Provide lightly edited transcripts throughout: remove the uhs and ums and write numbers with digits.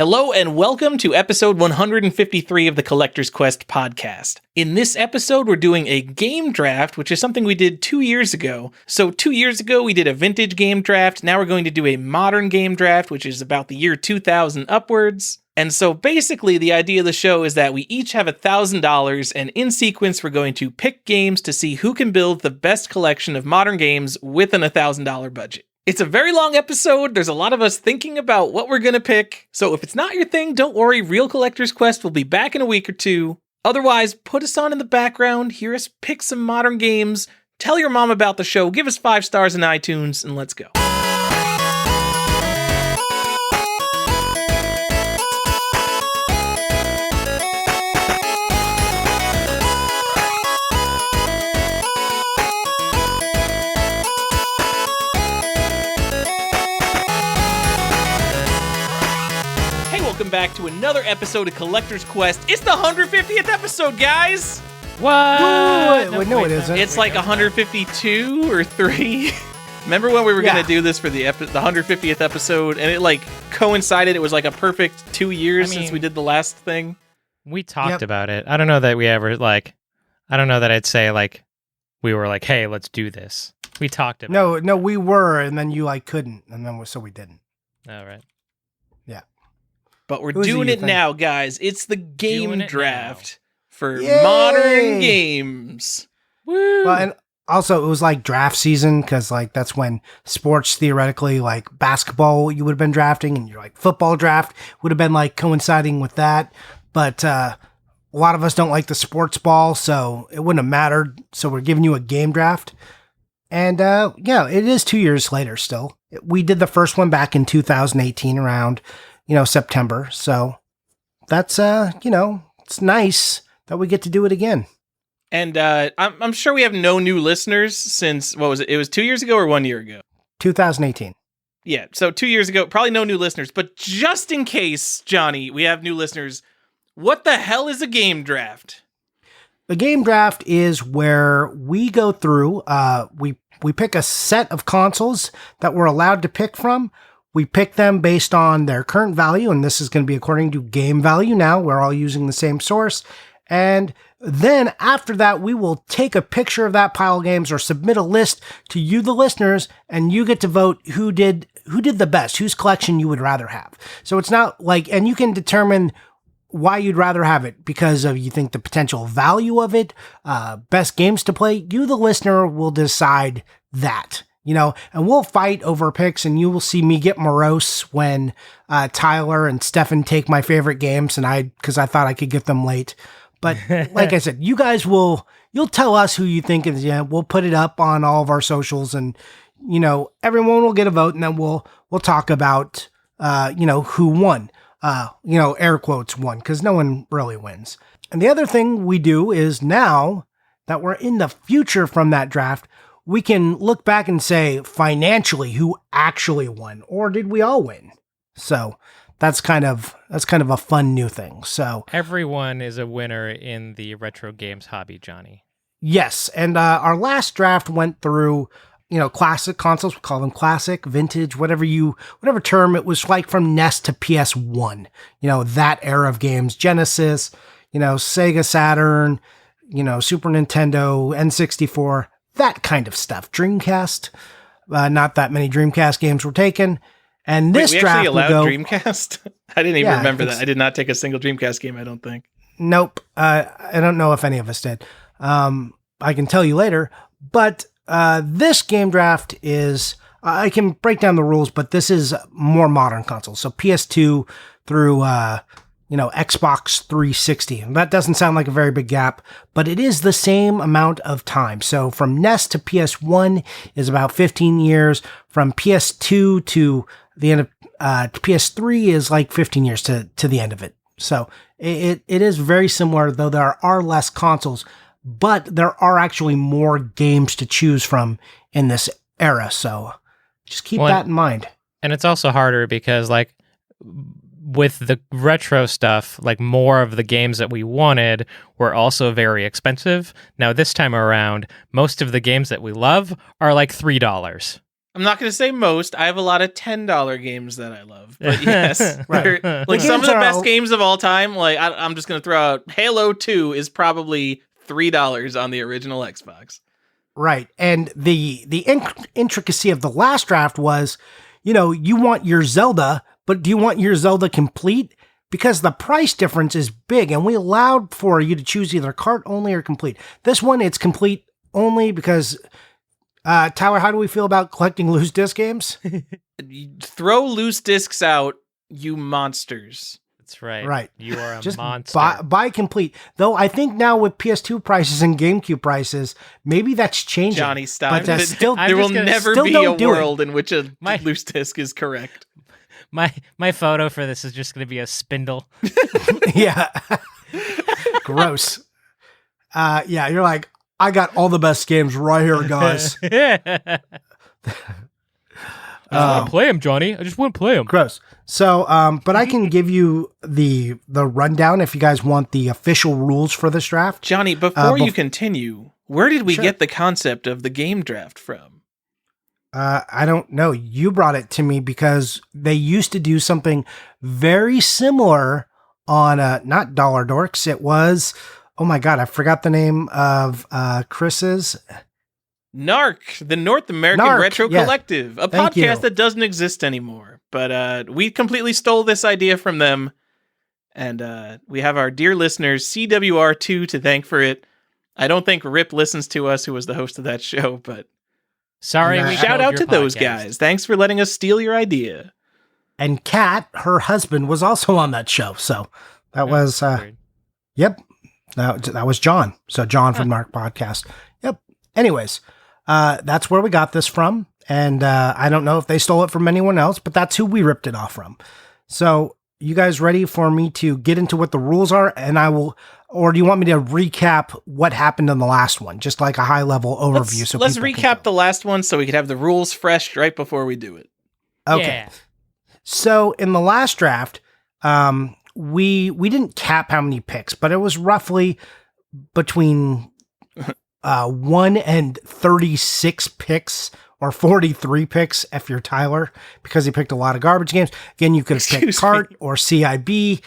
Hello and welcome to episode 153 of the Collector's Quest podcast. In this episode, we're doing a game draft, which is something we did 2 years ago. So 2 years ago, we did a vintage game draft. Now we're going to do a modern game draft, which is about the year 2000 upwards. And so basically, the idea of the show is that we each have $1,000, and in sequence, we're going to pick games to see who can build the best collection of modern games with an $1,000 budget. It's a very long episode. There's a lot of us thinking about what we're going to pick. So if it's not your thing, don't worry. Real Collector's Quest will be back in a week or two. Otherwise, put us on in the background, hear us pick some modern games, tell your mom about the show, give us 5 stars in iTunes, and let's go. Welcome back to another episode of Collector's Quest. It's the 150th episode, guys! What? No, it isn't. It's like 152 or 3. Remember when we were going to do this for the 150th episode, and it like coincided, it was like a perfect 2 years since we did the last thing? We talked about it. I don't know that we ever, I don't know that I'd say, we were like, hey, let's do this. We talked about it. No, we were, and then you, couldn't, and then so we didn't. All right. Yeah. But we're doing it now, guys. It's the game draft for Yay! modern games. Woo! Well, and also, it was draft season, because that's when sports theoretically, basketball, you would have been drafting, and your football draft would have been coinciding with that. But a lot of us don't like the sports ball, so it wouldn't have mattered. So we're giving you a game draft. And it is 2 years later still. We did the first one back in 2018 around September. So that's, it's nice that we get to do it again. And I'm sure we have no new listeners since, what was it? It was 2 years ago or 1 year ago? 2018. Yeah, so 2 years ago, probably no new listeners. But just in case, Johnny, we have new listeners, what the hell is a game draft? The game draft is where we go through, we pick a set of consoles that we're allowed to pick from. We pick them based on their current value, and this is going to be according to game value now. We're all using the same source. And then after that, we will take a picture of that pile of games or submit a list to you, the listeners, and you get to vote who did the best, whose collection you would rather have. So it's not and you can determine why you'd rather have it because of you think the potential value of it, best games to play. You, the listener, will decide that. And we'll fight over picks, and you will see me get morose when Tyler and Stefan take my favorite games, and because I thought I could get them late. But like I said, you guys you'll tell us who you think is. Yeah, we'll put it up on all of our socials, and everyone will get a vote, and then we'll talk about who won. Air quotes won, because no one really wins. And the other thing we do is now that we're in the future from that draft, we can look back and say financially who actually won, or did we all win? So that's kind of a fun new thing. So everyone is a winner in the retro games hobby, Johnny. Yes, and our last draft went through classic consoles. We call them classic, vintage, whatever term. It was from NES to PS1. That era of games, Genesis, Sega Saturn, Super Nintendo, N64. That kind of stuff. Dreamcast. Not that many Dreamcast games were taken. And this draft actually allowed Dreamcast? I didn't even remember that. I did not take a single Dreamcast game, I don't think. Nope. I don't know if any of us did. I can tell you later. But this game draft is... I can break down the rules, but this is more modern consoles. So PS2 through... Xbox 360. And that doesn't sound like a very big gap, but it is the same amount of time. So from NES to PS1 is about 15 years. From PS2 to the end of PS3 is 15 years to the end of it. So it is very similar, though there are less consoles, but there are actually more games to choose from in this era. So just keep that in mind. And it's also harder because with the retro stuff, more of the games that we wanted were also very expensive. Now, this time around, most of the games that we love are $3. I'm not going to say most. I have a lot of $10 games that I love. But yes, Right. like some of games the are best all- games of all time, like I'm just going to throw out Halo 2 is probably $3 on the original Xbox. Right. And the intricacy of the last draft was, you want your Zelda, but do you want your Zelda complete? Because the price difference is big, and we allowed for you to choose either cart only or complete. This one, it's complete only because, Tyler, how do we feel about collecting loose disc games? You throw loose discs out, you monsters. That's right. Right. You are a Just monster. buy complete. Though I think now with PS2 prices and GameCube prices, maybe that's changing. Johnny, stop. But that's still, There will just gonna- never still be don't a do it. world in which a My- loose disc is correct. My photo for this is just going to be a spindle. yeah. Gross. Yeah, you're like, I got all the best games right here, guys. I just want to play him, Johnny. I just want to play him. Gross. So, but I can give you the rundown if you guys want the official rules for this draft. Johnny, before you continue, where did we get the concept of the game draft from? I don't know. You brought it to me because they used to do something very similar on not Dollar Dorks. It was, oh my God, I forgot the name of Chris's. NARC, the North American NARC, Retro yeah. Collective, a Thank podcast you. that doesn't exist anymore. But we completely stole this idea from them. And we have our dear listeners, CWR2, to thank for it. I don't think Rip listens to us, who was the host of that show, but Sorry, And, we shout killed out your to those podcast. guys. Thanks for letting us steal your idea. And Kat, her husband, was also on that show. So that was, Weird. yep, that was John. So John from Mark Podcast. Yep. Anyways, that's where we got this from. And I don't know if they stole it from anyone else, but that's who we ripped it off from. So you guys ready for me to get into what the rules are? And I will, or do you want me to recap what happened in the last one? Just like a high level overview. Let's people can recap go. the last one so we could have the rules fresh right before we do it. Okay. Yeah. So in the last draft, we didn't cap how many picks, but it was roughly between 1 and 36 picks or 43 picks if you're Tyler, because he picked a lot of garbage games. Again, you could have picked Excuse Cart me. or CIB.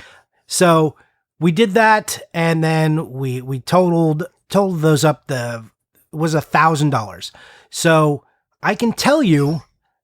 So we did that, and then we totaled those up. It was $1,000. So I can tell you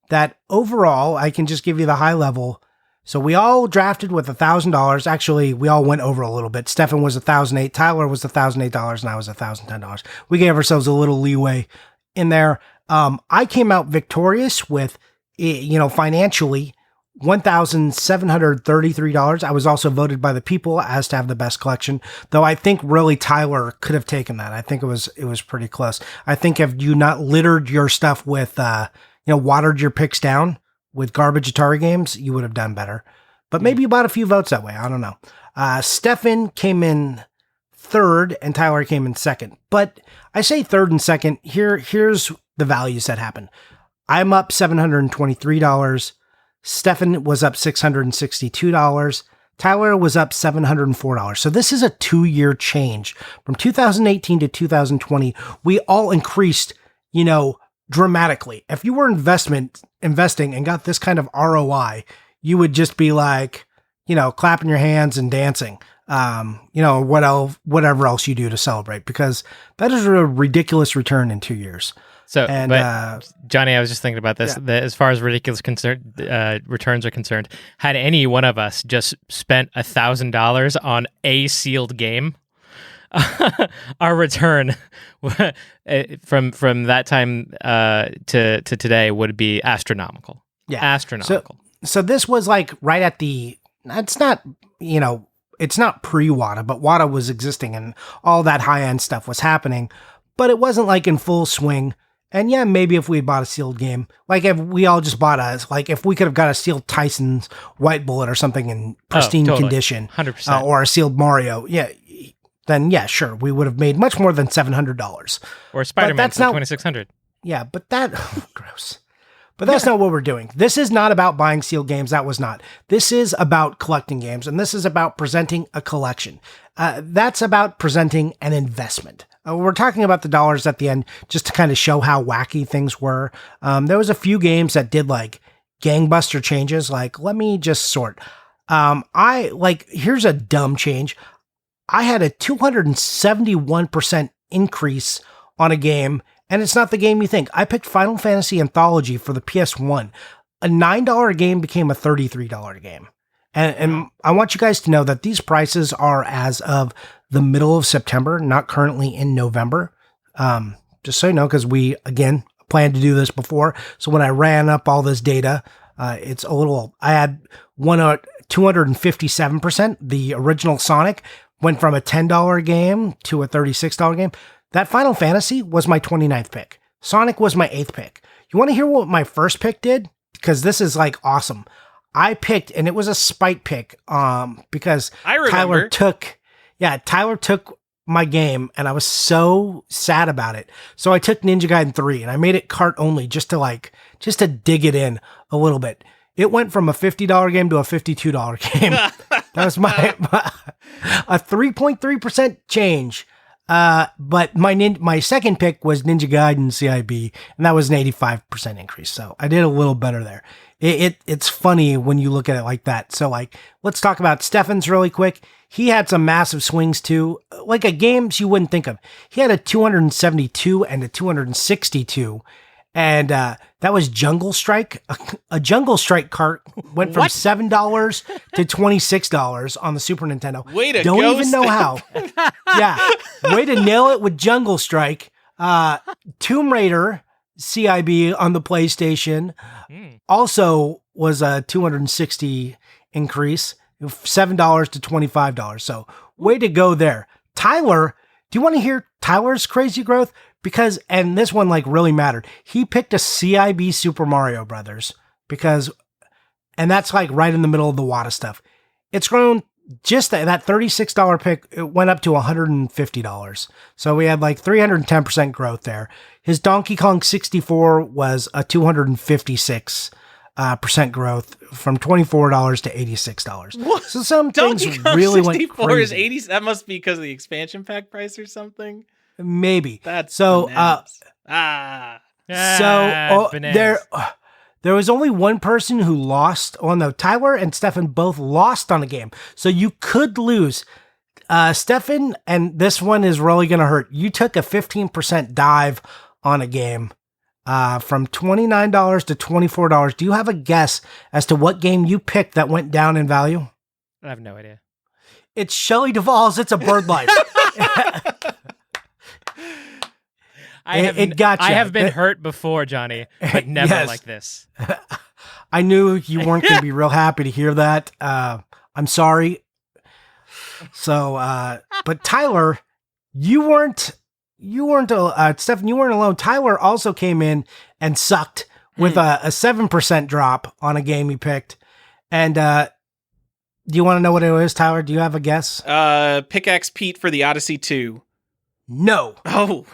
that overall, I can just give you the high level. So we all drafted with $1,000. Actually, we all went over a little bit. Stefan was $1,008. Tyler was $1,008, and I was $1,010. We gave ourselves a little leeway in there. I came out victorious with, financially, $1,733. I was also voted by the people as to have the best collection, though I think really Tyler could have taken that. I think it was pretty close. I think if you not littered your stuff with, watered your picks down with garbage Atari games, you would have done better. But maybe you bought a few votes that way. I don't know. Stefan came in third and Tyler came in second. But I say third and second. Here's the values that happened. I'm up $723. Stefan was up $662. Tyler was up $704. So this is a 2-year change. From 2018 to 2020, we all increased, dramatically. If you were investing and got this kind of ROI, you would just be like, clapping your hands and dancing. Whatever else you do to celebrate, because that is a ridiculous return in 2 years. So, And, but Johnny, I was just thinking about this. yeah. That as far as ridiculous returns are concerned, had any one of us just spent $1,000 on a sealed game, our return from that time to today would be astronomical. Yeah. Astronomical. So this was like right at it's not pre-WATA, but WATA was existing and all that high-end stuff was happening, but it wasn't like in full swing. And yeah, maybe if we had bought a sealed game, like if we all just bought if we could have got a sealed Tyson's White Bullet or something in pristine totally. condition, 100%. or a sealed Mario, then yeah, sure, we would have made much more than $700. Or Spider-Man that's for not- 2600. Yeah, but gross. But that's not what we're doing. This is not about buying sealed games. That was not. This is about collecting games, and this is about presenting a collection. That's about presenting an investment. We're talking about the dollars at the end just to kind of show how wacky things were. There was a few games that did like gangbuster changes. Like, let me just sort. Here's a dumb change. I had a 271% increase on a game, and it's not the game you think. I picked Final Fantasy Anthology for the PS1. A $9 game became a $33 game. And I want you guys to know that these prices are as of the middle of September, not currently in November. Just so you know, because we, again, planned to do this before. So when I ran up all this data, it's a little, I had 257%. The original Sonic went from a $10 game to a $36 game. That Final Fantasy was my 29th pick. Sonic was my 8th pick. You want to hear what my first pick did? Because this is like awesome. I picked, and it was a spite pick, because I remember. Tyler took my game, and I was so sad about it. So I took Ninja Gaiden 3, and I made it cart only just to dig it in a little bit. It went from a $50 game to a $52 game. That was a 3.3% change. But my second pick was Ninja Gaiden CIB, and that was an 85% increase. So I did a little better there. It's funny when you look at it like that. So like, let's talk about Stefan's really quick. He had some massive swings too, like a games you wouldn't think of. He had a 272 and a 262. And that was Jungle Strike. A Jungle Strike cart went from $7 to $26 on the Super Nintendo. Way to Don't go, even know how. Yeah, way to nail it with Jungle Strike. Tomb Raider CIB on the PlayStation also was a 260 increase, $7 to $25. So way to go there. Tyler, do you want to hear Tyler's crazy growth? Because, and this one like really mattered. He picked a CIB Super Mario Brothers and that's like right in the middle of the WATA stuff. It's grown just that $36 pick, it went up to $150. So we had like 310% growth there. His Donkey Kong 64 was a 256% growth from $24 to $86. What? So some Donkey things Kong really 64 went is crazy. 80. That must be because of the expansion pack price or something. Maybe. That's so. bananas. There was only one person who lost. Oh no, Tyler and Stefan both lost on a game. So you could lose. Stefan, and this one is really going to hurt. You took a 15% dive on a game from $29 to $24. Do you have a guess as to what game you picked that went down in value? I have no idea. It's Shelley Duvall's It's a Bird Life. I have been hurt before, Johnny, but never Yes. like this. I knew you weren't going to be real happy to hear that. I'm sorry. So, but Tyler, you weren't, Stefan, you weren't alone. Tyler also came in and sucked with a 7% drop on a game he picked. And, do you want to know what it was, Tyler? Do you have a guess? Pickaxe Pete for the Odyssey 2. No. Oh.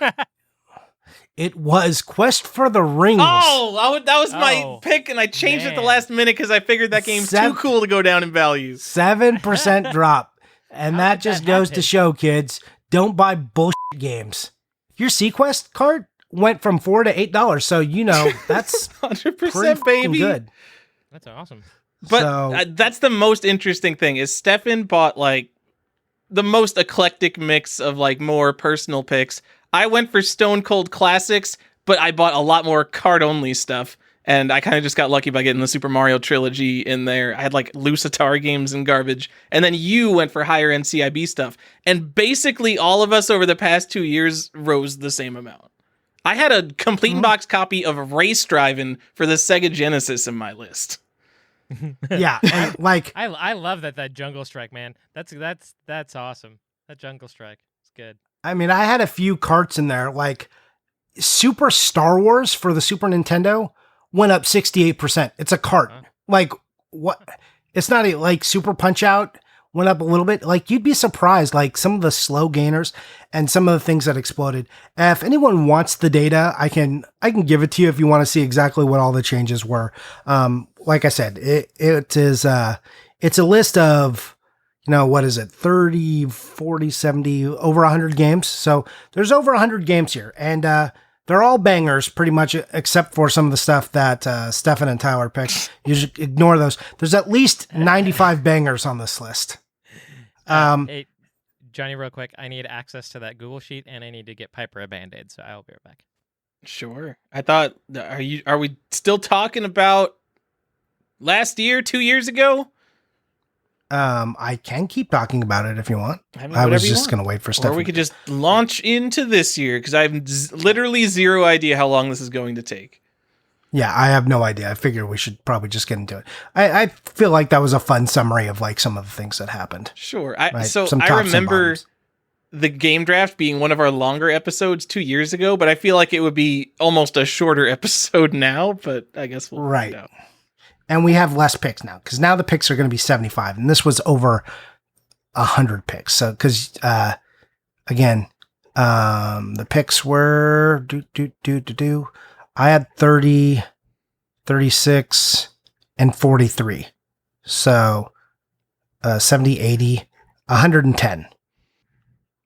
It was Quest for the Rings. Oh, that was my pick, and I changed it at the last minute because I figured that game's too cool to go down in value. 7% drop. And that just goes to show, kids, don't buy bullshit games. Your Sequest card went from $4 to $8, so you know that's 100%, baby. Good. That's awesome. But that's the most interesting thing is Stefan bought like the most eclectic mix of like more personal picks. I went for Stone Cold Classics, but I bought a lot more card-only stuff, and I kind of just got lucky by getting the Super Mario trilogy in there. I had like loose Atari games and garbage, and then you went for higher-end CIB stuff, and basically all of us over the past 2 years rose the same amount. I had a complete box copy of Race Driving for the Sega Genesis in my list. Yeah, and like I love that Jungle Strike, man. That's awesome. That Jungle Strike is good. I mean, I had a few carts in there, like Super Star Wars for the Super Nintendo went up 68%. It's a cart. Huh? Like what? It's not like Super Punch Out went up a little bit. Like you'd be surprised, like some of the slow gainers and some of the things that exploded. If anyone wants the data, I can give it to you if you want to see exactly what all the changes were. Like I said, it's a list of, what is it? 30, 40, 70, over 100 games. So there's over 100 games here. And they're all bangers pretty much, except for some of the stuff that Stefan and Tyler picked. You should ignore those. There's at least 95 bangers on this list. Hey, Johnny, real quick, I need access to that Google sheet, and I need to get Piper a Band-Aid, so I'll be right back. Sure. I thought, are we still talking about last year, 2 years ago? I can keep talking about it if you want. I mean, I was just going to wait for Stefan. Or we could just launch into this year, because I have literally zero idea how long this is going to take. Yeah, I have no idea. I figure we should probably just get into it. I feel like that was a fun summary of like some of the things that happened. Sure. Right? So I remember the game draft being one of our longer episodes 2 years ago, but I feel like it would be almost a shorter episode now, but I guess we'll find out. And we have less picks now, because now the picks are going to be 75, and this was over 100 picks. So, because, again, the picks were, I had 30, 36, and 43. So, 70, 80, 110.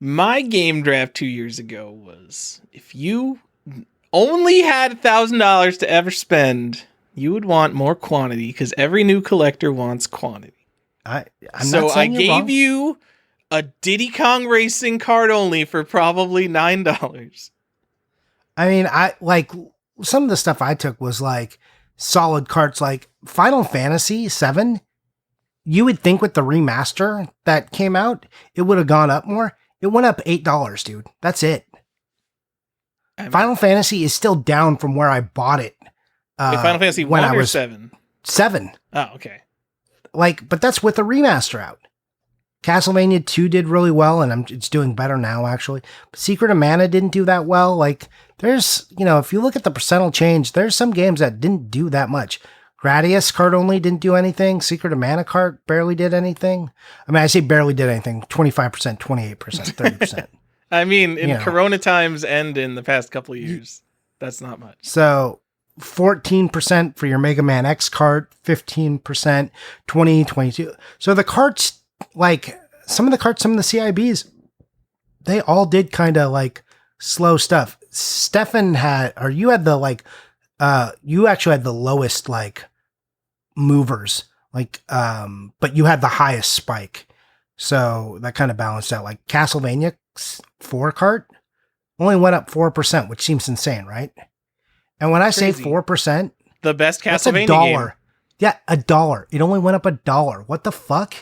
My game draft 2 years ago was, if you only had $1,000 to ever spend, you would want more quantity, because every new collector wants quantity. I gave you a Diddy Kong Racing card only for probably $9. I mean, I like some of the stuff I took was like solid cards, like Final Fantasy VII. You would think with the remaster that came out, it would have gone up more. It went up $8, dude. That's it. Final Fantasy is still down from where I bought it. Final Fantasy 1 or 7? 7. Oh, okay. Like, but that's with the remaster out. Castlevania 2 did really well, and it's doing better now, actually. But Secret of Mana didn't do that well. Like, there's, if you look at the percentile change, there's some games that didn't do that much. Gradius card only didn't do anything. Secret of Mana card barely did anything. I mean, I say barely did anything. 25%, 28%, 30%. I mean, in Corona times and in the past couple of years, that's not much. So 14% for your Mega Man X card, 15%, 20, 22. So the cards, like some of the CIBs, they all did kind of like slow stuff. Stefan you had the like, you actually had the lowest like movers, like, but you had the highest spike. So that kind of balanced out. Like Castlevania 4 cart only went up 4%, which seems insane, right? And when I say 4%, the best Castlevania game. Yeah, $1. It only went up $1. What the fuck?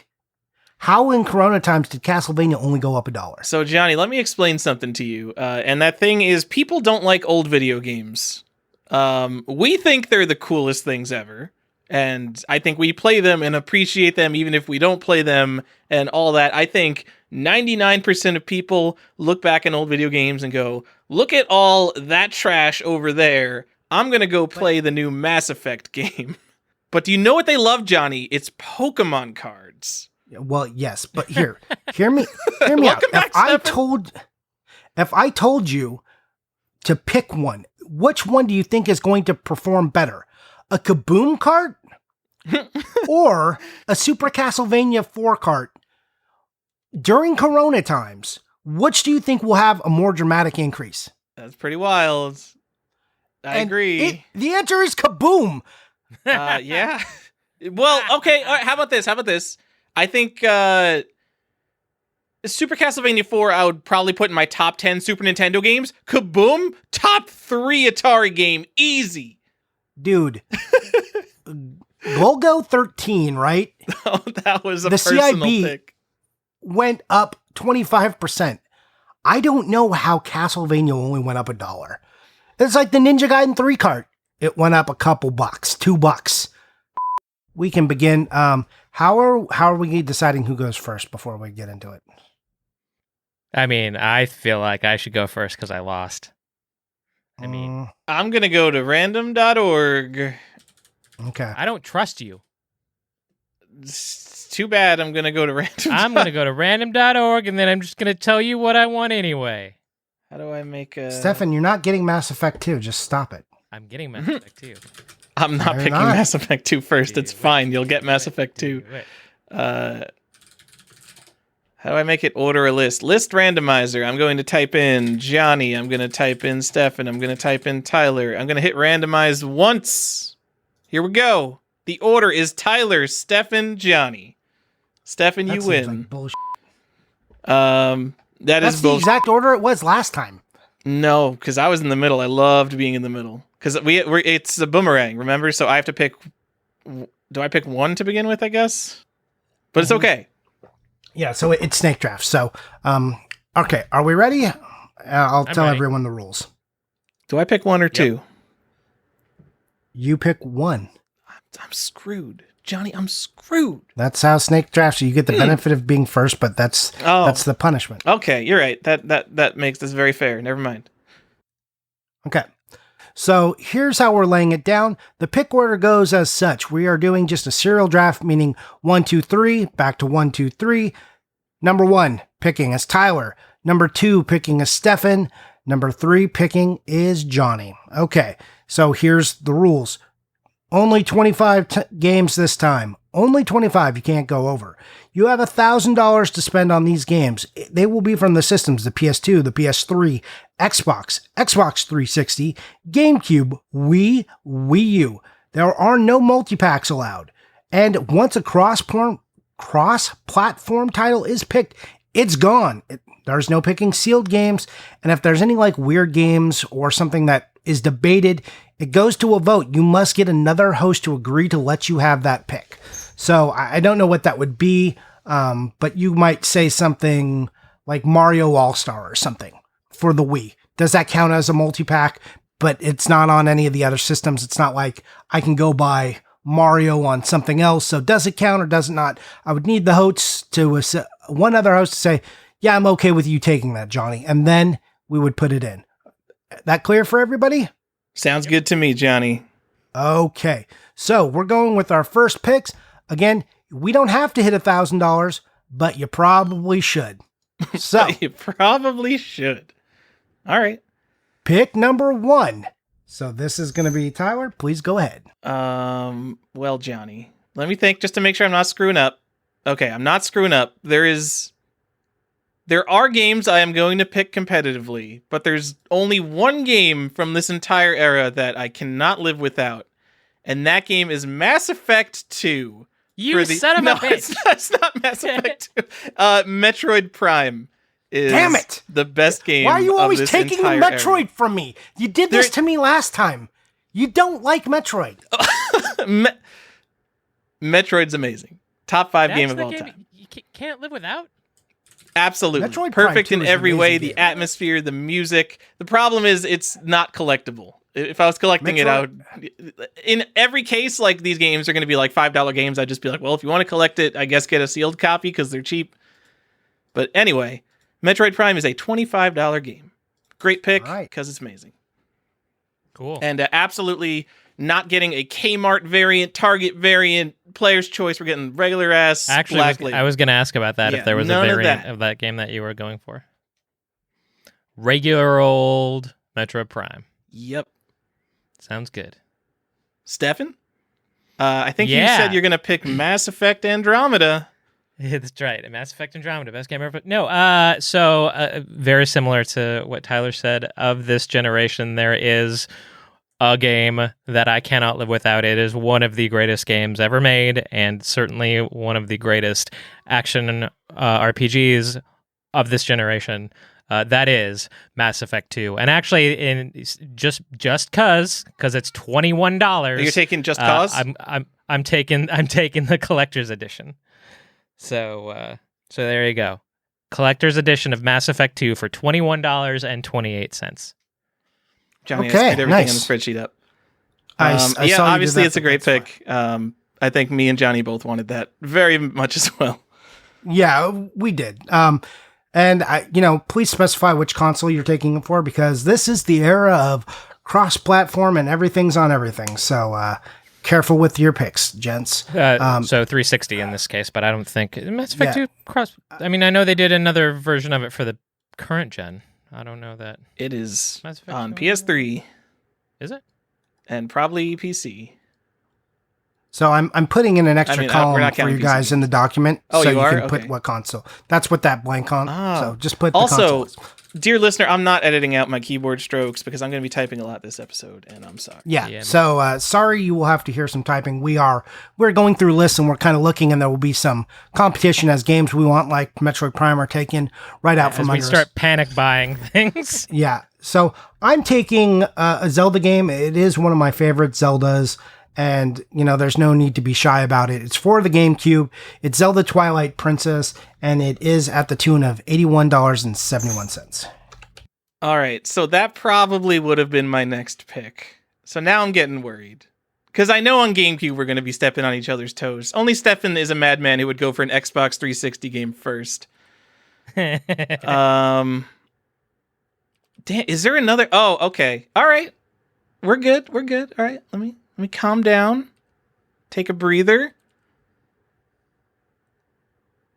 How in Corona times did Castlevania only go up $1? So Johnny, let me explain something to you. And that thing is, people don't like old video games. We think they're the coolest things ever. And I think we play them and appreciate them even if we don't play them and all that. I think 99% of people look back in old video games and go, look at all that trash over there. I'm going to go play the new Mass Effect game. But do you know what they love, Johnny? It's Pokemon cards. Well, yes, but hear me out. If I told you to pick one, which one do you think is going to perform better? A Kaboom card or a Super Castlevania 4 card? During Corona times, which do you think will have a more dramatic increase? That's pretty wild. I agree. The answer is Kaboom. Yeah. Well, okay. All right, how about this? I think Super Castlevania 4 I would probably put in my top 10 Super Nintendo games. Kaboom, top 3 Atari game. Easy. Dude. Golgo 13, right? Oh, that was a personal pick. Went up 25%. I don't know how Castlevania only went up $1. It's like the Ninja Gaiden 3 card. It went up a couple bucks, $2. We can begin. How are we deciding who goes first before we get into it? I mean, I feel like I should go first because I lost. I mean, I'm going to go to random.org. Okay. I don't trust you. It's too bad. I'm going to go to random. I'm going to go to random.org and then I'm just going to tell you what I want anyway. How do I make a... Stefan, you're not getting Mass Effect 2. Just stop it. I'm getting Mass Effect 2. I'm not picking Mass Effect 2 first. It's fine. You'll get Mass Effect 2. How do I make it order a list? List randomizer. I'm going to type in Johnny. I'm going to type in Stefan. I'm going to type in Tyler. I'm going to hit randomize once. Here we go. The order is Tyler, Stefan, Johnny. Stefan, you win. Like bullshit. That's That's the exact order it was last time. No, because I was in the middle. I loved being in the middle. Because it's a boomerang, remember? So I have to pick... Do I pick one to begin with, I guess? But it's okay. Yeah, so it's snake draft. So, okay, are we ready? I'll tell everyone the rules. Do I pick one or two? You pick one. I'm screwed. Johnny, I'm screwed. That's how snake drafts. You get the benefit of being first, but that's the punishment. Okay, you're right. That makes this very fair. Never mind. Okay. So here's how we're laying it down. The pick order goes as such. We are doing just a serial draft, meaning 1, 2, 3, back to 1, 2, 3. Number 1, picking is Tyler. Number 2, picking is Stefan. Number 3, picking is Johnny. Okay, so here's the rules. Only 25 games this time. Only 25. You can't go over. You have $1,000 to spend on these games. They will be from the systems, the PS2, the PS3, Xbox, Xbox 360, GameCube, Wii, Wii U. There are no multi-packs allowed. And once a cross-platform title is picked, it's gone. There's no picking sealed games. And if there's any like weird games or something that is debated, it goes to a vote. You must get another host to agree to let you have that pick. So I don't know what that would be, but you might say something like Mario All-Star or something for the Wii. Does that count as a multi-pack? But it's not on any of the other systems. It's not like I can go buy Mario on something else. So does it count or does it not? I would need the hosts to, one other host to say, yeah, I'm okay with you taking that, Johnny. And then we would put it in. That clear for everybody? Sounds good to me, Johnny. Okay. So we're going with our first picks. Again, we don't have to hit $1,000, but you probably should. So you probably should. All right. Pick number 1. So this is going to be Tyler. Please go ahead. Well, Johnny, let me think just to make sure I'm not screwing up. Okay, I'm not screwing up. There are games I am going to pick competitively, but there's only one game from this entire era that I cannot live without. And that game is Mass Effect 2. You son of a bitch. It's not Mass Effect 2. Metroid Prime is Damn it. the best game. Why are you always taking the Metroid era. From me? You did this to me last time. You don't like Metroid. Metroid's amazing. Top 5 game of all time. You can't live without? Absolutely. Metroid Perfect Prime 2 in is every an way. amazing The game. atmosphere, the music. The problem is it's not collectible. If I was collecting it out, in every case, like these games are going to be like $5 games. I'd just be like, well, if you want to collect it, I guess get a sealed copy because they're cheap. But anyway, Metroid Prime is a $25 game. Great pick because it's amazing. Cool. And absolutely not getting a Kmart variant, Target variant, player's choice. We're getting regular ass. Actually, I was going to ask about that if there was a variant of that game that you were going for. Regular old Metroid Prime. Yep. Sounds good. Stefan? I think you said you're going to pick Mass Effect Andromeda. Yeah, that's right. Mass Effect Andromeda, best game ever. No, very similar to what Tyler said. Of this generation, there is a game that I cannot live without. It is one of the greatest games ever made, and certainly one of the greatest action RPGs of this generation. That is Mass Effect 2. And actually, just cause it's $21. You're taking Just Cause? I'm taking the collector's edition. So there you go. Collector's edition of Mass Effect 2 for $21.28. Johnny, I screwed everything on the spreadsheet up. Obviously it's a great pick. I think me and Johnny both wanted that very much as well. Yeah, we did. And please specify which console you're taking it for, because this is the era of cross-platform and everything's on everything. So careful with your picks, gents. So 360 in this case, but I don't think Mass Effect 2 cross. I mean, I know they did another version of it for the current gen. I don't know that it is on PS3. Is it? And probably PC. So I'm putting in an extra we're column not for counting you guys PC in the document. Oh, so you are? can put Okay. what console. That's what that blank on. Oh. So just put the Also, console. dear listener, I'm not editing out my keyboard strokes because I'm going to be typing a lot this episode, and I'm sorry. Yeah. So sorry, you will have to hear some typing. We're going through lists and we're kind of looking, and there will be some competition as games we want, like Metroid Prime, are taken right out from As under we us. start panic buying things. Yeah. So I'm taking a Zelda game. It is one of my favorite Zeldas. And, there's no need to be shy about it. It's for the GameCube. It's Zelda Twilight Princess, and it is at the tune of $81.71. All right, so that probably would have been my next pick. So now I'm getting worried. Because I know on GameCube we're going to be stepping on each other's toes. Only Stefan is a madman who would go for an Xbox 360 game first. Damn, is there another? Oh, okay. All right. We're good. All right, let me calm down. Take a breather.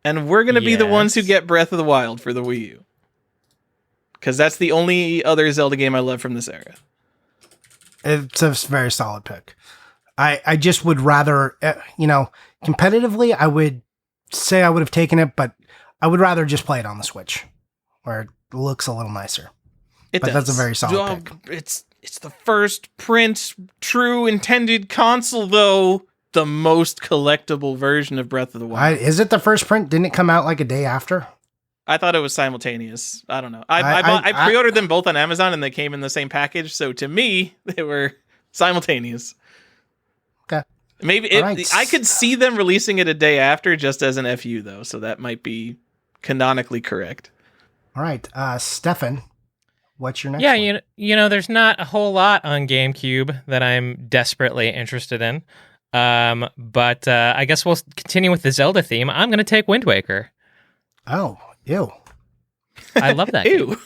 And we're going to be the ones who get Breath of the Wild for the Wii U. Because that's the only other Zelda game I love from this era. It's a very solid pick. I just would rather, competitively, I would say I would have taken it, but I would rather just play it on the Switch, where it looks a little nicer. But that's a very solid pick. It's the first print, true intended console, though. The most collectible version of Breath of the Wild. Is it the first print? Didn't it come out like a day after? I thought it was simultaneous. I don't know. I pre-ordered them both on Amazon, and they came in the same package. So to me, they were simultaneous. Okay. Maybe I could see them releasing it a day after, just as an FU, though. So that might be canonically correct. All right, Stefan. What's your next one? Yeah, there's not a whole lot on GameCube that I'm desperately interested in. But I guess we'll continue with the Zelda theme. I'm going to take Wind Waker. Oh, ew. I love that Ew. game.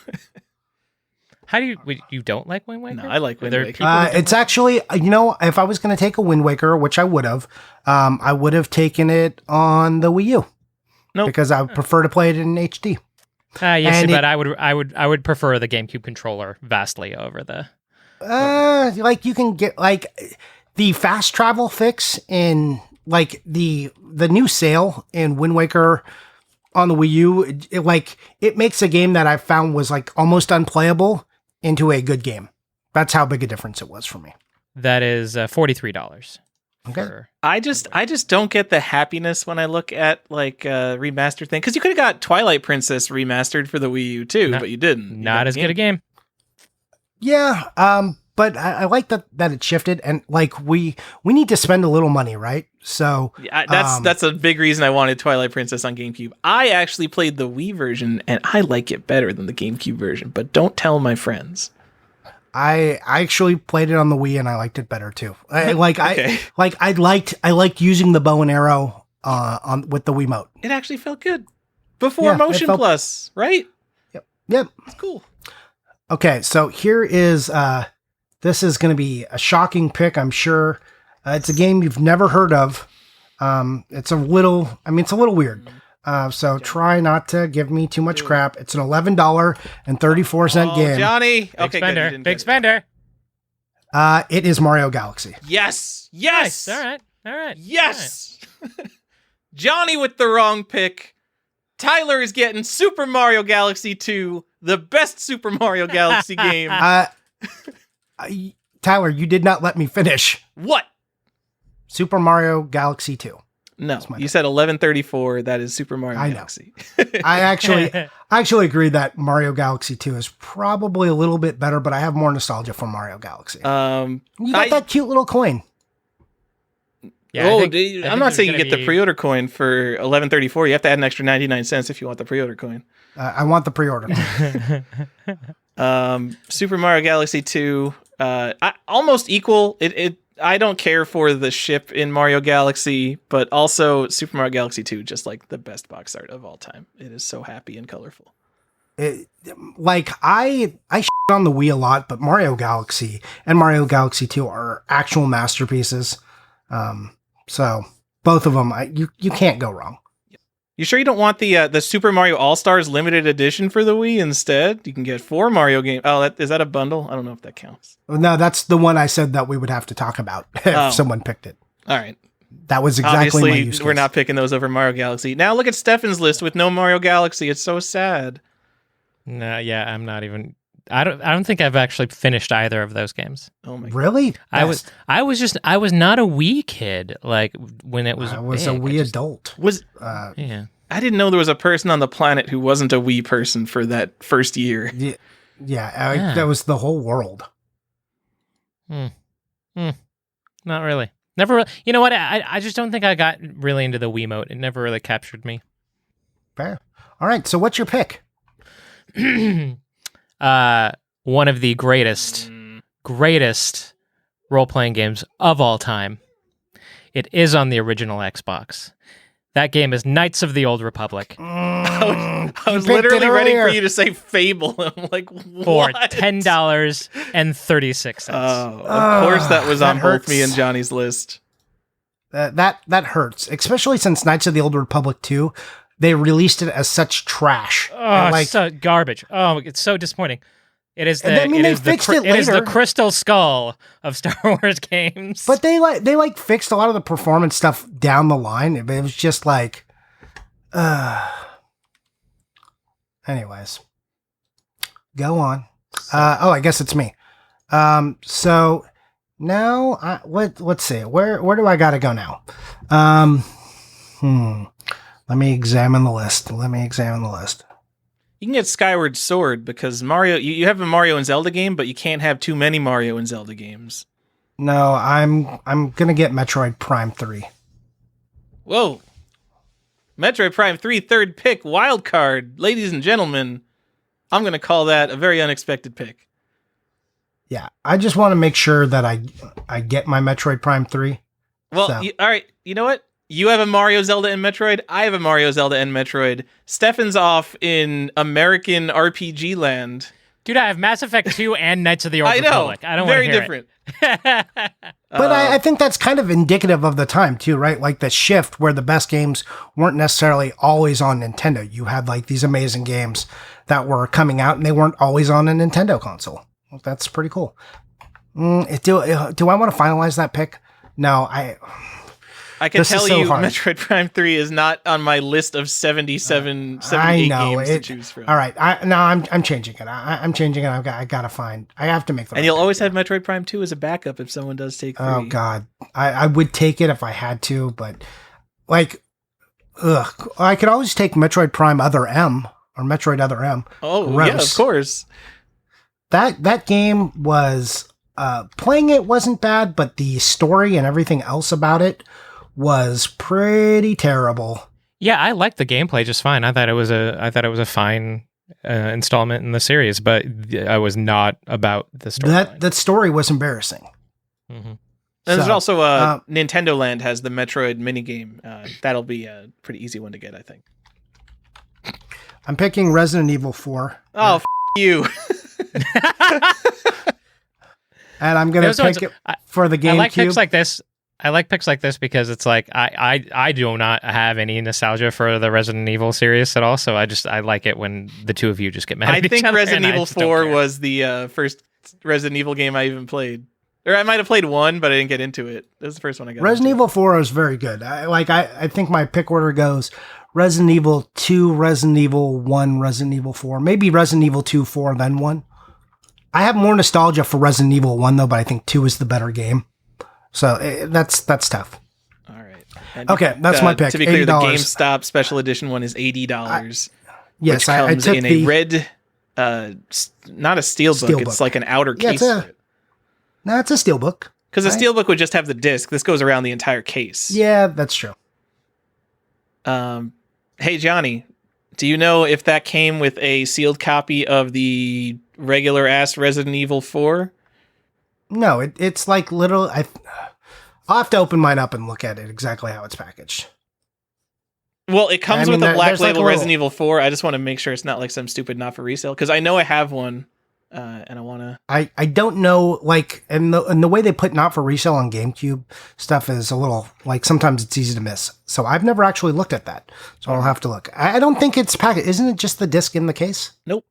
How do you don't like Wind Waker? No, I like Wind Waker. It's actually, if I was going to take a Wind Waker, which I would have taken it on the Wii U. Nope. Because I would prefer to play it in HD. Yes, but I would prefer the GameCube controller vastly over the. You can get the fast travel fix in the new sail in Wind Waker on the Wii U. It makes a game that I found was almost unplayable into a good game. That's how big a difference it was for me. That is $43. Okay. I just don't get the happiness when I look at remastered thing, because you could have got Twilight Princess remastered for the Wii U too, but you didn't. Not as good a game. Yeah, but I like that it shifted, and we need to spend a little money, right? So that's a big reason I wanted Twilight Princess on GameCube. I actually played the Wii version, and I like it better than the GameCube version, but don't tell my friends. I actually played it on the Wii and I liked it better too. I liked using the bow and arrow with the Wiimote. It actually felt good before Motion Plus, right? Yep. It's cool. Okay, so here is this is going to be a shocking pick, I'm sure. It's a game you've never heard of. It's a little weird. So try not to give me too much crap. It's an $11.34 game. Johnny. Okay, big spender. It is Mario Galaxy. Yes. Nice. All right. Yes. All right. Johnny with the wrong pick. Tyler is getting Super Mario Galaxy 2, the best Super Mario Galaxy game. Tyler, you did not let me finish. What? Super Mario Galaxy 2. No, you said 1134. That is Super Mario Galaxy. I actually agree that Mario Galaxy 2 is probably a little bit better, but I have more nostalgia for Mario Galaxy. You got that cute little coin. Yeah, I'm not saying you get the pre-order coin for 1134. You have to add an extra 99 cents if you want the pre-order coin. I want the pre-order. Super Mario Galaxy 2, almost equal. I don't care for the ship in Mario Galaxy, but also Super Mario Galaxy 2, just the best box art of all time. It is so happy and colorful. I shit on the Wii a lot, but Mario Galaxy and Mario Galaxy 2 are actual masterpieces. So both of them, you can't go wrong. You sure you don't want the Super Mario All-Stars limited edition for the Wii instead? You can get 4 Mario games. Oh, is that a bundle? I don't know if that counts. No, that's the one I said that we would have to talk about if someone picked it. All right. that was exactly my use Obviously, case. we're not picking those over Mario Galaxy. Now look at Stefan's list with no Mario Galaxy. It's so sad. No, yeah, I'm not even. I don't think I've actually finished either of those games. Oh my god. Really? I was not a Wii kid like when it was. I was big. a Wii adult. Yeah. I didn't know there was a person on the planet who wasn't a Wii person for that first year. Yeah, that was the whole world. Not really. Never. You know what? I just don't think I got really into the Wiimote. It never really captured me. Fair. All right. So what's your pick? One of the greatest role-playing games of all time. It is on the original Xbox. That game is Knights of the Old Republic. I was literally ready for you to say Fable. I'm like, what? For $10.36. Oh, of course that was on both me and Johnny's list. That hurts, especially since Knights of the Old Republic 2, they released it as such trash. Oh, it's so garbage. Oh, it's so disappointing. It is the they fixed it later. It is the crystal skull of Star Wars games. But they fixed a lot of the performance stuff down the line. It was just like, anyways, go on. I guess it's me. So now let's see. Where do I gotta go now? Let me examine the list. You can get Skyward Sword because Mario. You have a Mario and Zelda game, but you can't have too many Mario and Zelda games. No, I'm gonna get Metroid Prime 3. Whoa, Metroid Prime 3, third pick, wild card, ladies and gentlemen. I'm gonna call that a very unexpected pick. Yeah, I just want to make sure that I get my Metroid Prime 3. Well, So. all right. You know what? You have a Mario, Zelda, and Metroid. I have a Mario, Zelda, and Metroid. Stefan's off in American RPG land. Dude, I have Mass Effect 2 and Knights of the Old Republic. I don't want to hear different. it. But I think that's kind of indicative of the time too, right? Like the shift where the best games weren't necessarily always on Nintendo. You had like these amazing games that were coming out and they weren't always on a Nintendo console. Well, that's pretty cool. Do I want to finalize that pick? No, I can tell you hard. Metroid Prime 3 is not on my list of 78 games to choose from. All right. I'm changing it. I'm changing it. I gotta find. I have to make the. And you'll always have Metroid Prime 2 as a backup if someone does take 3. Oh God, I would take it if I had to, but like, I could always take Metroid Prime Other M or Metroid Other M. Oh Gross. yeah, of course. That game was playing it wasn't bad, but the story and everything else about it was pretty terrible. Yeah, I liked the gameplay just fine. I thought it was a fine installment in the series, but I was not about the story. That story was embarrassing. Mm-hmm. And there's also Nintendo Land has the Metroid minigame. That'll be a pretty easy one to get, I think. I'm picking Resident Evil 4. Oh, you. And I'm going to pick it for the GameCube. I like picks like this. I like picks like this because it's like I do not have any nostalgia for the Resident Evil series at all. So I like it when the two of you just get mad at each other. I think Resident Evil 4 was the first Resident Evil game I even played. Or I might have played one, but I didn't get into it. That was the first one I got Resident into. Evil 4 was very good. I think my pick order goes Resident Evil 2, Resident Evil 1, Resident Evil 4. Maybe Resident Evil 2, 4, then 1. I have more nostalgia for Resident Evil 1, though, but I think 2 is the better game. So that's tough. All right. And okay, that's my pick. To be clear, $80. the GameStop special edition one is $80. Yes, which comes I took in a red, not a steelbook. It's like an outer case. No, it's a steelbook. Because the steelbook would just have the disc. This goes around the entire case. Yeah, that's true. Hey, Johnny, do you know if that came with a sealed copy of the regular ass Resident Evil 4? No, it's like little. I'll have to open mine up and look at it exactly how it's packaged. Well, it comes with a black label like Resident Evil 4. I just want to make sure it's not like some stupid not for resale because I know I have one, and I want to. I don't know, like, and the way they put not for resale on GameCube stuff is a little like sometimes it's easy to miss. So I've never actually looked at that, so I'll have to look. I don't think it's packaged. Isn't it just the disc in the case? Nope.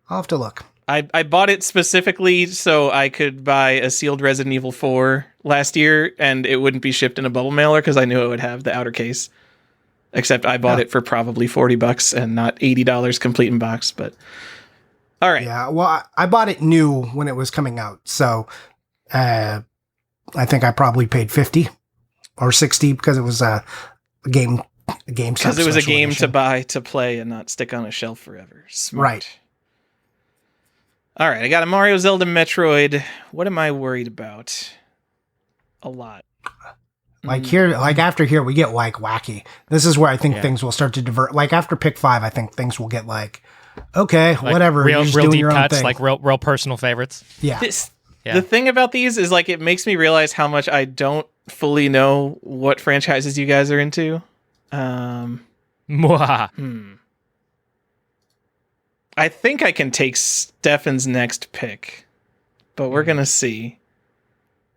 I'll have to look. I bought it specifically so I could buy a sealed Resident Evil 4 last year, and it wouldn't be shipped in a bubble mailer because I knew it would have the outer case. Except I bought it for probably $40 and not $80 complete in box. But all right. Yeah, well, I bought it new when it was coming out, so I think I probably paid 50 or 60 because it was a game. Because it was a game to buy to play and not stick on a shelf forever. Smart. Right. All right, I got a Mario, Zelda, Metroid. What am I worried about? A lot. Like here, like after here, we get like wacky. This is where I think things will start to divert. Like after pick 5, I think things will get like, okay, like whatever. Real doing deep your own cuts, thing. like real personal favorites. Yeah. The thing about these is like it makes me realize how much I don't fully know what franchises you guys are into. Mwah. I think I can take Stefan's next pick, but we're gonna see.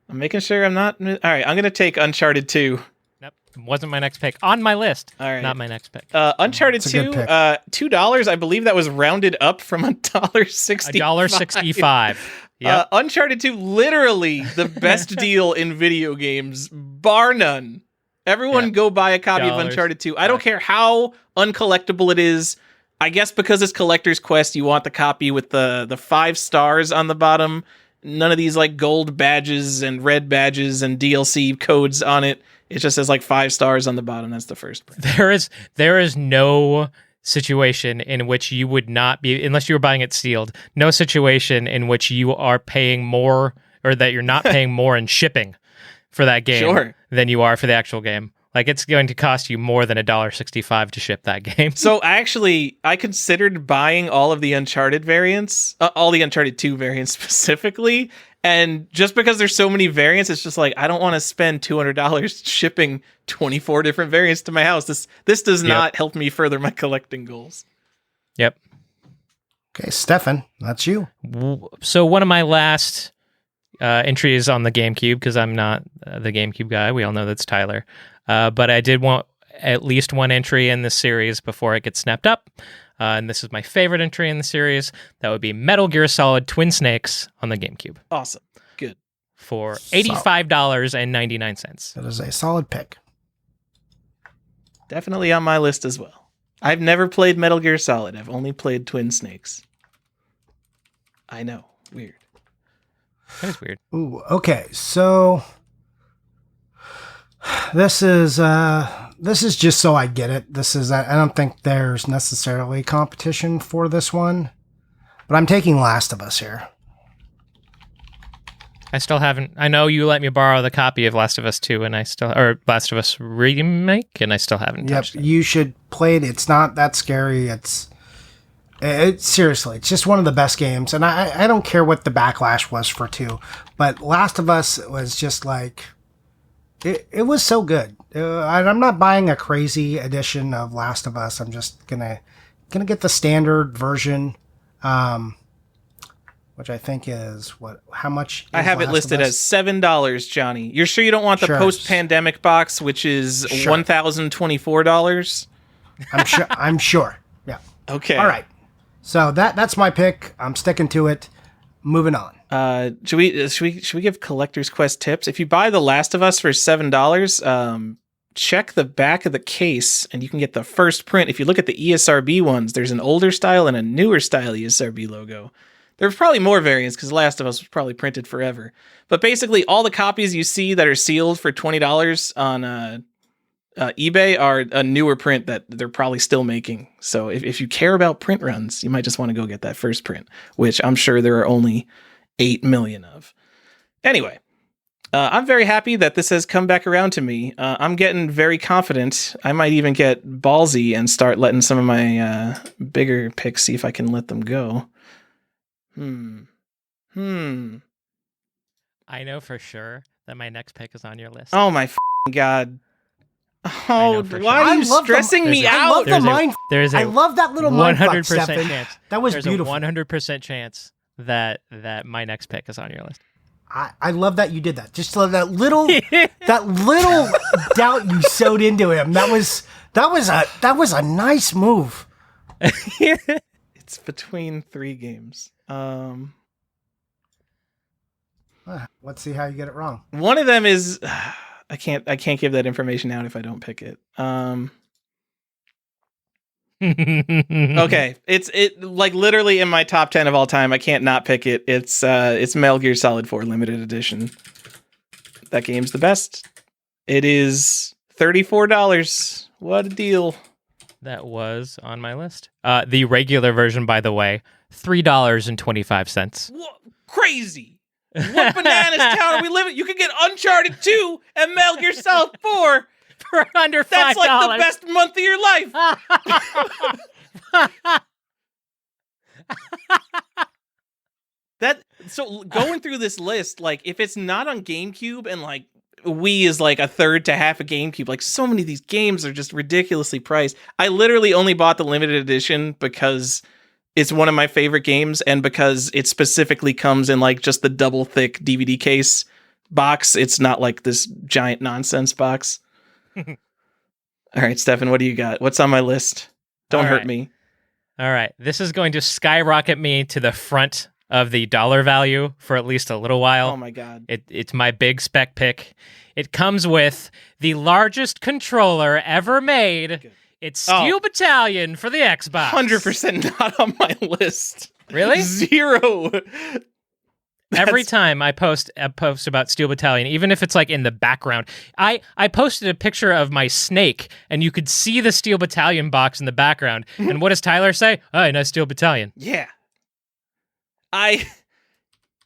I'm making sure I'm not. All right, I'm gonna take Uncharted 2. Nope, wasn't my next pick on my list. All right, not my next pick. Uncharted 2, $2. I believe that was rounded up from $1.65. $1.65. Yeah. Uncharted 2, literally the best deal in video games, bar none. Everyone go buy a copy of Uncharted 2. I don't care how uncollectible it is. I guess because it's Collector's Quest, you want the copy with the 5 stars on the bottom. None of these like gold badges and red badges and DLC codes on it. It just says like 5 stars on the bottom. That's the first print. There is no situation in which you would not be, unless you were buying it sealed, no situation in which you are paying more or that you're not paying more in shipping for that game than you are for the actual game. Like, it's going to cost you more than $1.65 to ship that game. So I considered buying all of the Uncharted variants, all the Uncharted 2 variants specifically. And just because there's so many variants, it's just like, I don't want to spend $200 shipping 24 different variants to my house. This does not help me further my collecting goals. Yep. Okay, Stefan, that's you. So one of my last entries on the GameCube, because I'm not the GameCube guy. We all know that's Tyler. But I did want at least one entry in this series before it gets snapped up. And this is my favorite entry in the series. That would be Metal Gear Solid Twin Snakes on the GameCube. Awesome. Good. For $85.99. That is a solid pick. Definitely on my list as well. I've never played Metal Gear Solid. I've only played Twin Snakes. I know. Weird. That is weird. Ooh, okay. So this is just so I get it. I don't think there's necessarily competition for this one, but I'm taking Last of Us here. I still haven't. I know you let me borrow the copy of Last of Us 2, or Last of Us Remake, and I still haven't touched it. You should play it. It's not that scary. It's seriously, it's just one of the best games, and I don't care what the backlash was for 2, but Last of Us was just like, it was so good. I'm not buying a crazy edition of Last of Us. I'm just gonna get the standard version, which I think is how much? I have it listed as $7, Johnny. You're sure you don't want the post-pandemic box, which is $1,024? I'm sure. Yeah. Okay. All right. So that's my pick. I'm sticking to it. Moving on. Should we give Collector's Quest tips? If you buy The Last of Us for $7, check the back of the case and you can get the first print. If you look at the ESRB ones, there's an older style and a newer style ESRB logo. There's probably more variants because The Last of Us was probably printed forever. But basically, all the copies you see that are sealed for $20 on eBay are a newer print that they're probably still making. So if you care about print runs, you might just want to go get that first print, which I'm sure there are only 8 million of. Anyway, I'm very happy that this has come back around to me. I'm getting very confident. I might even get ballsy and start letting some of my bigger picks, see if I can let them go. I know for sure that my next pick is on your list. Oh my God. Oh, why are you stressing me out? I love the mind. I love that little mind fuck, 100% chance. That was there's beautiful. There's a 100% chance that my next pick is on your list. I love that you did that. Just that little doubt you sewed into him. That was a nice move. It's between 3 games. Let's see how you get it wrong. One of them is I can't give that information out if I don't pick it. Okay, it's like literally in my top 10 of all time. I can't not pick it. It's Metal Gear Solid 4 limited edition. That game's the best. It is $34. What a deal. That was on my list. The regular version, by the way, $3.25. What? Crazy. What bananas town are we living? You could get Uncharted 2 and Metal Gear Solid 4 for under $5. That's like the best month of your life. So going through this list, like if it's not on GameCube and like Wii is like a third to half a GameCube, like so many of these games are just ridiculously priced. I literally only bought the limited edition because it's one of my favorite games and because it specifically comes in like just the double thick DVD case box. It's not like this giant nonsense box. All right, Stefan, what do you got? What's on my list? Don't hurt me. All right. This is going to skyrocket me to the front of the dollar value for at least a little while. Oh my God. It's my big spec pick. It comes with the largest controller ever made. Good. It's Steel Battalion for the Xbox. 100% not on my list. Really? 0. Every time I post about Steel Battalion, even if it's like in the background, I posted a picture of my snake, and you could see the Steel Battalion box in the background. And what does Tyler say? Oh, nice Steel Battalion. Yeah.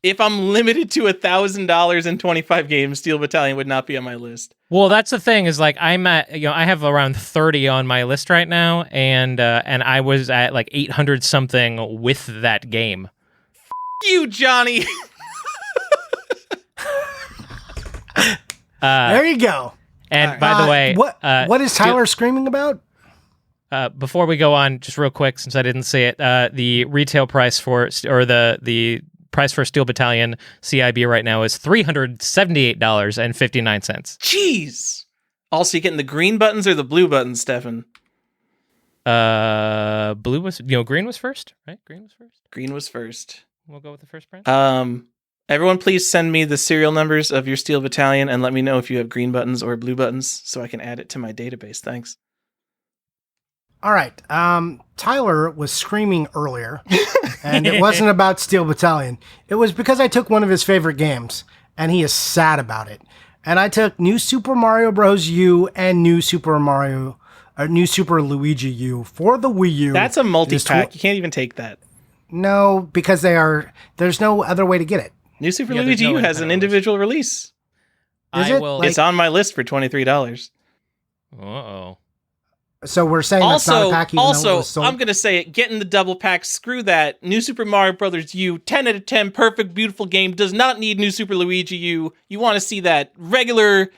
If I'm limited to $1,000 and 25 games, Steel Battalion would not be on my list. Well, that's the thing is like I'm at, I have around 30 on my list right now, and I was at like 800 something with that game. You, Johnny. There you go. And by the way, what is Tyler screaming about? Before we go on, just real quick, since I didn't see it, the retail price the price for Steel Battalion CIB right now is $378.59. Jeez. Also, you getting the green buttons or the blue buttons, Stefan? Blue was, green was first, right? Green was first. We'll go with the first brand. Everyone, please send me the serial numbers of your Steel Battalion and let me know if you have green buttons or blue buttons so I can add it to my database. Thanks. All right. Tyler was screaming earlier, and it wasn't about Steel Battalion. It was because I took one of his favorite games, and he is sad about it. And I took New Super Mario Bros. U and New Super Luigi U for the Wii U. That's a multi-pack. You can't even take that. No, because there's no other way to get it. New Super Luigi U has an individual release. It's on my list for $23. Uh-oh. So we're saying that's not a pack. Also, I'm going to say it. Getting the double pack, screw that. New Super Mario Bros. U, 10 out of 10, perfect, beautiful game. Does not need New Super Luigi U. You want to see that regular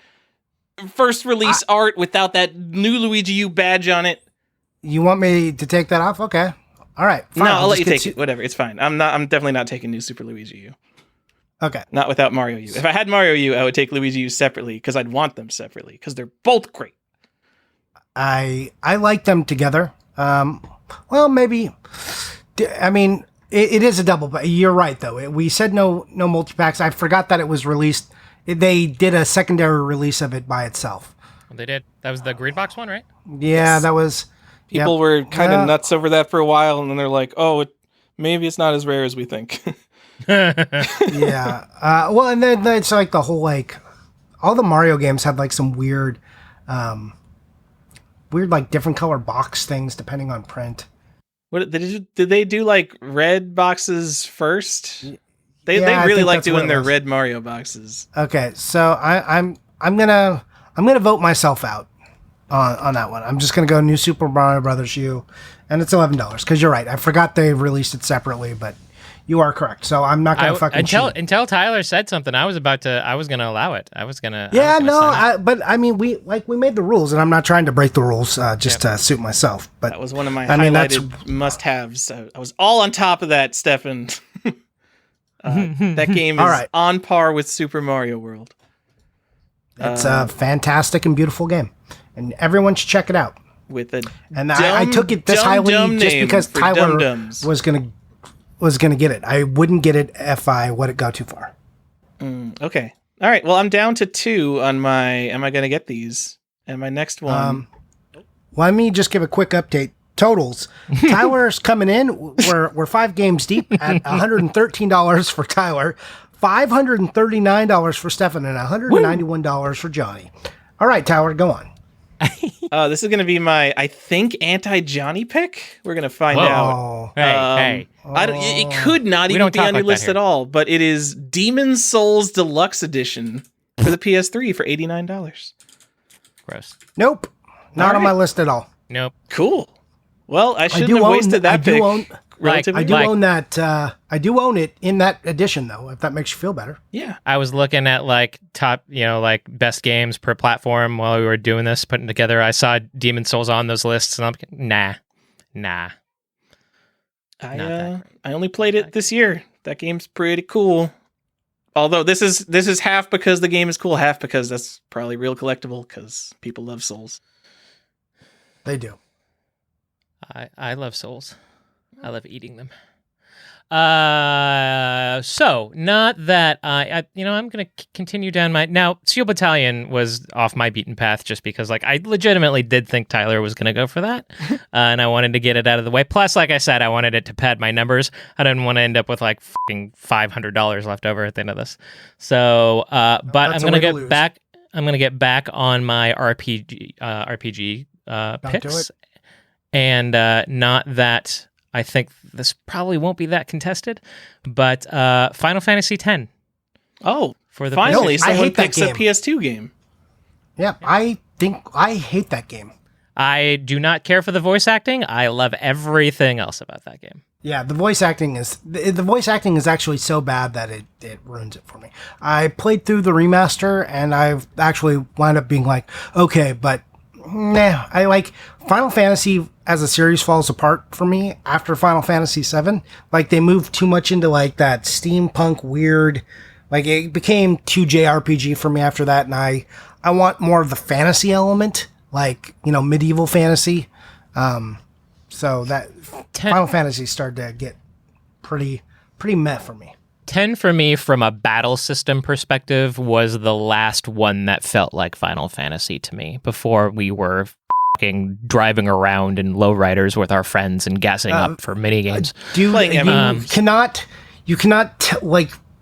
first release art without that new Luigi U badge on it. You want me to take that off? Okay. All right. Fine. No, I'll let you take it. Whatever. It's fine. I'm definitely not taking New Super Luigi U. Okay. Not without Mario U. If I had Mario U, I would take Luigi U separately because I'd want them separately because they're both great. I like them together. Well, maybe. I mean, it is a double. You're right, though. We said no multi-packs. I forgot that it was released. They did a secondary release of it by itself. They did. That was the green box one, right? Yeah, yes. That was. People were kind of nuts over that for a while, and then they're like, oh, maybe it's not as rare as we think. Yeah. Well, and then it's like the whole, like, all the Mario games had like some weird like different color box things depending on print. What did they do like red boxes first? They really like doing their red Mario boxes. Okay, so I'm gonna vote myself out on that one. I'm just gonna go New Super Mario Brothers U, and it's $11 because you're right. I forgot they released it separately, but you are correct. So I'm not gonna until Tyler said something. I was gonna allow it. But I mean, we made the rules, and I'm not trying to break the rules to suit myself. But that was one of my highlighted must-haves. I was all on top of that, Stefan. That game is on par with Super Mario World. It's a fantastic and beautiful game, and everyone should check it out. With a I took it this highly just because Tyler was gonna. was going to get it. I wouldn't get it if I let it go too far. Okay. All right. Well, I'm down to 2 on my. Am I going to get these? And my next one. Let me just give a quick update. Totals. Tyler's coming in. We're 5 games deep at $113 for Tyler, $539 for Stefan, and $191 for Johnny. All right, Tyler, go on. This is going to be my, I think, anti-Johnny pick. We're going to find out. Oh, Hey. It could not We even don't be talk on your like that list here. at all, but it is Demon's Souls Deluxe Edition for the PS3 for $89. Gross. nope. Not All on my right. list at all. Nope. Cool. Well, I shouldn't do have own- wasted I that do pick. own- relatively I do well. own that. I do own it in that edition, though, if that makes you feel better. Yeah. I was looking at like top, like best games per platform while we were doing this, putting together. I saw Demon Souls on those lists, and I'm like, nah. Not that great. I only played it this year. That game's pretty cool. Although this is half because the game is cool, half because that's probably real collectible because people love Souls. They do. I love Souls. I love eating them. So not that I'm going to continue down now. Steel Battalion was off my beaten path just because I legitimately did think Tyler was going to go for that, and I wanted to get it out of the way. Plus, like I said, I wanted it to pad my numbers. I didn't want to end up with fucking $500 left over at the end of this. So, but That's I'm a going to way to get lose. back. I'm going to get back on my RPG do picks, it. and not that. I think this probably won't be that contested, but Final Fantasy X. Oh, For the finally, PS3. I someone hate that picks a game. PS2 game. Yeah, I think I hate that game. I do not care for the voice acting. I love everything else about that game. Yeah, the voice acting is actually so bad that it ruins it for me. I played through the remaster and I've actually wound up being like, okay, but nah, I like Final Fantasy as a series falls apart for me after Final Fantasy VII. They moved too much into that steampunk weird, it became too JRPG for me after that, and I want more of the fantasy element, medieval fantasy. So that Final Fantasy started to get pretty meh for me. 10 for me from a battle system perspective was the last one that felt like Final Fantasy to me before we were fucking driving around in lowriders with our friends and gassing up for mini games. Dude, Playing you MMOs. cannot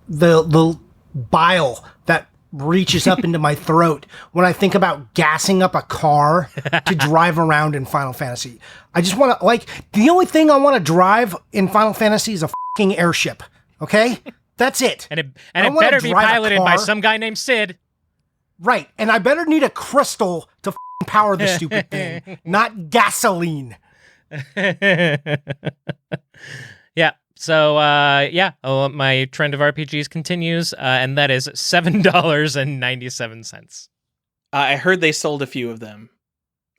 the bile that reaches up into my throat when I think about gassing up a car to drive around in Final Fantasy. I just want to the only thing I want to drive in Final Fantasy is a fucking airship. Okay, that's it. And it I wanna better be drive a piloted by car. some guy named Sid. Right, and I better need a crystal to power the stupid thing, not gasoline. Yeah. So, my trend of RPGs continues, and that is $7.97. I heard they sold a few of them.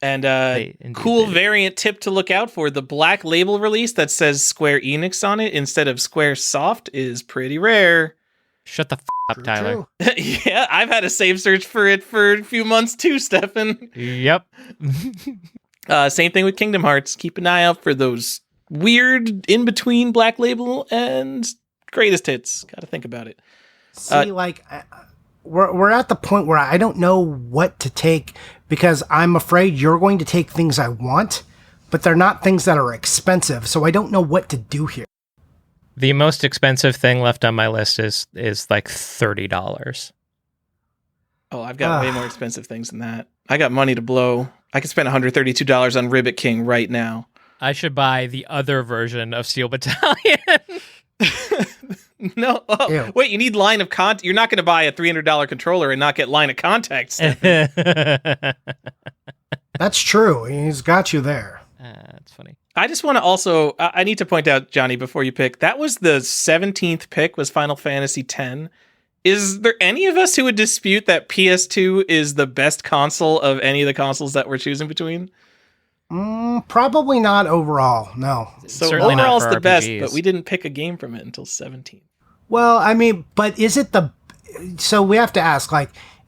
And They indeed cool did. variant tip to look out for, the black label release that says Square Enix on it instead of Square Soft is pretty rare. Shut the up, Tyler. True. Yeah, I've had a save search for it for a few months too, Stefan. Yep. Same thing with Kingdom Hearts. Keep an eye out for those weird in-between black label and greatest hits. Got to think about it. See, we're at the point where I don't know what to take because I'm afraid you're going to take things I want, but they're not things that are expensive, so I don't know what to do here. The most expensive thing left on my list is $30. Oh, I've got way more expensive things than that. I got money to blow. I could spend $132 on Ribbit King right now. I should buy the other version of Steel Battalion. No, Ew. wait, you need line of contact. You're not going to buy a $300 controller and not get line of contact, Stefan. That's true. He's got you there. That's funny. I just want to also, I need to point out, Johnny, before you pick, that was the 17th pick was Final Fantasy X. Is there any of us who would dispute that PS2 is the best console of any of the consoles that we're choosing between? Probably not overall, no. So Certainly not overall's for the best, RPGs. but we didn't pick a game from it until 17. Well, I mean, but is it so we have to ask,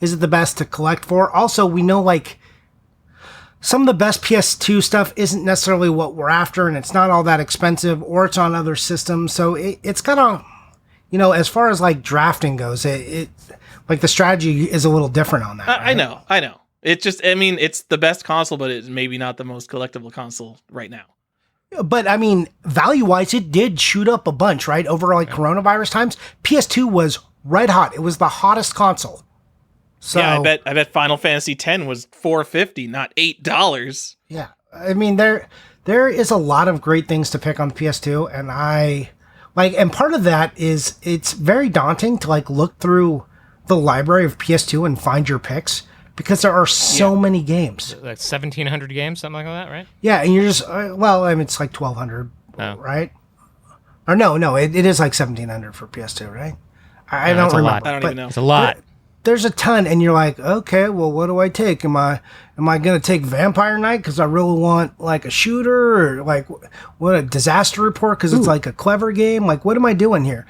is it the best to collect for? Also, we know, some of the best PS2 stuff isn't necessarily what we're after, and it's not all that expensive, or it's on other systems. So it's kind of, as far as like drafting goes, it like the strategy is a little different on that. I know. It's just, it's the best console, but it's maybe not the most collectible console right now. But value-wise, it did shoot up a bunch, right? Over like coronavirus times, PS2 was red hot. It was the hottest console. So yeah, I bet Final Fantasy X was $4.50, not $8. Yeah, there is a lot of great things to pick on the PS2, and and part of that is it's very daunting to like look through the library of PS2 and find your picks because there are so many games. Like 1,700 games, something like that, right? Yeah, and you're just it's like 1,200, right? Or no, it is like 1,700 for PS2, right? I don't remember. I don't even know. It's a lot. There's a ton, and you're like, okay, well, what do I take? Am I gonna take Vampire Knight because I really want like a shooter, or like what a Disaster Report because it's like a clever game? Like, what am I doing here?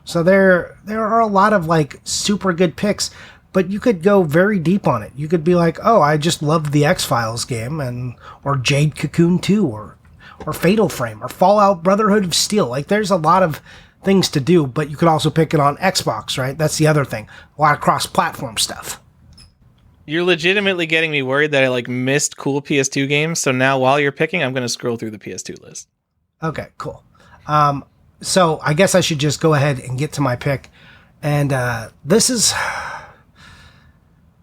So there are a lot of like super good picks, but you could go very deep on it. You could be like, oh, I just loved the X-Files game, or Jade Cocoon 2, or Fatal Frame, or Fallout Brotherhood of Steel. Like, there's a lot of things to do, but you could also pick it on Xbox, right? That's the other thing. A lot of cross-platform stuff. You're legitimately getting me worried that I like missed cool PS2 games. So now while you're picking, I'm going to scroll through the PS2 list. Okay, cool. So I guess I should just go ahead and get to my pick. And this is...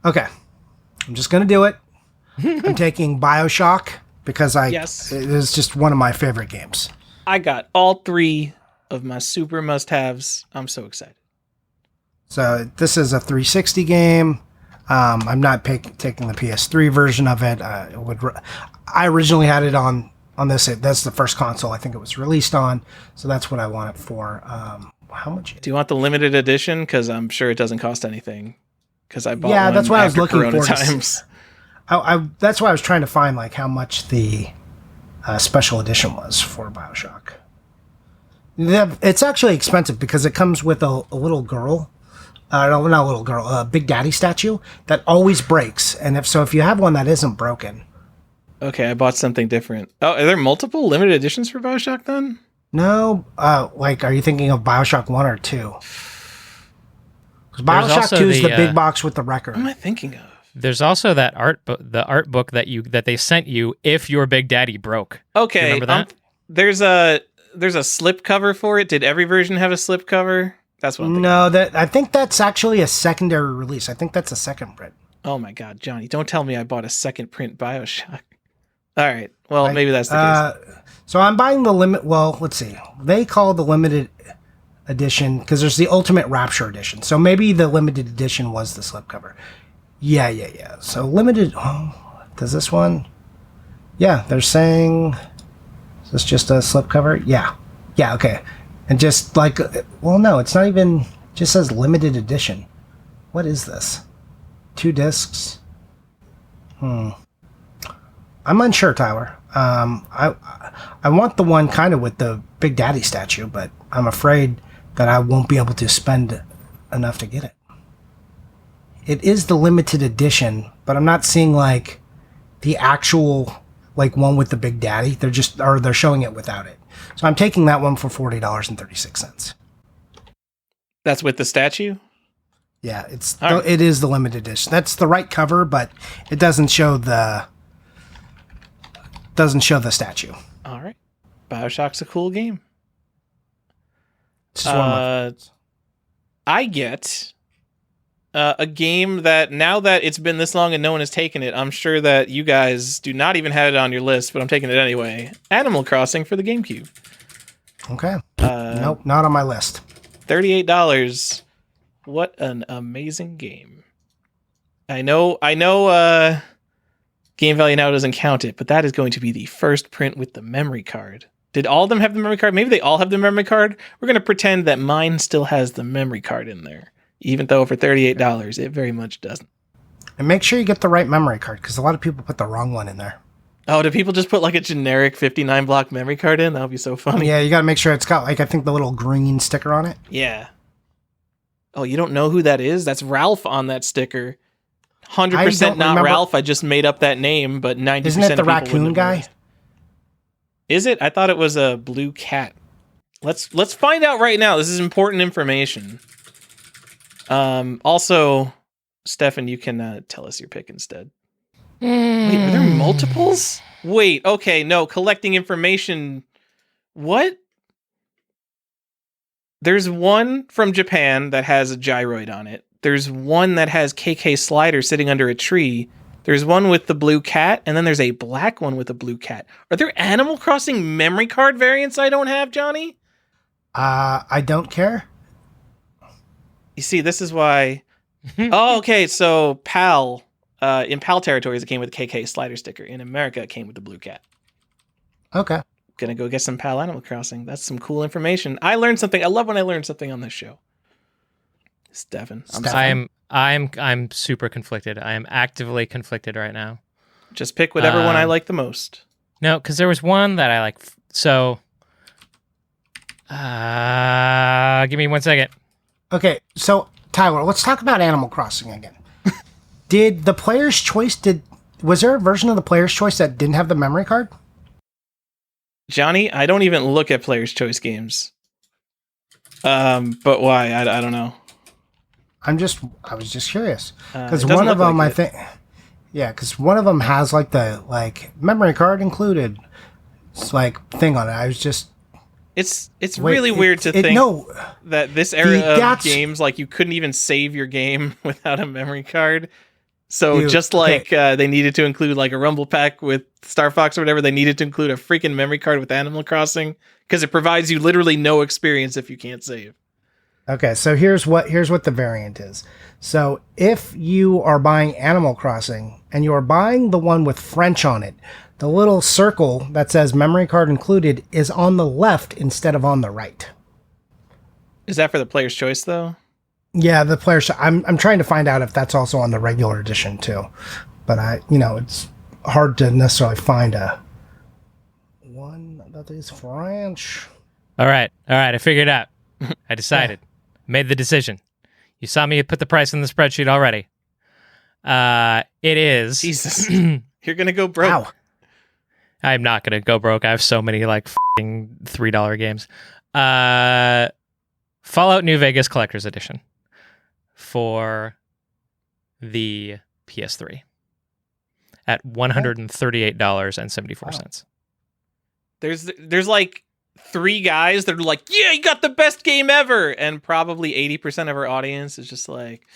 Okay. I'm just going to do it. I'm taking BioShock because it is just one of my favorite games. I got all 3 of my super must-haves. I'm so excited. So this is a 360 game. I'm not taking the PS3 version of it. I originally had it on this. That's the first console I think it was released on. So that's what I want it for. How much? Do you want the limited edition? Because I'm sure it doesn't cost anything. Because I bought one. Yeah, that's what I was looking for. Times. That's why I was trying to find like how much the special edition was for BioShock. It's actually expensive because it comes with a little girl. No, not a little girl. A Big Daddy statue that always breaks. And if you have one that isn't broken. Okay, I bought something different. Oh, are there multiple limited editions for BioShock then? No. Are you thinking of BioShock 1 or 2? Because BioShock 2 is the big box with the record. What am I thinking of? There's also that the art book that they sent you if your Big Daddy broke. Okay. Do you remember that? There's a slip cover for it. Did every version have a slip cover? That's what I'm thinking. No, I think that's actually a secondary release. I think that's a second print. Oh my God, Johnny, don't tell me I bought a second print BioShock. All right. Well, maybe that's the case. So I'm buying the limit. Well, let's see. They call the limited edition because there's the Ultimate Rapture edition. So maybe the limited edition was the slipcover. Yeah. So limited. Oh, does this one? Yeah, they're saying. Is this just a slipcover? Yeah. Okay. And just like, well, no, it's not even. It just says limited edition. What is this? 2 discs. I'm unsure, Tyler. I want the one kind of with the Big Daddy statue, but I'm afraid that I won't be able to spend enough to get it. It is the limited edition, but I'm not seeing like the actual like one with the Big Daddy. They're showing it without it. So I'm taking that one for $40.36. That's with the statue? Yeah, it is the limited edition. That's the right cover, but it doesn't show the statue. All right. BioShock's a cool game. It's just one of my favorites. I get a game that now that it's been this long and no one has taken it, I'm sure that you guys do not even have it on your list, but I'm taking it anyway. Animal Crossing for the GameCube. Okay. Nope, not on my list. $38. What an amazing game. I know Game Value now doesn't count it, but that is going to be the first print with the memory card. Did all of them have the memory card? Maybe they all have the memory card. We're going to pretend that mine still has the memory card in there, even though for $38, it very much doesn't. And make sure you get the right memory card, because a lot of people put the wrong one in there. Oh, do people just put like a generic 59 block memory card in? That would be so funny. Yeah, you got to make sure it's got, like, I think the little green sticker on it. Yeah. Oh, you don't know who that is? That's Ralph on that sticker. 100% not remember. Ralph. I just made up that name, but 90% Isn't it the raccoon guy? Is it? I thought it was a blue cat. Let's find out right now. This is important information. Also, Stefan, you can tell us your pick instead. Wait, are there multiples? Wait, okay, no, collecting information. What? There's one from Japan that has a gyroid on it. There's one that has KK Slider sitting under a tree. There's one with the blue cat, and then there's a black one with a blue cat. Are there Animal Crossing memory card variants I don't have, Johnny? I don't care. You see, this is why... Oh, okay, so PAL... in PAL territories, it came with a KK Slider sticker. In America, it came with the blue cat. Okay. Gonna go get some PAL Animal Crossing. That's some cool information. I learned something. I love when I learn something on this show. Stefan. I'm super conflicted. I am actively conflicted right now. Just pick whatever one I like the most. No, because there was one that I like. So, give me 1 second. Okay, so Tyler, let's talk about Animal Crossing again. Did the Player's Choice, was there a version of the Player's Choice that didn't have the memory card? Johnny, I don't even look at Player's Choice games. But why? I don't know. I was just curious. Because one of them, I think... Yeah, because one of them has like the memory card included thing on it. I was just... It's really weird to think that this era of games, you couldn't even save your game without a memory card. So they needed to include a Rumble Pack with Star Fox or whatever, they needed to include a freaking memory card with Animal Crossing because it provides you literally no experience if you can't save. Okay, so here's what the variant is. So if you are buying Animal Crossing and you are buying the one with French on it, the little circle that says memory card included is on the left instead of on the right. Is that for the Player's Choice though? Yeah, the Player's Choice. I'm trying to find out if that's also on the regular edition too. But it's hard to necessarily find a one that is French. All right. I figured it out. I decided. Made the decision. You saw me put the price in the spreadsheet already. It is... Jesus. You're going to go broke. Wow. I'm not going to go broke. I have so many f***ing $3 games. Fallout New Vegas Collector's Edition for the PS3 at $138.74. Wow. There's 3 guys that are like, yeah, you got the best game ever, and probably 80% of our audience is just like,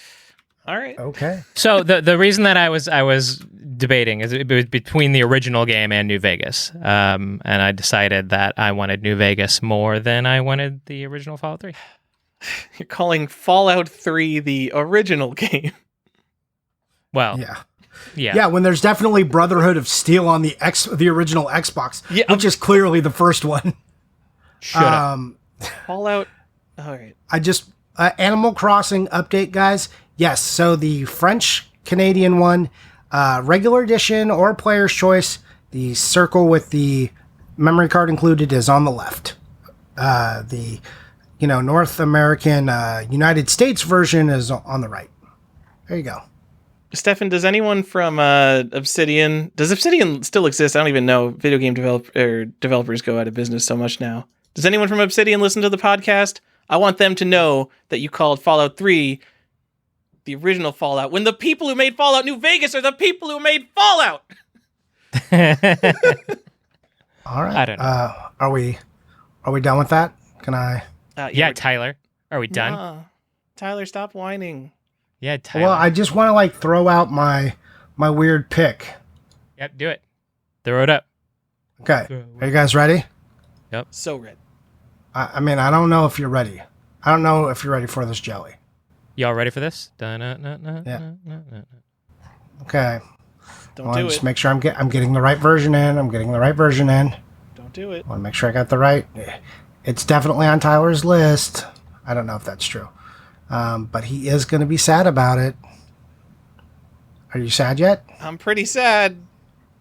all right, okay. So the reason that I was debating is it was between the original game and New Vegas, and I decided that I wanted New Vegas more than I wanted the original Fallout 3. You're calling Fallout 3 the original game? Well, yeah. When there's definitely Brotherhood of Steel on the original Xbox, which is clearly the first one. Shut up. Fallout. All right. I just Animal Crossing update, guys. Yes. So the French Canadian one, regular edition or Player's Choice, the circle with the memory card included is on the left. The North American United States version is on the right. There you go. Stefan, does anyone from Obsidian? Does Obsidian still exist? I don't even know. Video game developers go out of business so much now. Does anyone from Obsidian listen to the podcast? I want them to know that you called Fallout 3 the original Fallout when the people who made Fallout New Vegas are the people who made Fallout. All right. I don't know. Are we done with that? Can I? Yeah, Tyler. Are we done? Nah. Tyler, stop whining. Yeah, Tyler. Well, I just want to throw out my weird pick. Yep, do it. Throw it up. Okay. Are you guys ready? Yep. So red. I mean, I don't know if you're ready. I don't know if you're ready for this jelly. Y'all ready for this? Yeah. Okay. Don't do just it. make sure I'm getting the right version in. I'm getting the right version in. Don't do it. I want to make sure I got the right. It's definitely on Tyler's list. I don't know if that's true. But he is going to be sad about it. Are you sad yet? I'm pretty sad.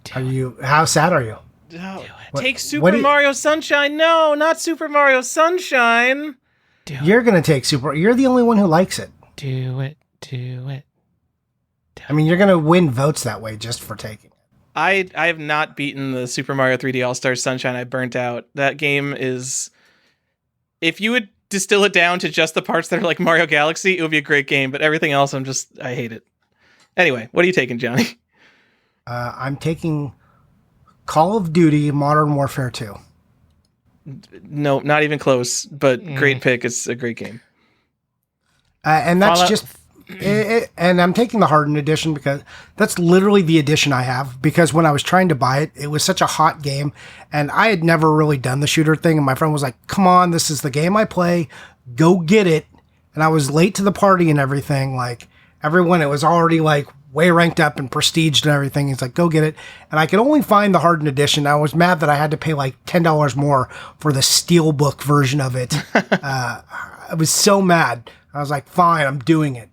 How sad are you? Oh, take Super Mario Sunshine. No, not Super Mario Sunshine. You're going to take You're the only one who likes it. Do it. I mean, you're going to win votes that way just for taking it. I have not beaten the Super Mario 3D All-Stars Sunshine. I burnt out. That game is... If you would distill it down to just the parts that are like Mario Galaxy, it would be a great game, but everything else, I hate it. Anyway, what are you taking, Johnny? I'm taking Call of Duty Modern Warfare 2. No, not even close, but great pick. It's a great game. And that's Fallout- just... and I'm taking the hardened edition because that's literally the edition I have, because when I was trying to buy it, it was such a hot game and I had never really done the shooter thing. And my friend was like, come on, this is the game I play. Go get it. And I was late to the party and everything. Like everyone, it was already like way ranked up and prestiged and everything. He's like, go get it. And I could only find the hardened edition. I was mad that I had to pay like $10 more for the steelbook version of it. I was so mad. I was like, fine, I'm doing it.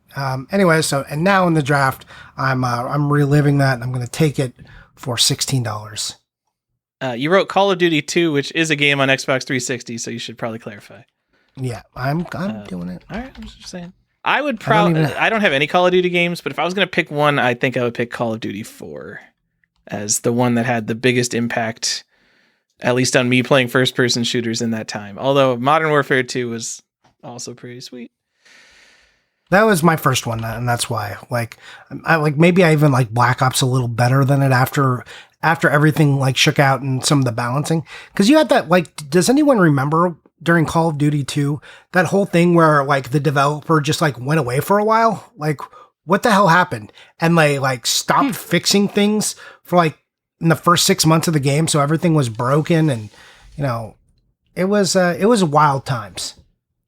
Anyway, and now in the draft, I'm reliving that and I'm going to take it for $16. You wrote Call of Duty 2, which is a game on Xbox 360, so you should probably clarify. Yeah, I'm doing it. All right, I'm just saying. I would probably... I don't have any Call of Duty games, but if I was going to pick one, I think I would pick Call of Duty 4 as the one that had the biggest impact, at least on me playing first-person shooters in that time. Although Modern Warfare 2 was also pretty sweet. That was my first one, and that's why. Maybe I even like Black Ops a little better than it after everything like shook out and some of the balancing. Because you had that, like, does anyone remember during Call of Duty 2 that whole thing where like the developer just like went away for a while? Like, what the hell happened? And they like stopped fixing things for like in the first 6 months of the game, so everything was broken, and it was wild times.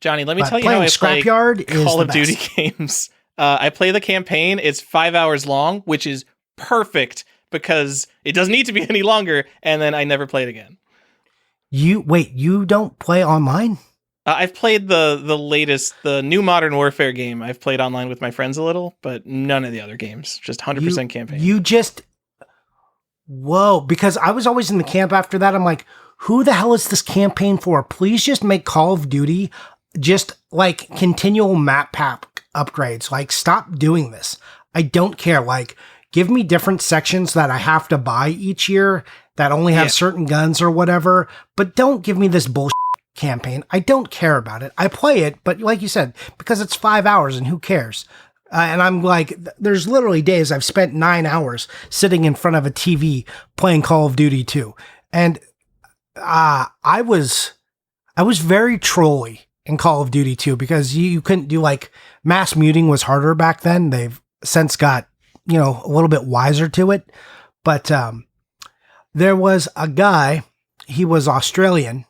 Johnny, let me tell you how I play Call of Duty games. I play the campaign. It's 5 hours long, which is perfect because it doesn't need to be any longer, and then I never play it again. You don't play online? I've played the latest, the new Modern Warfare game. I've played online with my friends a little, but none of the other games. Just 100% campaign. Whoa, because I was always in the camp after that. I'm like, who the hell is this campaign for? Please just make Call of Duty just like continual map pack upgrades. Like, stop doing this. I don't care. Like, give me different sections that I have to buy each year that only have certain guns or whatever, but don't give me this bullshit campaign. I don't care about it. I play it, but like you said, because it's 5 hours and who cares? And I'm like, there's literally days I've spent 9 hours sitting in front of a TV playing Call of Duty 2. And I was very trolly in Call of Duty 2 because you couldn't do like mass muting was harder back then. They've since got, a little bit wiser to it. But there was a guy, he was Australian,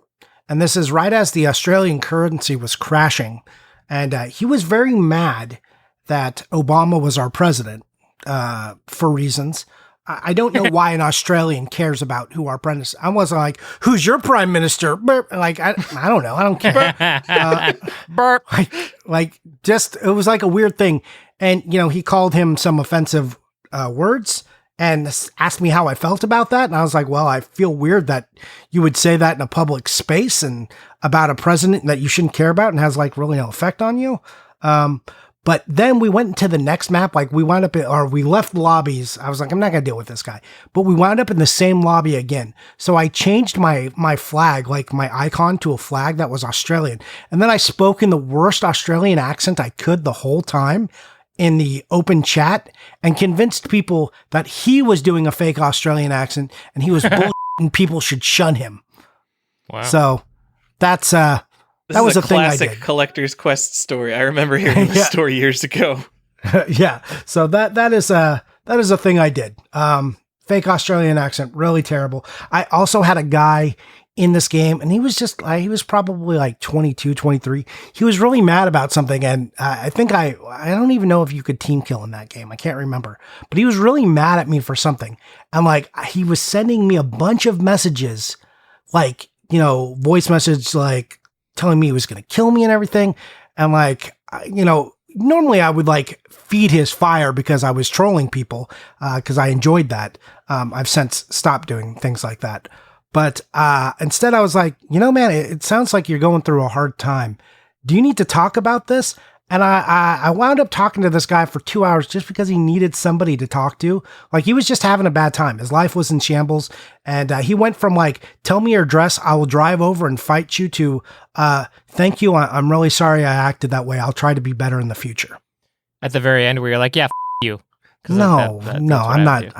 and this is right as the Australian currency was crashing. And he was very mad that Obama was our president for reasons. I don't know why an Australian cares about who our president is. I wasn't like, who's your prime minister? Like, I don't know. I don't care. Burp. It was like a weird thing. And, he called him some offensive words and asked me how I felt about that. And I was like, well, I feel weird that you would say that in a public space and about a president that you shouldn't care about and has like really no effect on you. But then we went into the next map, like we left lobbies. I was like, I'm not going to deal with this guy. But we wound up in the same lobby again. So I changed my flag, like my icon, to a flag that was Australian. And then I spoke in the worst Australian accent I could the whole time in the open chat and convinced people that he was doing a fake Australian accent and he was bullshit and people should shun him. Wow. So that's, This that was is a thing I classic did. Collector's Quest story. I remember hearing this story years ago. Yeah. So that is a thing I did. Fake Australian accent, really terrible. I also had a guy in this game and he was probably like 22, 23. He was really mad about something. And I think I don't even know if you could team kill in that game. I can't remember, but he was really mad at me for something. And like, he was sending me a bunch of messages, like, voice message, like, telling me he was going to kill me and everything. And like, normally I would like feed his fire because I was trolling people, because I enjoyed that. I've since stopped doing things like that. But instead I was like, man, it sounds like you're going through a hard time. Do you need to talk about this? And I wound up talking to this guy for 2 hours just because he needed somebody to talk to. Like, he was just having a bad time. His life was in shambles. And he went from like, tell me your address, I will drive over and fight you, to thank you, I'm really sorry I acted that way. I'll try to be better in the future. At the very end where you're like, yeah, you. No, I'm not.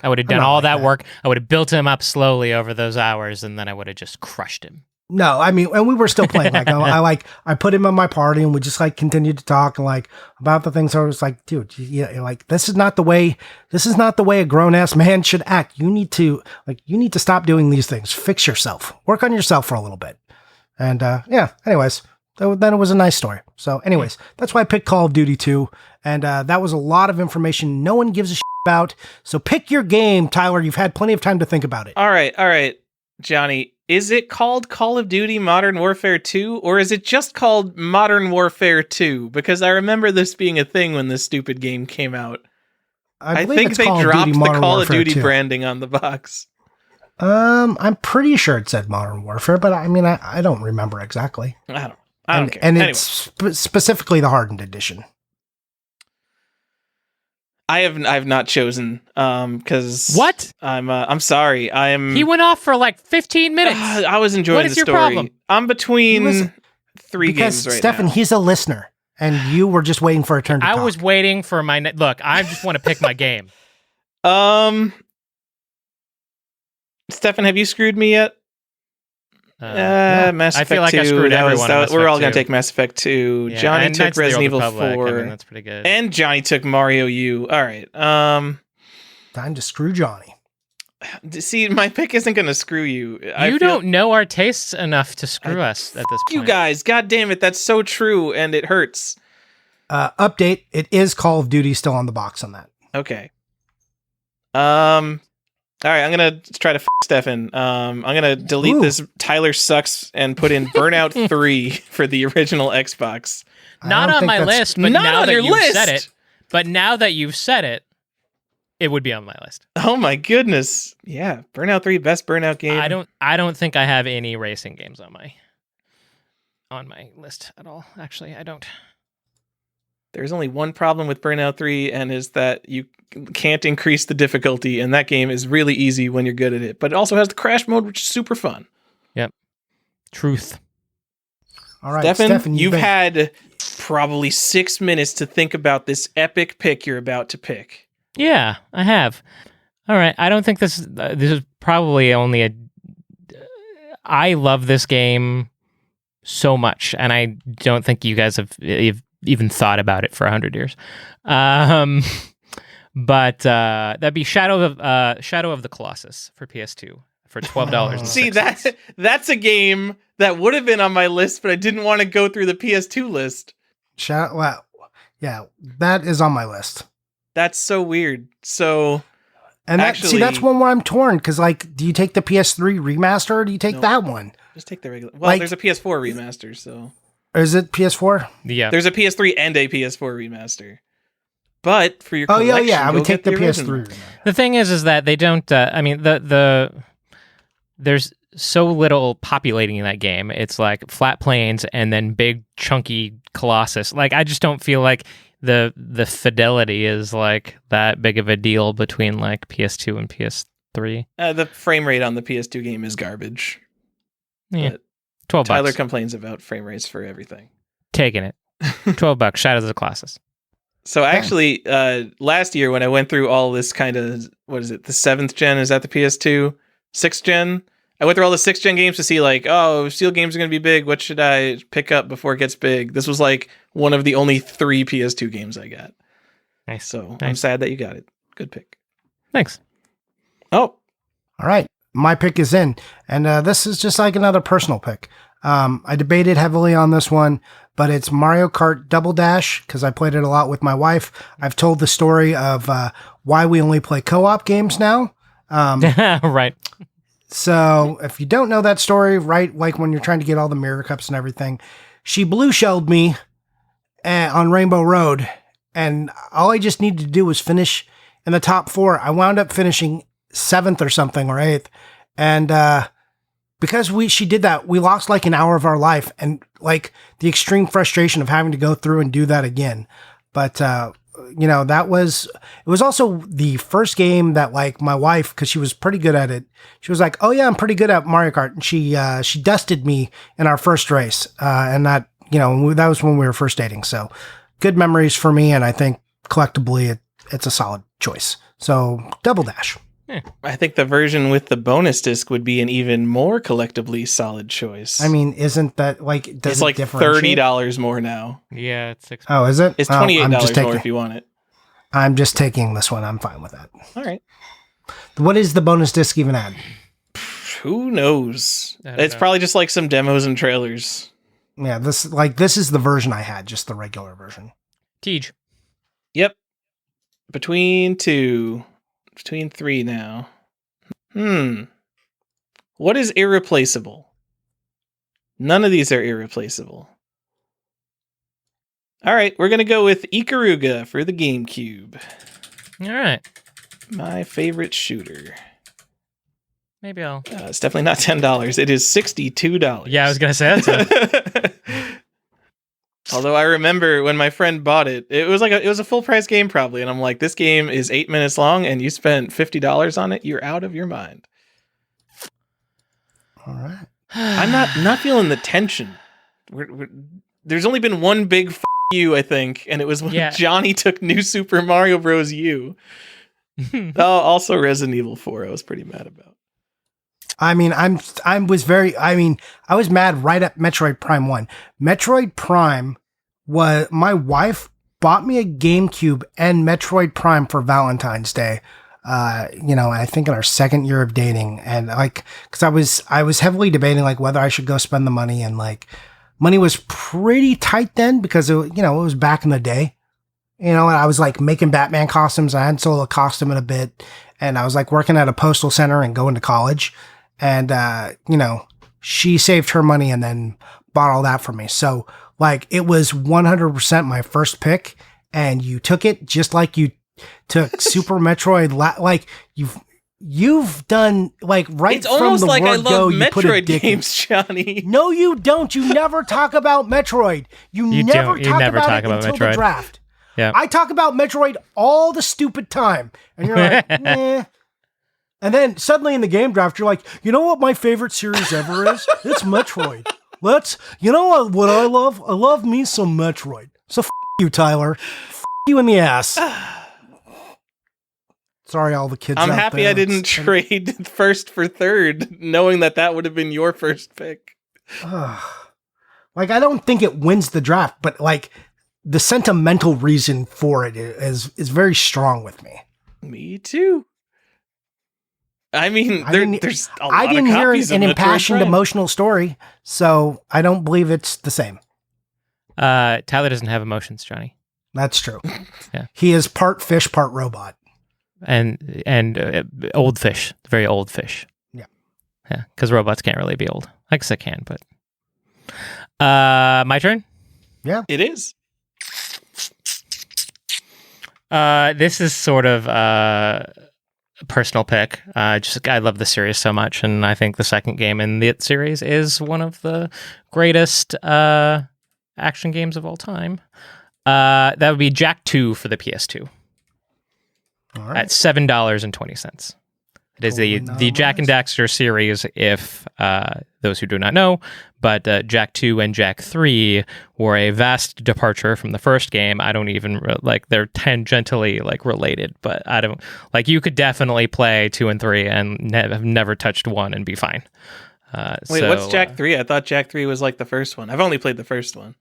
I would have done all that work. I would have built him up slowly over those hours, and then I would have just crushed him. No, I mean, and we were still playing. Like, I put him in my party, and we just like continued to talk and like about the things. I was like, dude, like this is not the way a grown ass man should act. You need to stop doing these things. Fix yourself. Work on yourself for a little bit. And anyways, then it was a nice story. So, anyways, that's why I picked Call of Duty 2, and that was a lot of information no one gives a shit about. So, pick your game, Tyler. You've had plenty of time to think about it. All right, Johnny. Is it called Call of Duty Modern Warfare 2, or is it just called Modern Warfare 2? Because I remember this being a thing when this stupid game came out. I think they dropped the Call of Duty branding on the box. I'm pretty sure it said Modern Warfare, but I mean, I don't remember exactly. I don't care. And anyway. it's specifically the hardened edition. I have not chosen because what? I'm sorry. He went off for like 15 minutes. I was enjoying the story. What is your problem? I'm between three games right Stefan, now. He's a listener, and you were just waiting for a turn to talk. I was waiting for my look. I just want to pick my game. Stefan, have you screwed me yet? Yeah. Mass Effect I feel like 2, I screwed everyone. We're all going to take Mass Effect 2. Yeah, Johnny took Resident Evil 4. I mean, that's pretty good. And Johnny took Mario U. All right. Time to screw Johnny. See, my pick isn't going to screw you. You don't know our tastes enough to screw us at this point. You guys, God damn it, that's so true, and it hurts. Update, it is Call of Duty still on the box on that. Okay. All right, I'm going to try to Stefan. I'm going to delete this Tyler sucks and put in Burnout 3 for the original Xbox. Not on my list, but now that you've said it. But now that you've said it, it would be on my list. Oh my goodness. Yeah, Burnout 3, best Burnout game. I don't think I have any racing games on my list at all. Actually, I don't. There's only one problem with Burnout 3, and is that you can't increase the difficulty, and that game is really easy when you're good at it. But it also has the crash mode, which is super fun. Yep. Truth. All right, Stefan, you've had probably 6 minutes to think about this epic pick you're about to pick. Yeah, I have. All right, I don't think this is probably only a... I love this game so much, and I don't think you guys have even thought about it for 100 years. But that'd be Shadow of the Colossus for PS2 for $12. See, that's a game that would have been on my list, but I didn't want to go through the PS2 list. Well, yeah, that is on my list. That's so weird. So, and that's one where I'm torn, because like, do you take the PS3 remaster or do you take that one? Just take the regular. Well, there's a PS4 remaster, so. Is it PS4? Yeah. There's a PS3 and a PS4 remaster. But for your collection, I would take the PS3. The thing is that they don't. I mean, there's so little populating in that game. It's like flat plains and then big chunky Colossus. Like, I just don't feel like the fidelity is like that big of a deal between like PS2 and PS3. The frame rate on the PS2 game is garbage. Yeah, but $12. Tyler complains about frame rates for everything. Taking it. $12. Shadow of the Colossus. So actually, last year when I went through all this kind of, what is it, the 7th gen, is that the PS2? 6th gen? I went through all the 6th gen games to see like, oh, Steel games are going to be big. What should I pick up before it gets big? This was like one of the only 3 PS2 games I got. Nice. So I'm sad that you got it. Good pick. Thanks. Oh. All right. My pick is in. And this is just like another personal pick. I debated heavily on this one, but it's Mario Kart Double Dash, because I played it a lot with my wife. I've told the story of why we only play co-op games now. Right. So if you don't know that story, right, like when you're trying to get all the mirror cups and everything, she blue shelled me on Rainbow Road, and all I just needed to do was finish in the top 4. I wound up finishing 7th or something, or 8th, and because she did that, we lost like an hour of our life and like the extreme frustration of having to go through and do that again. But, it was also the first game that like my wife, cause she was pretty good at it. She was like, oh yeah, I'm pretty good at Mario Kart. And she dusted me in our first race. And that was when we were first dating. So good memories for me. And I think collectively it's a solid choice. So Double Dash. I think the version with the bonus disc would be an even more collectively solid choice. I mean, isn't that like, it's like $30 more now. Yeah, it's $6. Oh, is it? It's $28 more if you want it. I'm just taking this one. I'm fine with that. All right. What is the bonus disc even add? Who knows? It's probably just like some demos and trailers. Yeah, this is the version I had, just the regular version. Tej. Yep. Between three now. What is irreplaceable? None of these are irreplaceable. All right, we're going to go with Ikaruga for the GameCube. All right. My favorite shooter. Maybe I'll... it's definitely not $10. It is $62. Yeah, I was going to say that. Although I remember when my friend bought it, it was a full price game probably, and I'm like, this game is 8 minutes long, and you spent $50 on it. You're out of your mind. All right. I'm not feeling the tension. There's only been one big you, I think, and it was when Johnny took New Super Mario Bros. U. Also Resident Evil 4. I was pretty mad about. I mean, I was mad right at Metroid Prime 1. Metroid Prime my wife bought me a GameCube and Metroid Prime for Valentine's Day. I think in our second year of dating, and like, cause I was heavily debating like whether I should go spend the money, and like money was pretty tight then because it was back in the day, and I was like making Batman costumes. I hadn't sold a costume in a bit, and I was like working at a postal center and going to college. And, she saved her money and then bought all that for me. So like it was 100% my first pick, and you took it just like you took Super Metroid. Like you've done like right it's from almost the like word I love go. You put a Metroid dick games, Johnny. No, you don't. You never talk about Metroid. You never talk about until Metroid. The draft. Yeah. I talk about Metroid all the stupid time, and you're like, eh. And then suddenly in the game draft, you're like, you know what my favorite series ever is? It's Metroid. You know what I love? I love me some Metroid. So you, Tyler. You in the ass. Sorry, all the kids. I'm happy I didn't trade first for third, knowing that would have been your first pick. Like, I don't think it wins the draft, but like the sentimental reason for it is very strong with me. Me too. I mean, there's a lot I didn't of hear copies an of impassioned, Metroid Prime. emotional story, so I don't believe it's the same. Tyler doesn't have emotions, Johnny. That's true. Yeah. He is part fish, part robot. And old fish, very old fish. Yeah. Yeah, because robots can't really be old. I guess I can, but... my turn? Yeah. It is. This is sort of a personal pick. I love the series so much, and I think the second game in the series is one of the greatest action games of all time. That would be Jak 2 for the PS2. All right. At $7.20. It is the Jak and Daxter series, if those who do not know, but Jak 2 and Jak 3 were a vast departure from the first game. I don't even, they're tangentially, related, but I don't, you could definitely play 2 and 3 and have never touched 1 and be fine. Wait, what's Jak 3? I thought Jak 3 was the first one. I've only played the first one.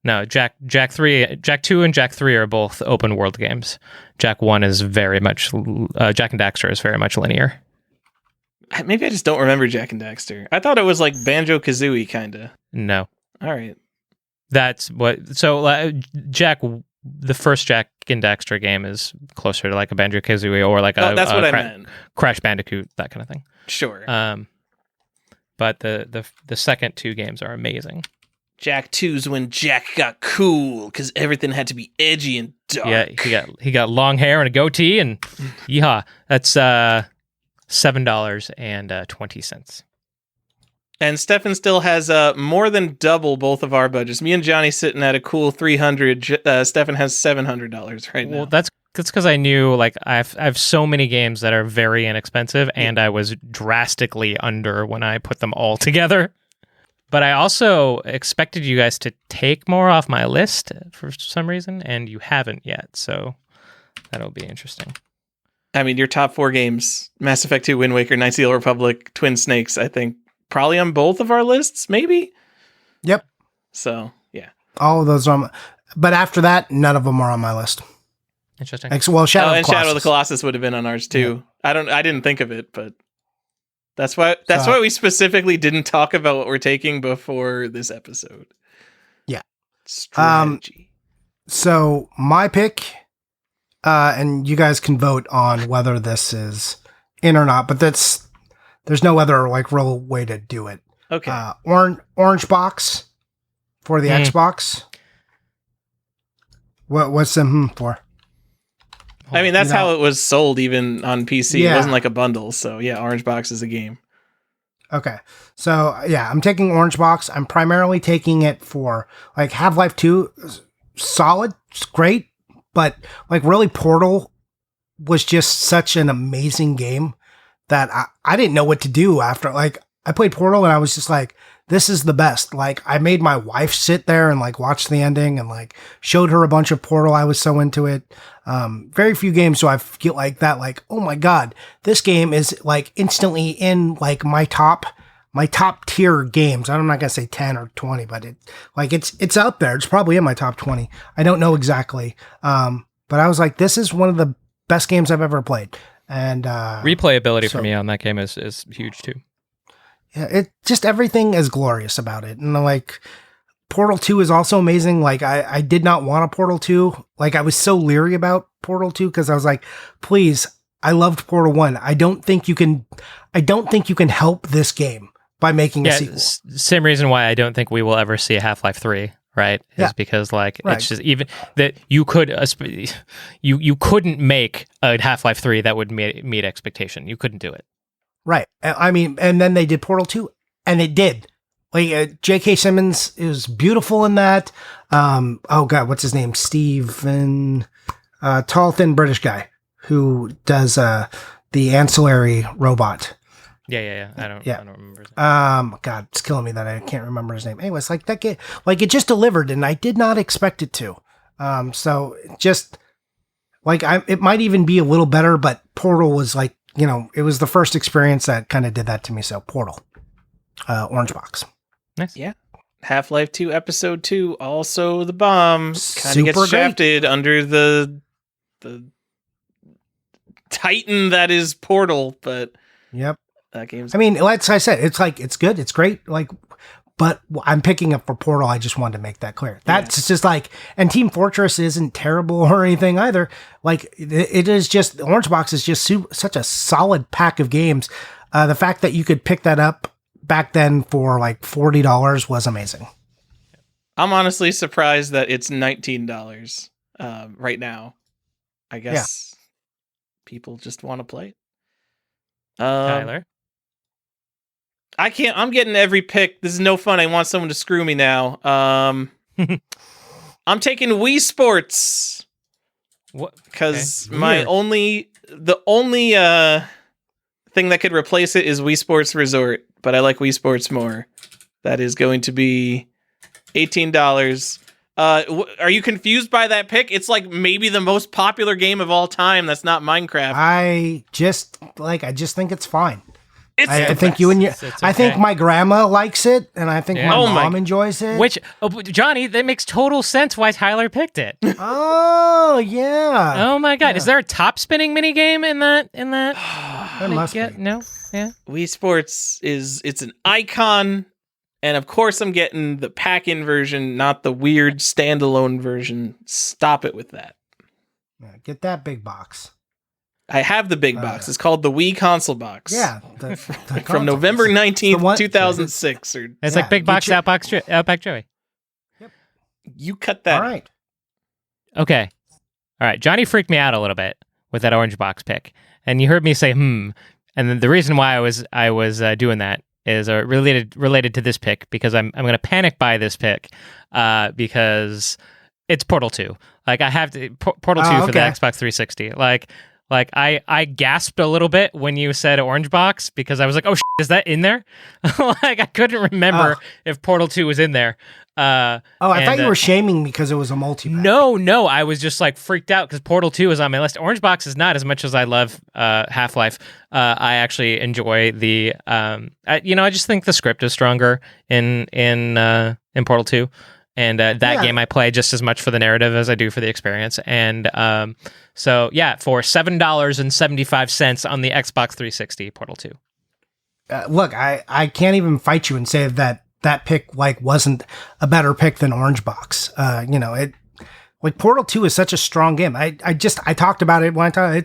No, Jak 2 and Jak 3 are both open world games. Jak 1 is very much, Jak and Daxter is very much linear. Maybe I just don't remember Jak and Daxter. I thought it was like Banjo-Kazooie, kind of. No. All right. That's what, so Jak, the first Jak and Daxter game is closer to like a Banjo-Kazooie or that's what I meant. Crash Bandicoot, that kind of thing. Sure. But the second two games are amazing. Jak 2's when Jak got cool because everything had to be edgy and dark. Yeah, he got long hair and a goatee, and yeehaw. That's $7.20. And Stefan still has more than double both of our budgets. Me and Johnny sitting at a cool $300. Stefan has $700 right now. Well, that's because I knew like I have so many games that are very inexpensive, and I was drastically under when I put them all together. But I also expected you guys to take more off my list for some reason, and you haven't yet. So that'll be interesting. I mean, your top 4 games, Mass Effect 2, Wind Waker, Knights of the Old Republic, Twin Snakes, I think probably on both of our lists, maybe? Yep. So, yeah. All of those are but after that, none of them are on my list. Interesting. Well, Shadow of the Colossus. Shadow of the Colossus would have been on ours too. Yeah. I didn't think of it, but that's why we specifically didn't talk about what we're taking before this episode. Yeah. Strategy. So my pick, and you guys can vote on whether this is in or not, but there's no other like real way to do it. Okay. Orange box for the Xbox. What's the for? I mean, that's how it was sold even on PC. Yeah. It wasn't like a bundle. So yeah, Orange Box is a game. Okay. So yeah, I'm taking Orange Box. I'm primarily taking it for like Half-Life 2, solid, it's great, but like really Portal was just such an amazing game that I didn't know what to do after. Like I played Portal and I was just like, this is the best. Like I made my wife sit there and like watch the ending and like showed her a bunch of Portal. I was so into it. Very few games do I feel like that. Like, oh my God, this game is like instantly in like my top tier games. I'm not going to say 10 or 20, but it's up there. It's probably in my top 20. I don't know exactly. But I was like, this is one of the best games I've ever played. And, replayability for me on that game is huge too. Yeah, it just everything is glorious about it. And like Portal 2 is also amazing. Like I did not want a Portal 2. Like I was so leery about Portal 2 because I was like, please, I loved Portal 1. I don't think you can help this game by making a sequel. Same reason why I don't think we will ever see a Half-Life 3, right? Is because like it's just even that you could you couldn't make a Half-Life 3 that would meet expectation. You couldn't do it. Right. I mean, and then they did Portal 2, and it did. Like, J.K. Simmons is beautiful in that. Oh, God, what's his name? Steven, tall, thin British guy who does the ancillary robot. Yeah. I don't remember his name. God, it's killing me that I can't remember his name. Anyways, like, that game, like, it just delivered, and I did not expect it to. So, just, like, it might even be a little better, but Portal was, like, you know, it was the first experience that kind of did that to me. So Portal, Orange Box. Nice. Yeah. Half-Life 2 Episode 2, also the bomb. Kind of gets shafted under the titan that is Portal, but yep. That game's... I mean, like I said, it's like, it's good, it's great, like, but I'm picking up for Portal. I just wanted to make that clear. That's just like, and Team Fortress isn't terrible or anything either. Like it is just, Orange Box is just such a solid pack of games. The fact that you could pick that up back then for like $40 was amazing. I'm honestly surprised that it's $19 right now. I guess people just want to play it. Tyler? I'm getting every pick. This is no fun. I want someone to screw me now. I'm taking Wii Sports. What? Because okay. the only thing that could replace it is Wii Sports Resort, but I like Wii Sports more. That is going to be $18. Are you confused by that pick? It's like maybe the most popular game of all time. That's not Minecraft. I just think it's fine. I think you and your, okay. I think my grandma likes it, and I think my mom enjoys it. Which, Johnny, that makes total sense why Tyler picked it. Oh yeah. Oh my God, is there a top spinning mini game in that? There must be. No. Yeah. Wii Sports it's an icon, and of course I'm getting the pack-in version, not the weird standalone version. Stop it with that. Yeah, get that big box. I have the big box. It's called the Wii console box. Yeah. From November 19th, 2006. It's like Big Box Outback Joey. Yep. You cut that. All right. Okay. All right. Johnny freaked me out a little bit with that Orange Box pick. And you heard me say, And then the reason why I was doing that is related to this pick because I'm going to panic buy this pick because it's Portal 2. Like I have to Portal 2 for the Xbox 360. Like I gasped a little bit when you said Orange Box because I was like, oh, is that in there? Like I couldn't remember if Portal 2 was in there. I thought you were shaming me because it was a multi-pack. No, I was just like freaked out because Portal 2 is on my list. Orange Box is not. As much as I love Half-Life, I actually enjoy the. I just think the script is stronger in Portal 2. And that game I play just as much for the narrative as I do for the experience. And so, for $7.75 on the Xbox 360, Portal 2. Look, I can't even fight you and say that pick wasn't a better pick than Orange Box. Portal 2 is such a strong game. I talked about it one time.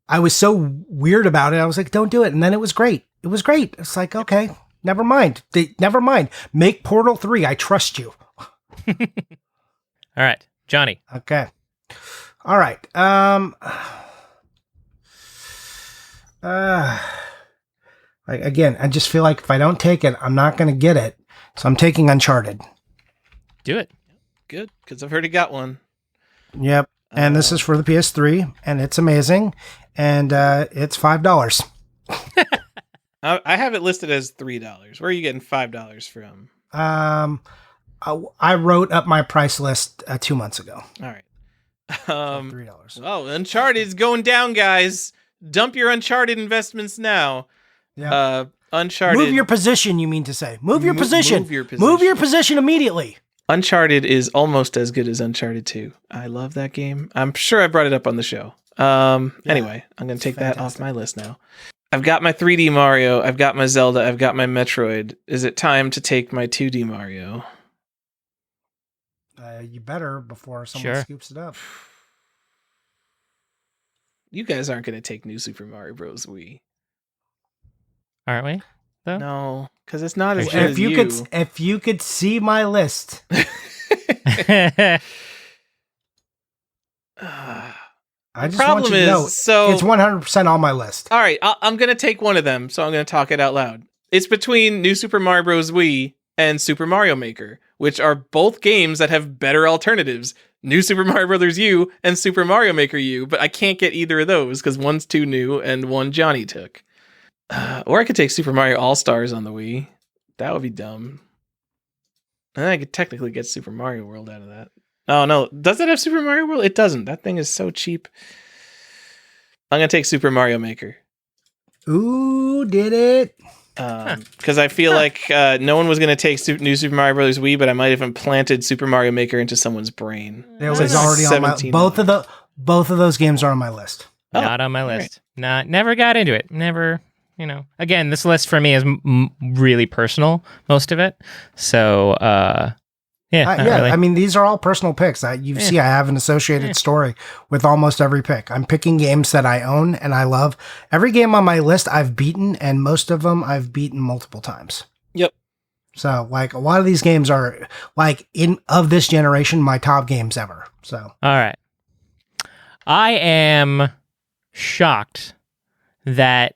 I was so weird about it. I was like, don't do it. And then it was great. It's like, okay, never mind. Make Portal 3. I trust you. All right, Johnny. Okay. All right. Again, I just feel like if I don't take it, I'm not going to get it. So I'm taking Uncharted. Do it. Good, because I've already got one. Yep. And this is for the PS3, and it's amazing. And it's $5. I have it listed as $3. Where are you getting $5 from? I wrote up my price list 2 months ago. All right. $3. Oh, Uncharted's going down, guys. Dump your Uncharted investments now. Yeah. Uncharted. Move your position, you mean to say. Move your position. Move your position immediately. Uncharted is almost as good as Uncharted 2. I love that game. I'm sure I brought it up on the show. Anyway, I'm going to take that off my list now. I've got my 3D Mario. I've got my Zelda. I've got my Metroid. Is it time to take my 2D Mario? You better before someone scoops it up. You guys aren't going to take New Super Mario Bros. Wii. Aren't we? Though? No, because it's not as good as you. If you could see my list. I just want you to know, it's 100% on my list. All right, I'm going to take one of them, so I'm going to talk it out loud. It's between New Super Mario Bros. Wii and Super Mario Maker, which are both games that have better alternatives. New Super Mario Bros. U and Super Mario Maker U, but I can't get either of those because one's too new and one Johnny took. Or I could take Super Mario All-Stars on the Wii. That would be dumb. And then I could technically get Super Mario World out of that. Oh, no. Does it have Super Mario World? It doesn't. That thing is so cheap. I'm going to take Super Mario Maker. Ooh, did it. Because I feel like no one was going to take New Super Mario Bros. Wii, but I might have implanted Super Mario Maker into someone's brain. It was already on my... Both of those games are on my list. Not on my list. Right. Never got into it. Never... again, this list for me is really personal, most of it. So, really. I mean, these are all personal picks. You see, I have an associated story with almost every pick. I'm picking games that I own and I love. Every game on my list I've beaten, and most of them I've beaten multiple times. Yep. So, a lot of these games are, of this generation, my top games ever. So. All right. I am shocked that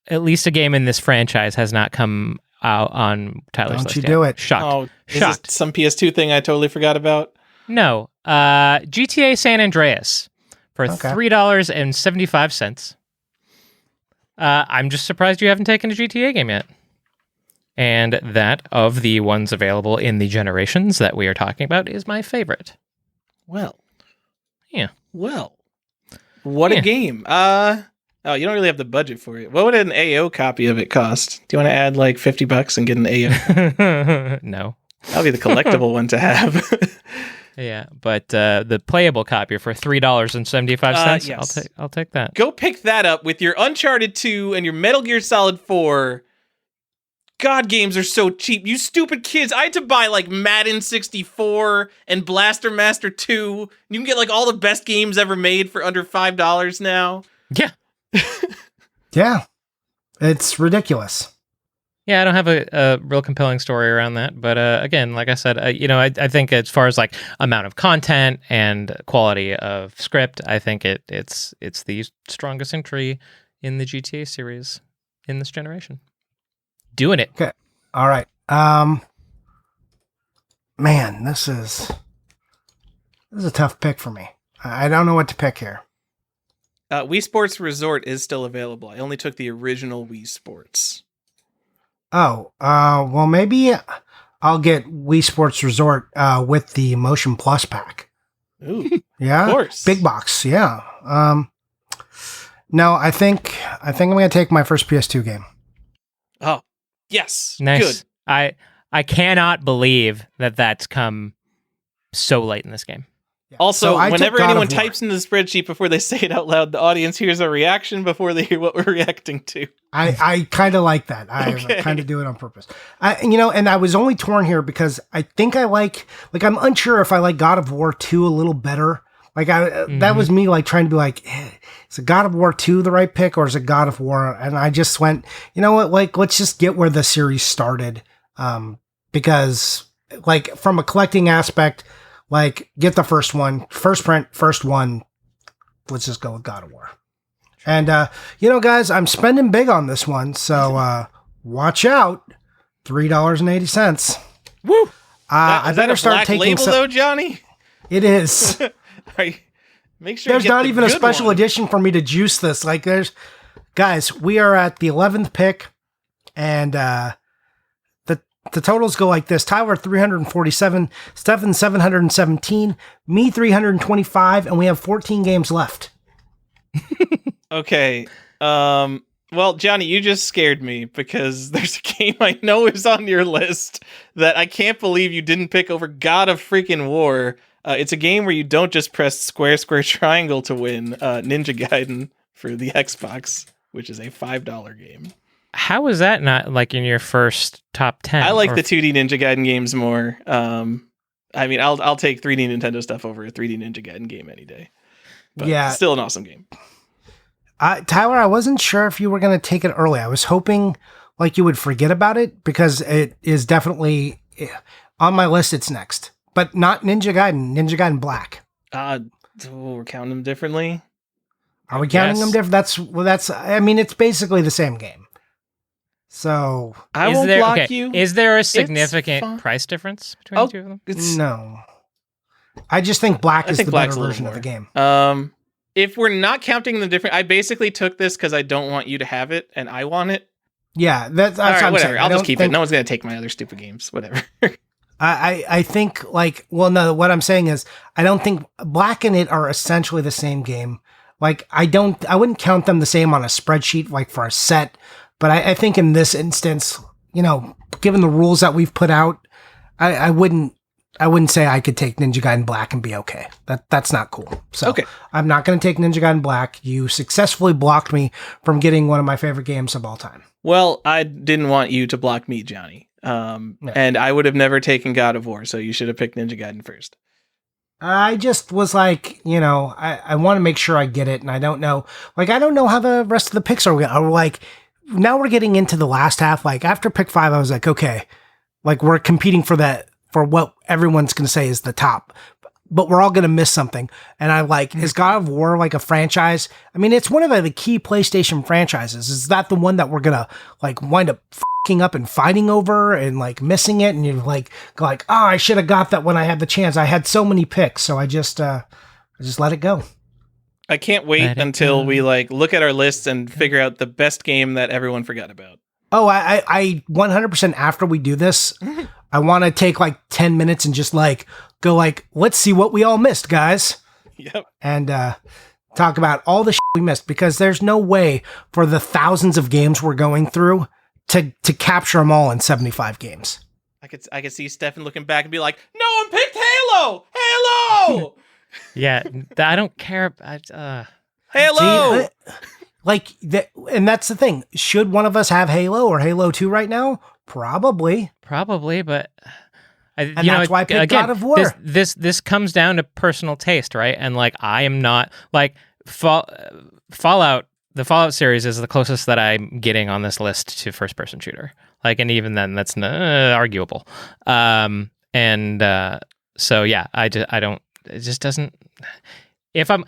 at least a game in this franchise has not come out on Tyler's list. Don't you do it. Shocked. Oh, shocked. Is it some PS2 thing I totally forgot about? No. GTA San Andreas for $3.75. I'm just surprised you haven't taken a GTA game yet. And that, of the ones available in the generations that we are talking about, is my favorite. Well. Yeah. Well. What a game. Oh, you don't really have the budget for it. What would an AO copy of it cost? Do you want to add $50 and get an AO? No. That'll be the collectible one to have. Yeah, but the playable copy for $3.75. Yes. I'll take that. Go pick that up with your Uncharted 2 and your Metal Gear Solid 4. God, games are so cheap. You stupid kids. I had to buy Madden 64 and Blaster Master 2. You can get all the best games ever made for under $5 now. Yeah. Yeah. It's ridiculous. Yeah, I don't have a real compelling story around that, but again, like I said, I think as far as amount of content and quality of script, I think it's the strongest entry in the GTA series in this generation. Doing it. Okay. All right. Man, this is a tough pick for me. I don't know what to pick here. Wii Sports Resort is still available. I only took the original Wii Sports. Oh, well, maybe I'll get Wii Sports Resort with the Motion Plus pack. Ooh, yeah, of course, big box. Yeah. No, I think I'm gonna take my first PS2 game. Oh, yes, nice. Good. I cannot believe that that's come so late in this game. Yeah. Also, so whenever anyone types in the spreadsheet before they say it out loud, the audience hears a reaction before they hear what we're reacting to. I kind of like that. I kind of do it on purpose. And I was only torn here because I think I like I'm unsure if I like God of War 2 a little better. That was me trying to be is it God of War 2 the right pick or is it God of War? And I just went, you know what, let's just get where the series started. Because from a collecting aspect, get the first one, first print, first one. Let's just go with God of War. And, guys, I'm spending big on this one. So, watch out. $3.80. Woo! I better start taking label though, Johnny. It is. Make sure there's not even a special edition for me to juice this. Guys, we are at the 11th pick and, the totals go like this. Tyler, 347, Stefan, 717, me, 325, and we have 14 games left. Okay. Well, Johnny, you just scared me because there's a game I know is on your list that I can't believe you didn't pick over God of freaking War. It's a game where you don't just press square, square, triangle to win. Ninja Gaiden for the Xbox, which is a $5 game. How is that not in your first top 10? I like the 2D Ninja Gaiden games more. I'll take 3D Nintendo stuff over a 3D Ninja Gaiden game any day. But yeah, still an awesome game. Tyler, I wasn't sure if you were going to take it early. I was hoping you would forget about it because it is definitely on my list. It's next, but not Ninja Gaiden. Ninja Gaiden Black. We're counting them differently. Are we counting them different? That's. It's basically the same game. So I won't block you. Is there a significant price difference between the two of them? No. I just think Black is the better version of the game. If we're not counting them different, I basically took this because I don't want you to have it and I want it. Yeah, that's what I'm whatever. saying. I'll just keep it. No one's gonna take my other stupid games. Whatever. I think no. What I'm saying is I don't think Black and it are essentially the same game. I wouldn't count them the same on a spreadsheet for a set. But I think in this instance, given the rules that we've put out, I wouldn't say I could take Ninja Gaiden Black and be okay. That's not cool. So okay. I'm not going to take Ninja Gaiden Black. You successfully blocked me from getting one of my favorite games of all time. Well, I didn't want you to block me, Johnny. And I would have never taken God of War, so you should have picked Ninja Gaiden first. I just was I want to make sure I get it, and I don't know. I don't know how the rest of the picks are. Now we're getting into the last half. After pick 5, I was okay, we're competing for what everyone's going to say is the top, but we're all going to miss something. And is God of War a franchise? it's one of the key PlayStation franchises. Is that the one that we're going to wind up f***ing up and fighting over and missing it? And you're oh, I should have got that when I had the chance. I had so many picks. So I just let it go. I can't wait until we look at our lists and figure out the best game that everyone forgot about. Oh, I 100% after we do this, I want to take 10 minutes and just go let's see what we all missed, guys. Yep. And talk about all the shit we missed because there's no way for the thousands of games we're going through to capture them all in 75 games. I could see Stefan looking back and be like, "No one picked Halo! Halo!" Yeah, I don't care. Halo! And that's the thing. Should one of us have Halo or Halo 2 right now? Probably, but that's why I picked God of War. This comes down to personal taste, right? And I am not Fallout. The Fallout series is the closest that I'm getting on this list to first person shooter. And even then, that's arguable. So yeah, I don't. It just doesn't. if I'm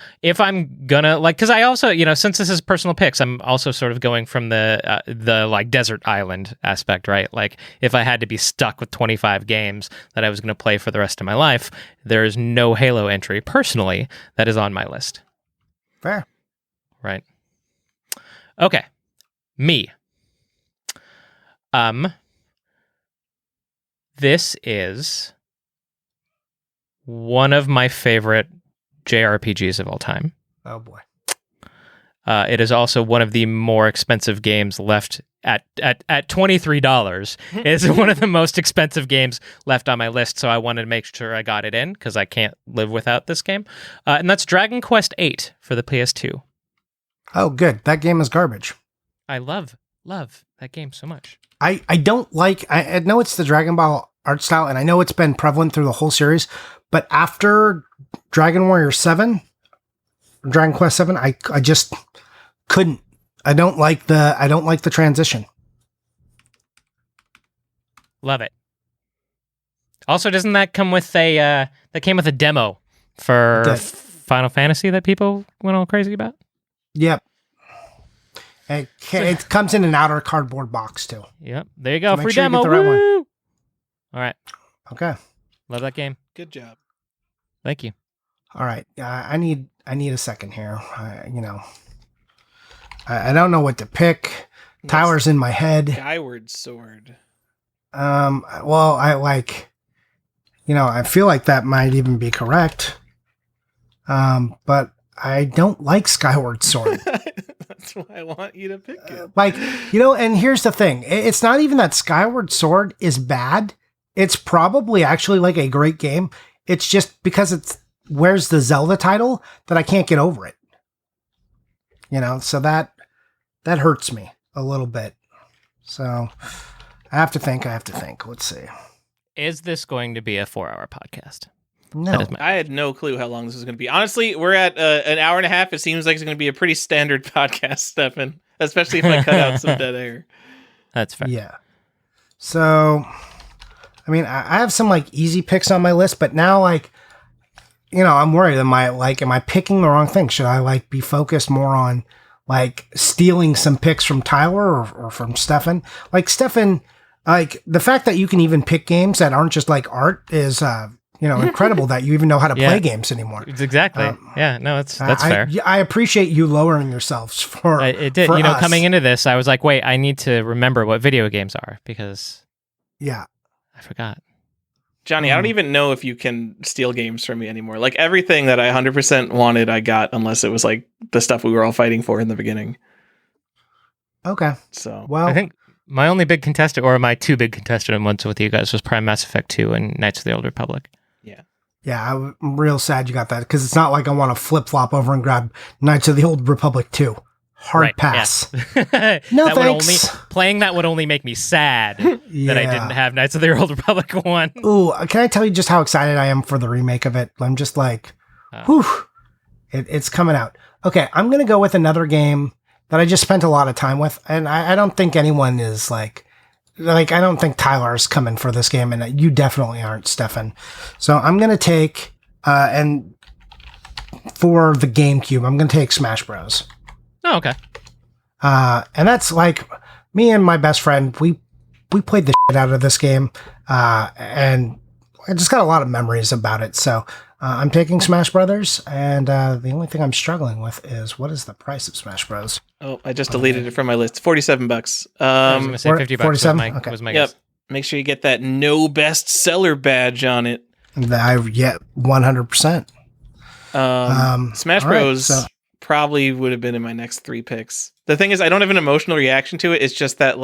gonna like, because I also, since this is personal picks, I'm also sort of going from the like desert island aspect, right? Like if I had to be stuck with 25 games that I was gonna play for the rest of my life, there is no Halo entry personally that is on my list. Fair. Right. Okay. Me. This is one of my favorite JRPGs of all time. Oh boy. It is also one of the more expensive games left at $23. It's one of the most expensive games left on my list, so I wanted to make sure I got it in because I can't live without this game. And that's Dragon Quest VIII for the PS2. Oh, good. That game is garbage. I love that game so much. I don't like, I know it's the Dragon Ball art style, and I know it's been prevalent through the whole series, but after Dragon Warrior 7, Dragon Quest 7, I just couldn't. I don't like the transition. Love it. Also, doesn't that come with that came with a demo for Final Fantasy that people went all crazy about? Yep. It comes in an outer cardboard box too. Yep. There you go. So Free sure demo. you get the right one. All right. Okay. Love that game. Good job. Thank you. All right. I need a second here. I don't know what to pick. Tyler's in my head. Skyward Sword. Well, I feel like that might even be correct. But I don't like Skyward Sword. That's why I want you to pick it. And here's the thing. It's not even that Skyward Sword is bad. It's probably actually like a great game. It's just because where's the Zelda title that I can't get over it. So that hurts me a little bit. So I have to think. Let's see. Is this going to be a 4-hour podcast? No. I had no clue how long this was going to be. Honestly, we're at an hour and a half. It seems like it's going to be a pretty standard podcast, Stefan, especially if I cut out some dead air. That's fair. Yeah. So, I have some easy picks on my list, but now I'm worried. Am I picking the wrong thing? Should I be focused more on stealing some picks from Tyler or from Stefan? Stefan, the fact that you can even pick games that aren't just art is, incredible that you even know how to play games anymore. Exactly. That's fair. I appreciate you lowering yourselves for it did. For us. Coming into this, I was like, wait, I need to remember what video games are because I forgot. Johnny, I don't even know if you can steal games from me anymore. Everything that I 100% wanted, I got, unless it was the stuff we were all fighting for in the beginning. Okay. So, well, I think my only big contestant, or my two big contestant ones with you guys, was Prime Mass Effect 2 and Knights of the Old Republic. Yeah, I'm real sad you got that because it's not like I want to flip flop over and grab Knights of the Old Republic 2. Hard pass. Yeah. No thanks. Playing that would only make me sad that I didn't have Knights of the Old Republic 1. Ooh, can I tell you just how excited I am for the remake of it? I'm just whew, it's coming out. Okay, I'm going to go with another game that I just spent a lot of time with, and I don't think anyone is I don't think Tyler's coming for this game, and you definitely aren't, Stefan. So I'm going to take, and for the GameCube, I'm going to take Smash Bros. Oh, okay. And that's me and my best friend, we played the shit out of this game, and I just got a lot of memories about it. So I'm taking Smash Brothers, and the only thing I'm struggling with is what is the price of Smash Bros? Oh, I just deleted it from my list. $47. I was going to say $50 $47? was my Yep. guess. Make sure you get that no bestseller badge on it. 100%. Smash Bros. Probably would have been in my next 3 picks. The thing is, I don't have an emotional reaction to it. It's just that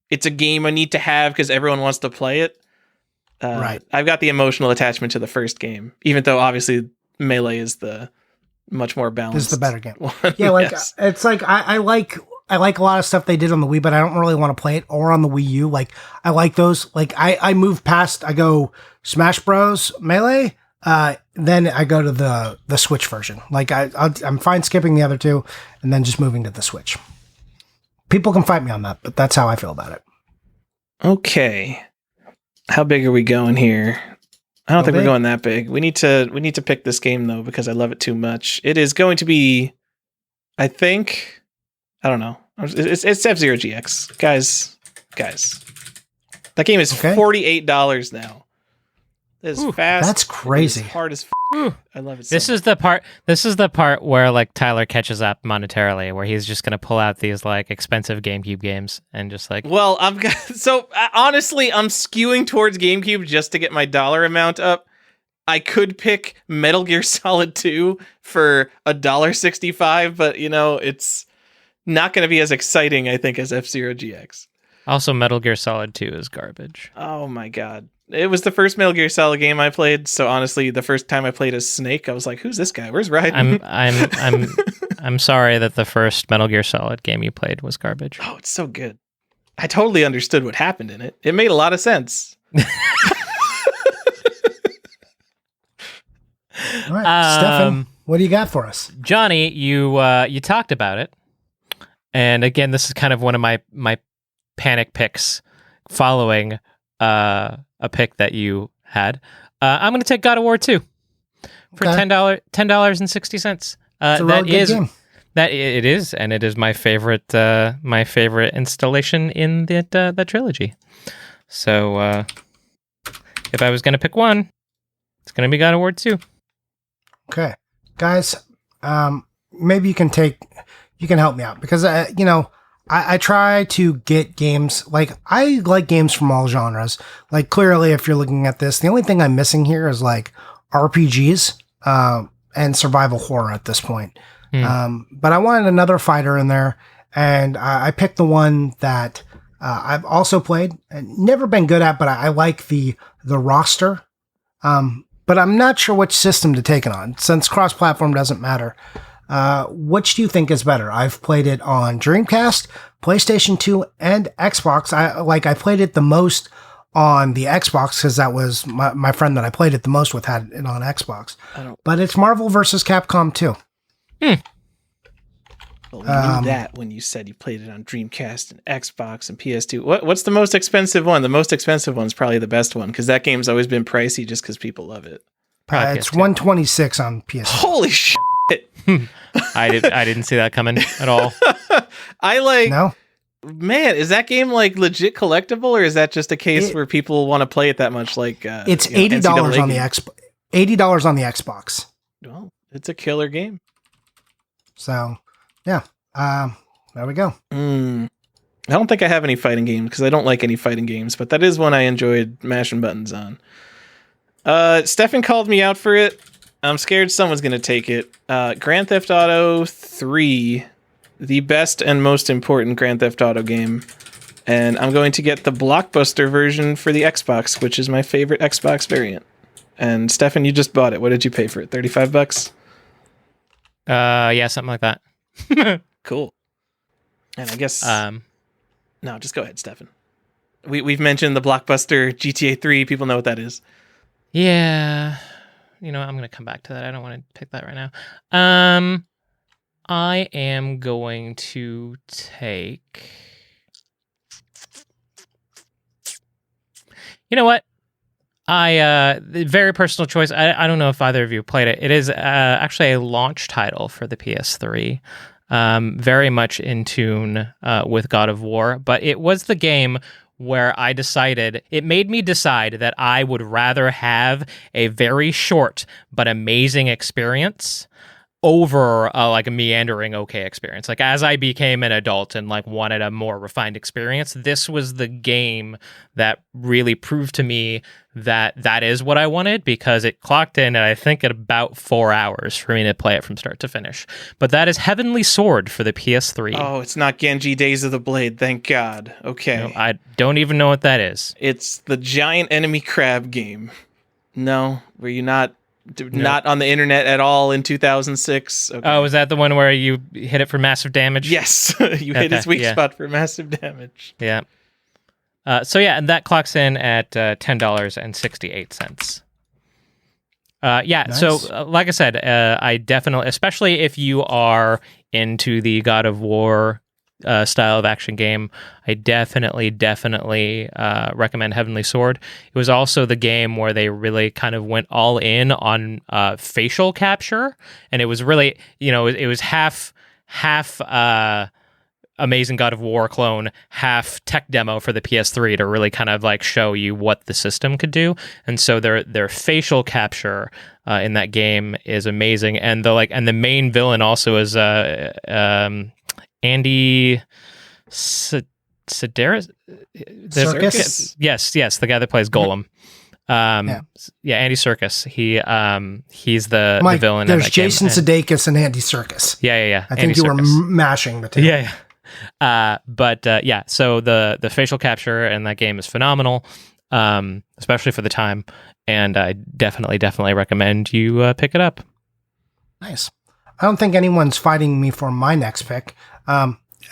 it's a game I need to have because everyone wants to play it. Right. I've got the emotional attachment to the first game, even though obviously Melee is the much more balanced. This is the better game. One. Yeah, Yes. it's I like a lot of stuff they did on the Wii, but I don't really want to play it or on the Wii U. I like those. I move past. I go Smash Bros. Melee. Then I go to the Switch version. I'm fine skipping the other two and then just moving to the Switch. People can fight me on that, but that's how I feel about it. Okay. How big are we going here? I don't Go think we're big. going that big. We need to pick this game though because I love it too much. It is going to be, I think, I don't know. It's F-Zero GX, guys. That game is Okay. $48 now. It's fast. That's crazy. It's hard as I love it. This is the part where like Tyler catches up monetarily, where he's just gonna pull out these like expensive GameCube games and just like. Well, honestly, I'm skewing towards GameCube just to get my dollar amount up. I could pick Metal Gear Solid 2 for $1.65, but it's not going to be as exciting, I think, as F-Zero GX. Also, Metal Gear Solid 2 is garbage. Oh my god. It was the first Metal Gear Solid game I played, so honestly, the first time I played as Snake, I was like, who's this guy? Where's Raiden? I'm sorry that the first Metal Gear Solid game you played was garbage. Oh, it's so good. I totally understood what happened in it. It made a lot of sense. All right, Stefan, what do you got for us? Johnny, you talked about it, and again, this is kind of one of my panic picks following a pick that you had. I'm going to take God of War 2 for $10.60. It's a really good game. That it is, and it is my favorite installation in that trilogy. So if I was going to pick one, it's going to be God of War 2. Okay, guys, maybe you can help me out because I try to get games I like games from all genres. Like clearly, if you're looking at this, the only thing I'm missing here is like RPGs and survival horror at this point. But I wanted another fighter in there, and I picked the one that I've also played and never been good at, but I like the roster. But I'm not sure which system to take it on, since cross-platform doesn't matter. Which do you think is better? I've played it on Dreamcast, PlayStation 2, and Xbox. I played it the most on the Xbox because that was my friend that I played it the most with had it on Xbox. But it's Marvel vs. Capcom 2. Well, we knew that when you said you played it on Dreamcast and Xbox and PS2. What's the most expensive one? The most expensive one's probably the best one because that game's always been pricey just because people love it. It's $126 on PS2. Holy shit! I didn't see that coming at all. No? Man, is that game like legit collectible, or is that just a case where people want to play it that much? Like it's $80 on the $80 on the Xbox. Well, it's a killer game. So, yeah, there we go. I don't think I have any fighting games because I don't like any fighting games, but that is one I enjoyed mashing buttons on. Stefan called me out for it. I'm scared someone's going to take it. Grand Theft Auto 3, the best and most important Grand Theft Auto game. And I'm going to get the Blockbuster version for the Xbox, which is my favorite Xbox variant. And Stefan, you just bought it. What did you pay for it? $35? Yeah, something like that. Cool. And I guess... no, just go ahead, Stefan. We've mentioned the Blockbuster GTA 3. People know what that is. Yeah. I'm going to come back to that. I don't want to pick that right now. I am going to take... You know what? Very personal choice. I don't know if either of you played it. It is actually a launch title for the PS3. Very much in tune with God of War, but it was the game where it made me decide that I would rather have a very short but amazing experience over like a meandering okay experience. Like as I became an adult and like wanted a more refined experience, this was the game that really proved to me that is what I wanted, because it clocked in I think at about 4 hours for me to play it from start to finish. But that is Heavenly Sword for the PS3. Oh, it's not Genji Days of the Blade, thank God. Okay. No, I don't even know what that is. It's the giant enemy crab game. No, were you not on the internet at all in 2006? Okay. Oh, was that the one where you hit it for massive damage? Yes, you hit its weak spot for massive damage. Yeah. And that clocks in at $10.68. Nice. So like I said, I definitely, especially if you are into the God of War style of action game, I definitely recommend Heavenly Sword. It was also the game where they really kind of went all in on facial capture, and it was really, it was half Amazing God of War clone, half tech demo for the PS3 to really kind of like show you what the system could do. And so their facial capture in that game is amazing, and the main villain also is Andy Sedaris. Serkis? Yes, the guy that plays Golem. Andy Serkis. He's the villain. There's in that Jason game. Sudeikis and Andy Serkis. Yeah. I think you were mashing the two. Yeah. So the facial capture in that game is phenomenal, especially for the time, and I definitely recommend you pick it up. Nice. I don't think anyone's fighting me for my next pick.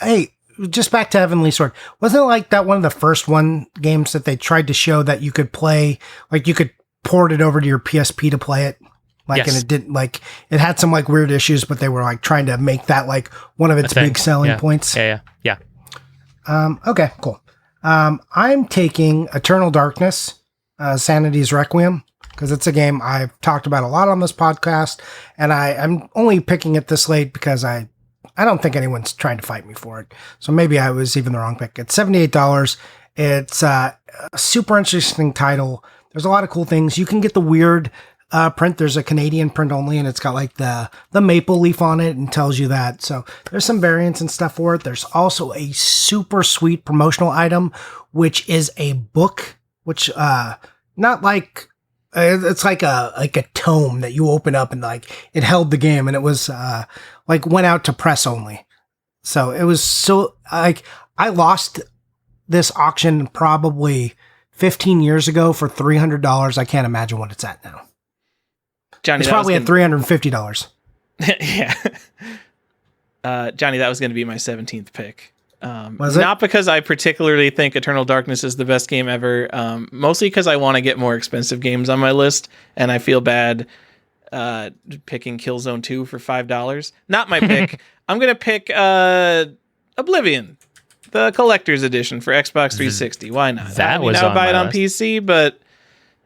Hey, just back to Heavenly Sword. Wasn't it like that one of the first games that they tried to show that you could play, like you could port it over to your PSP to play it? Like, yes. And it didn't, like, it had some like weird issues, but they were like trying to make that like one of its big selling points. Yeah. Okay, cool. I'm taking Eternal Darkness, Sanity's Requiem, because it's a game I've talked about a lot on this podcast, and I'm only picking it this late because I don't think anyone's trying to fight me for it. So maybe I was even the wrong pick. It's $78. It's a super interesting title. There's a lot of cool things. You can get the weird print. There's a Canadian print only, and it's got like the maple leaf on it and tells you that. So there's some variants and stuff for it. There's also a super sweet promotional item, which is a book, which not like it's like a tome that you open up, and like it held the game, and it was like went out to press only. So it was so like I lost this auction probably 15 years ago for $300. I can't imagine what it's at now. Johnny, it's probably at $350. Yeah. Johnny, that was going to be my 17th pick. Was it? Not because I particularly think Eternal Darkness is the best game ever, mostly because I want to get more expensive games on my list, and I feel bad picking Killzone 2 for $5. Not my pick. I'm going to pick Oblivion, the collector's edition for Xbox 360. Why not? I would buy it on PC, but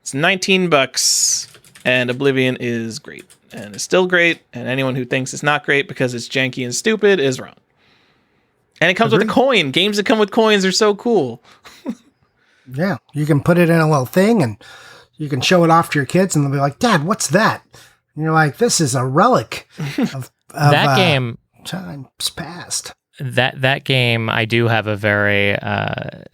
it's $19. And Oblivion is great, and it's still great, and anyone who thinks it's not great because it's janky and stupid is wrong. And it comes with a coin. Games that come with coins are so cool. Yeah, you can put it in a little thing, and you can show it off to your kids, and they'll be like, "Dad, what's that?" And you're like, "This is a relic of that game. Times past." That game I do have a very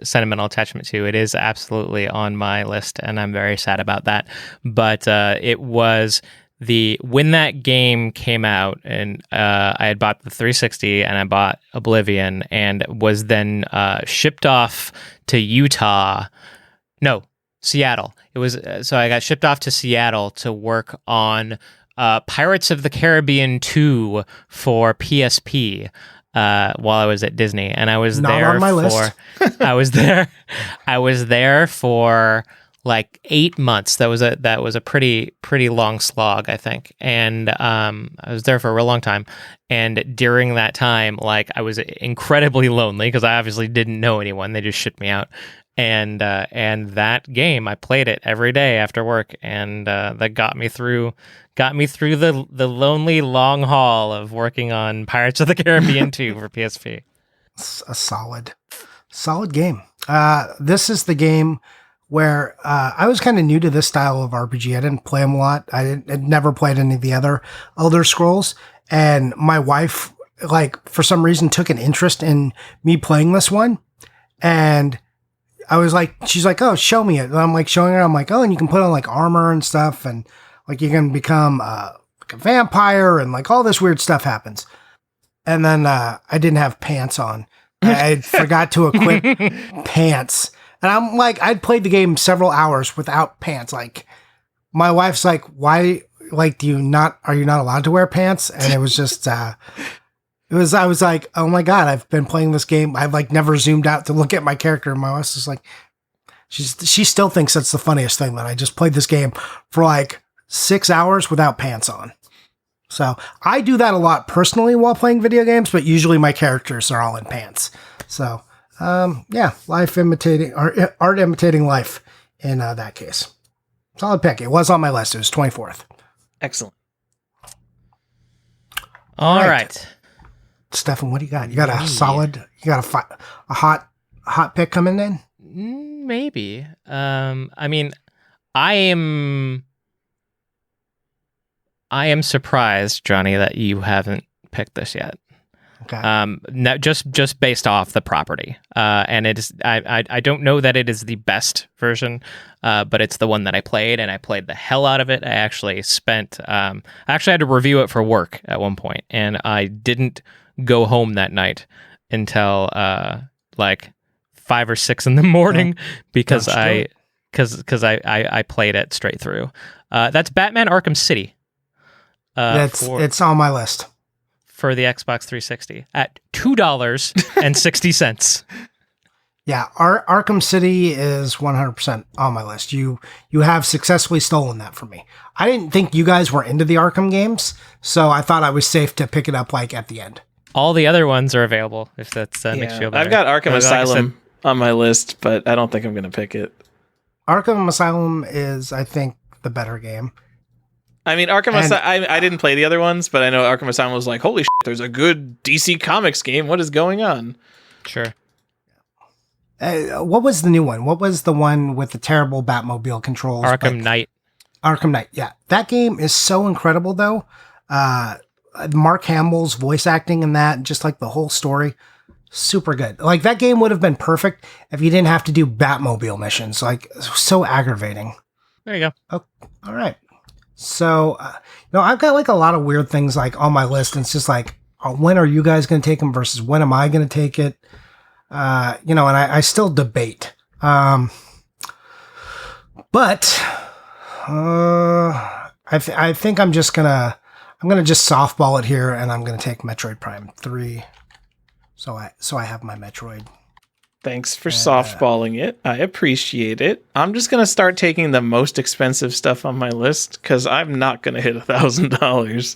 sentimental attachment to. It is absolutely on my list, and I'm very sad about that. But it was when that game came out, and I had bought the 360 and I bought Oblivion, and was then shipped off to Seattle. It was so I got shipped off to Seattle to work on Pirates of the Caribbean 2 for PSP. While I was at Disney, and I was not there on my list. I was there for like 8 months. That was a pretty long slog, I think. And I was there for a real long time. And during that time, like I was incredibly lonely because I obviously didn't know anyone. They just shipped me out. And that game, I played it every day after work, and that got me through the lonely long haul of working on Pirates of the Caribbean 2 for PSP. It's a solid game. This is the game where I was kind of new to this style of RPG. I didn't play them a lot. I'd never played any of the other Elder Scrolls, and my wife, like, for some reason, took an interest in me playing this one, and I was like, she's like, "Oh, show me it." And I'm like showing her. I'm like, "Oh, and you can put on like armor and stuff, and like you can become like a vampire, and like all this weird stuff happens." And then I didn't have pants on. I forgot to equip pants, and I'm like, I'd played the game several hours without pants. Like, my wife's like, "Why? Like, are you not allowed to wear pants?" And it was just. I was like, oh my God, I've been playing this game. I've like never zoomed out to look at my character. And my wife's just like, she still thinks that's the funniest thing, that I just played this game for like 6 hours without pants on. So I do that a lot personally while playing video games, but usually my characters are all in pants. So art imitating life in that case. Solid pick. It was on my list. It was 24th. Excellent. All right. Stefan, what do you got? You got a solid, you got a hot pick coming in? Maybe. I mean, I am surprised, Johnny, that you haven't picked this yet. Okay. Just based off the property, and it is. I don't know that it is the best version, but it's the one that I played, and I played the hell out of it. I actually spent. I actually had to review it for work at one point, and I didn't go home that night until like 5 or 6 in the morning because I played it straight through. That's Batman Arkham City. It's on my list. For the Xbox 360 at $2.60. Yeah, Arkham City is 100% on my list. You have successfully stolen that from me. I didn't think you guys were into the Arkham games, so I thought I was safe to pick it up like at the end. All the other ones are available if that makes you feel better. I've got Arkham Asylum on my list, but I don't think I'm going to pick it. Arkham Asylum is, I think, the better game. I mean, Arkham Asylum, I didn't play the other ones, but I know Arkham Asylum was like, holy shit, there's a good DC Comics game. What is going on? Sure. What was the new one? What was the one with the terrible Batmobile controls? Arkham Knight. Arkham Knight, yeah. That game is so incredible, though. Mark Hamill's voice acting in that, just like the whole story, super good. Like, that game would have been perfect if you didn't have to do Batmobile missions. Like, so aggravating. There you go. Oh, all right. So, I've got like a lot of weird things like on my list. And it's just like, when are you guys going to take them versus when am I going to take it? And I still debate. But I think I'm just going to just softball it here and I'm going to take Metroid Prime 3. So I have my Metroid. Thanks for softballing it. I appreciate it. I'm just going to start taking the most expensive stuff on my list because I'm not going to hit $1,000.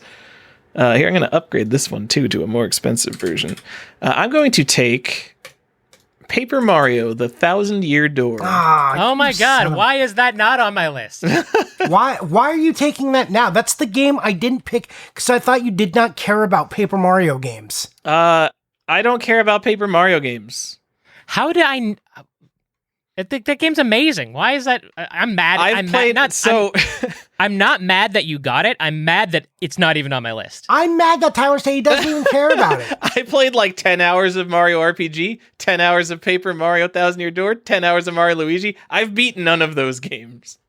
Here, I'm going to upgrade this one, too, to a more expensive version. I'm going to take Paper Mario, The 1,000-Year Door. Oh, my God. Why is that not on my list? Why are you taking that now? That's the game I didn't pick because I thought you did not care about Paper Mario games. I don't care about Paper Mario games. How did I think that game's amazing? Why is that? I'm mad. I'm not mad that you got it. I'm mad that it's not even on my list. I'm mad that Tyler said he doesn't even care about it. I played like 10 hours of Mario RPG, 10 hours of Paper Mario 1,000 Year Door, 10 hours of Mario Luigi. I've beaten none of those games.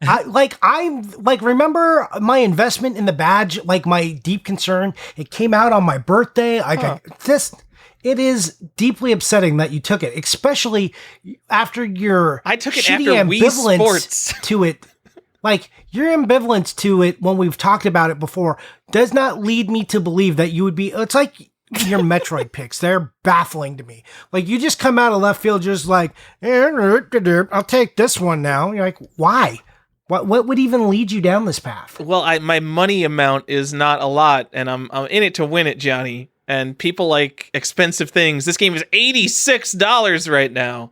Remember my investment in the badge, like my deep concern. It came out on my birthday. It is deeply upsetting that you took it, especially after your I took it shitty after Wii Sports to it. Like, your ambivalence to it when we've talked about it before does not lead me to believe that you would be. It's like your Metroid picks. They're baffling to me. Like, you just come out of left field just like, I'll take this one now. You're like, why? What would even lead you down this path? Well, my money amount is not a lot, and I'm in it to win it, Johnny. And people like expensive things. This game is $86 right now.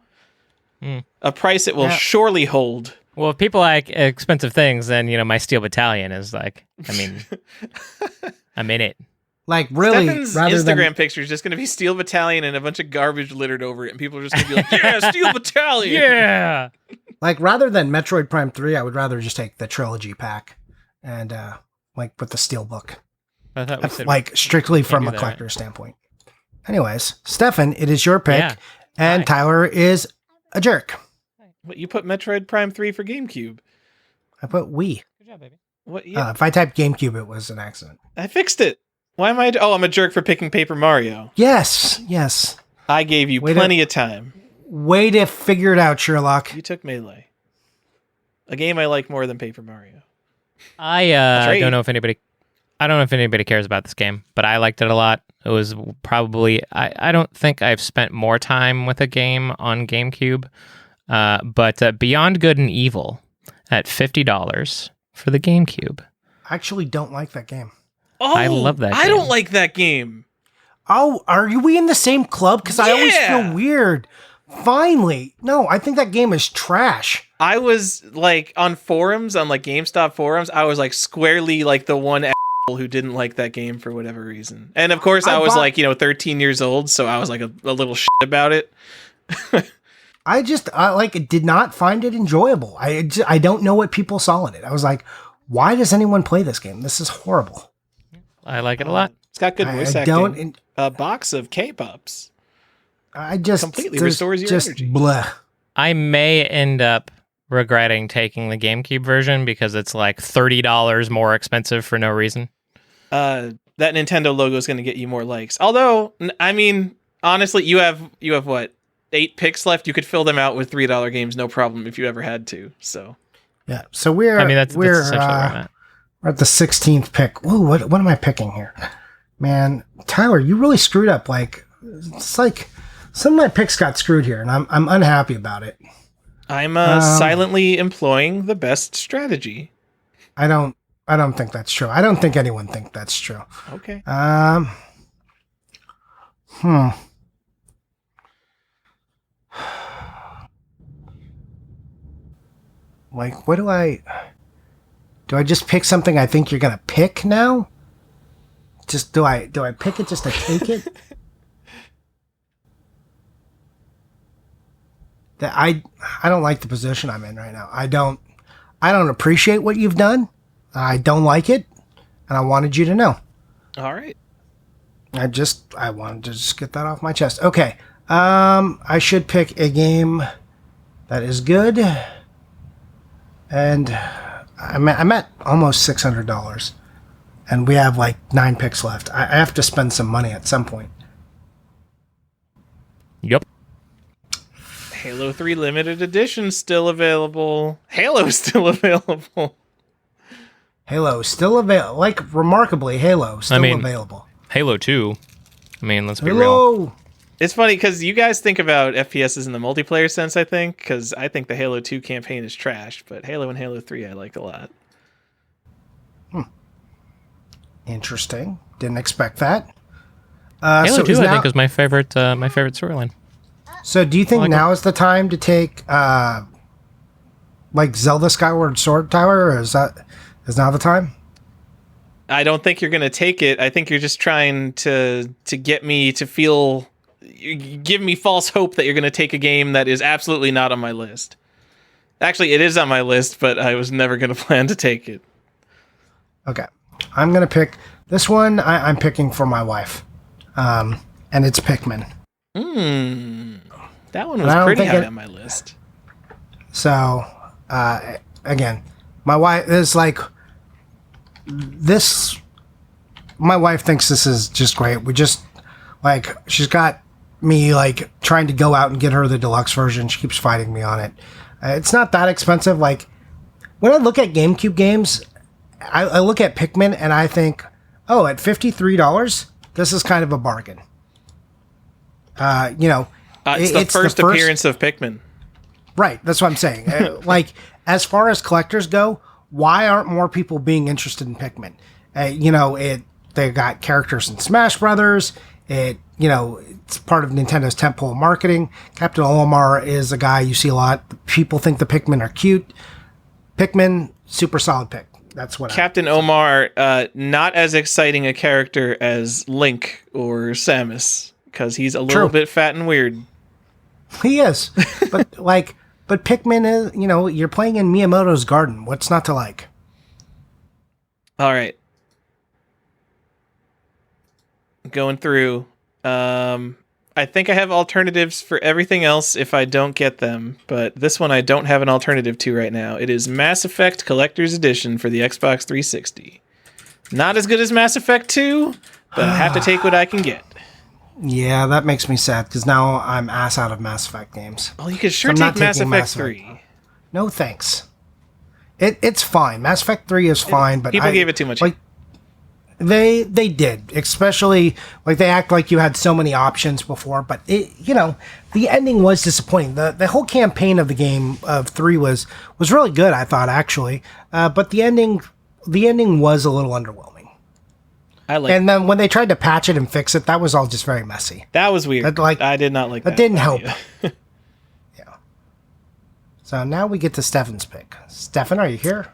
A price it will surely hold. Well, if people like expensive things, then, my Steel Battalion is like, I'm in it. Like, really? Stefan's Instagram picture is just going to be Steel Battalion and a bunch of garbage littered over it. And people are just going to be like, yeah, Steel Battalion. Yeah. Like, rather than Metroid Prime 3, I would rather just take the trilogy pack and, with the Steelbook. I thought we said like, strictly from a collector's standpoint. Anyways, Stefan, it is your pick, and Tyler is a jerk. What, you put Metroid Prime 3 for GameCube? I put Wii. Good job, baby. What? Yeah. If I typed GameCube, it was an accident. I fixed it. Why am I? I'm a jerk for picking Paper Mario. Yes. I gave you plenty of time. Way to figure it out, Sherlock. You took Melee, a game I like more than Paper Mario. I don't know if anybody cares about this game, but I liked it a lot. It was probably I don't think I've spent more time with a game on GameCube, but Beyond Good and Evil at $50 for the GameCube. I actually don't like that game. Oh, I love that I game. don't like that game. Oh, we in the same club? Because I always feel weird. Finally. No, I think that game is trash. I was like on forums, on like GameStop forums, I was like squarely like the one who didn't like that game for whatever reason. And of course I was like, 13 years old, so I was like a little shit about it. I did not find it enjoyable. I don't know what people saw in it. I was like, why does anyone play this game? This is horrible. I like it a lot. It's got good voice acting. A box of K-Pops. Completely restores your energy. Bleh. I may end up regretting taking the GameCube version because it's like $30 more expensive for no reason. That Nintendo logo is going to get you more likes. Although, I mean, honestly, you have what, 8 picks left? You could fill them out with $3 games, no problem, if you ever had to. So yeah. So that's essentially where I'm at. We're at the 16th pick. Ooh, what am I picking here? Man, Tyler, you really screwed up. Like, it's like some of my picks got screwed here, and I'm unhappy about it. I'm silently employing the best strategy. I don't think that's true. I don't think anyone thinks that's true. Okay. Like, what do I just pick something I think you're gonna pick now? Just do I pick it just to take it? That I don't like the position I'm in right now. I don't appreciate what you've done. I don't like it, and I wanted you to know. All right. I wanted to just get that off my chest. Okay. I should pick a game that is good, and I'm at almost $600, and we have like 9 picks left. I have to spend some money at some point. Yep. Halo 3 limited edition still available. Halo's still available. Halo still available. Like, remarkably, Halo still available. Halo 2. I mean, let's be real. It's funny because you guys think about FPSs in the multiplayer sense, I think, because I think the Halo 2 campaign is trash, but Halo and Halo 3 I like a lot. Interesting. Didn't expect that. Halo 2, I think, is my favorite storyline. So do you think now is the time to take like Zelda Skyward Sword, Tyler, or is now the time? I don't think you're going to take it. I think you're just trying to get me to feel... give me false hope that you're going to take a game that is absolutely not on my list. Actually, it is on my list, but I was never going to plan to take it. Okay. I'm going to pick... This one I'm picking for my wife. And it's Pikmin. That one was pretty high on my list. So, again, my wife is like... My wife thinks this is just great. We just... Like, she's got me, like, trying to go out and get her the deluxe version. She keeps fighting me on it. It's not that expensive. Like, when I look at GameCube games, I look at Pikmin and I think, oh, at $53, this is kind of a bargain. It's the first appearance of Pikmin. Right, that's what I'm saying. Like, as far as collectors go, why aren't more people being interested in Pikmin? They got characters in Smash Brothers. It's part of Nintendo's tentpole marketing. Captain Olimar is a guy you see a lot. People think the Pikmin are cute. Pikmin, super solid pick. That's what Captain Omar, not as exciting a character as Link or Samus, because he's a little bit fat and weird. He is. But Pikmin is, you're playing in Miyamoto's garden. What's not to like? All right. Going through. I think I have alternatives for everything else if I don't get them, but this one I don't have an alternative to right now. It is Mass Effect Collector's Edition for the Xbox 360. Not as good as Mass Effect 2, but I have to take what I can get. Yeah, that makes me sad, because now I'm ass out of Mass Effect games. Well, you could sure take Mass Effect 3. No, thanks. It's fine. Mass Effect 3 is fine, but people gave it too much. They did, especially they act like you had so many options before, but the ending was disappointing. The whole campaign of the game of 3 was really good, I thought, actually, but the ending was a little underwhelming. I like. And then when they tried to patch it and fix it, that was all just very messy. That was weird. I did not like that. That didn't help. idea. Yeah. So now we get to Stefan's pick. Stefan, are you here?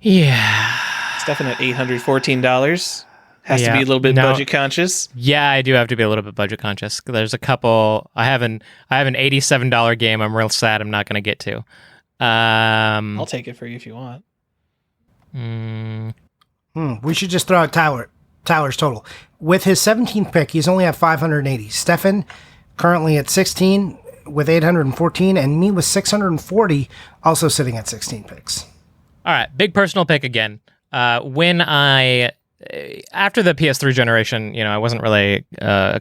Yeah. Stefan at $814. Has to be a little bit budget conscious. Yeah, I do have to be a little bit budget conscious. There's a couple. I have an $87 game. I'm real sad I'm not going to get to. I'll take it for you if you want. We should just throw out Tyler's total. With his 17th pick, he's only at 580. Stefan currently at 16 with 814, and me with 640, also sitting at 16 picks. All right, big personal pick again. After the PS3 generation, I wasn't really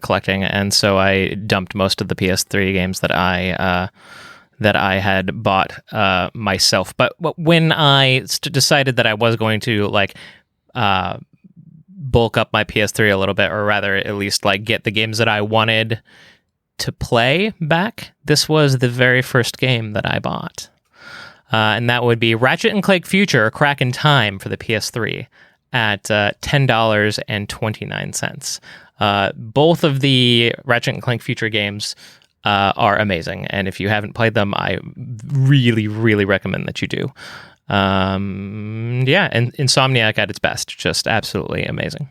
collecting, and so I dumped most of the PS3 games that I had bought myself. But when I decided that I was going to bulk up my PS3 a little bit, or rather, at least get the games that I wanted to play back, this was the very first game that I bought, and that would be Ratchet and Clank Future: Crack in Time for the PS3. At $10.29. Both of the Ratchet and Clank Future games are amazing, and if you haven't played them, I really, really recommend that you do. And Insomniac at its best, just absolutely amazing.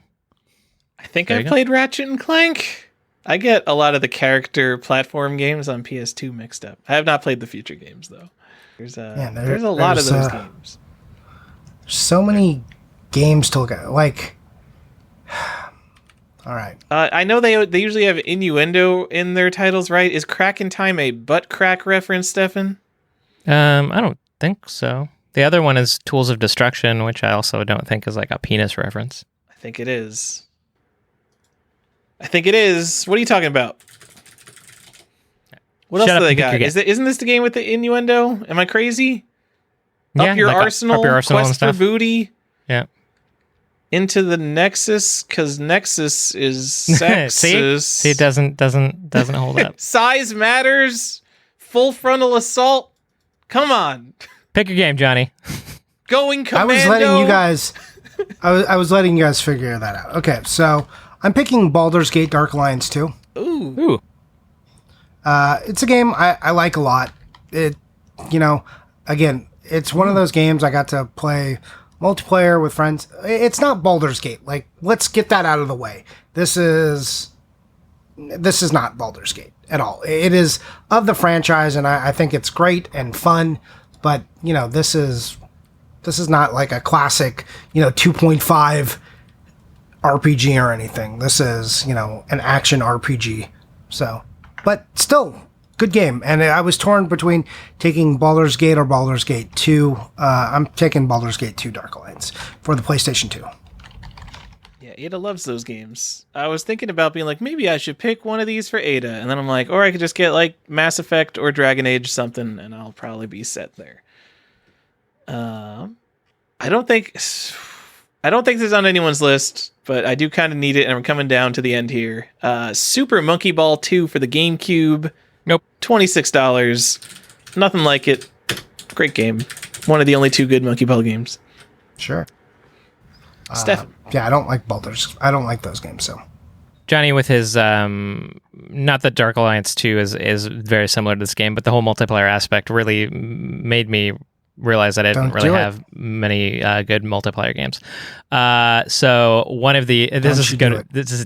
I think I played Ratchet and Clank. I get a lot of the character platform games on PS2 mixed up. I have not played the Future games though. There's a lot of those games. So many games to look at. All right. I know they usually have innuendo in their titles, right? Is Crack in Time a butt crack reference, Stefan? I don't think so. The other one is Tools of Destruction, which I also don't think is a penis reference. I think it is. What are you talking about? What else do they got? Isn't this the game with the innuendo? Am I crazy? Yeah, Up your arsenal, quest for booty. Yeah. Into the Nexus, because Nexus is sexist. See, it doesn't hold up. Size matters. Full frontal assault. Come on. Pick a game, Johnny. Going Commando. I was letting you guys figure that out. Okay, so I'm picking Baldur's Gate Dark Alliance 2. Ooh. It's a game I like a lot. Again, it's one of those games I got to play multiplayer with friends. It's not Baldur's Gate. Let's get that out of the way. This is not Baldur's Gate at all. It is of the franchise, and I think it's great and fun. But this is not like a classic 2.5 RPG or anything. This is an action RPG. So, but still. Good game, and I was torn between taking Baldur's Gate or Baldur's Gate 2. I'm taking Baldur's Gate 2 Dark Alliance for the PlayStation 2. Yeah, Ada loves those games. I was thinking about being maybe I should pick one of these for Ada, and then I'm or I could just get Mass Effect or Dragon Age something, and I'll probably be set there. I don't think this is on anyone's list, but I do kind of need it, and I'm coming down to the end here. Super Monkey Ball 2 for the GameCube. Nope. $26. Nothing like it. Great game. One of the only two good Monkey Ball games. Sure. Stefan. Yeah, I don't like those games, so. Johnny with his, not that Dark Alliance 2 is very similar to this game, but the whole multiplayer aspect really made me realize that I didn't really have many good multiplayer games. So one of the, this is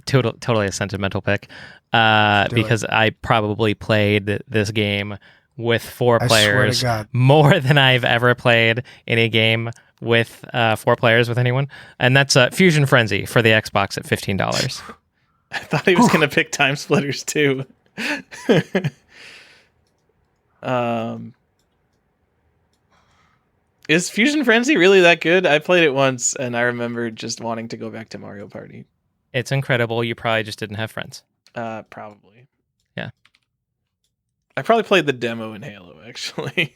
totally a sentimental pick. Because I probably played this game with 4 players more than I've ever played in a game with 4 players with anyone, and that's Fusion Frenzy for the Xbox at $15. I thought he was going to pick Time Splitters too. Is Fusion Frenzy really that good? I played it once, and I remember just wanting to go back to Mario Party. It's incredible. You probably just didn't have friends. Probably. Yeah. I probably played the demo in Halo, actually.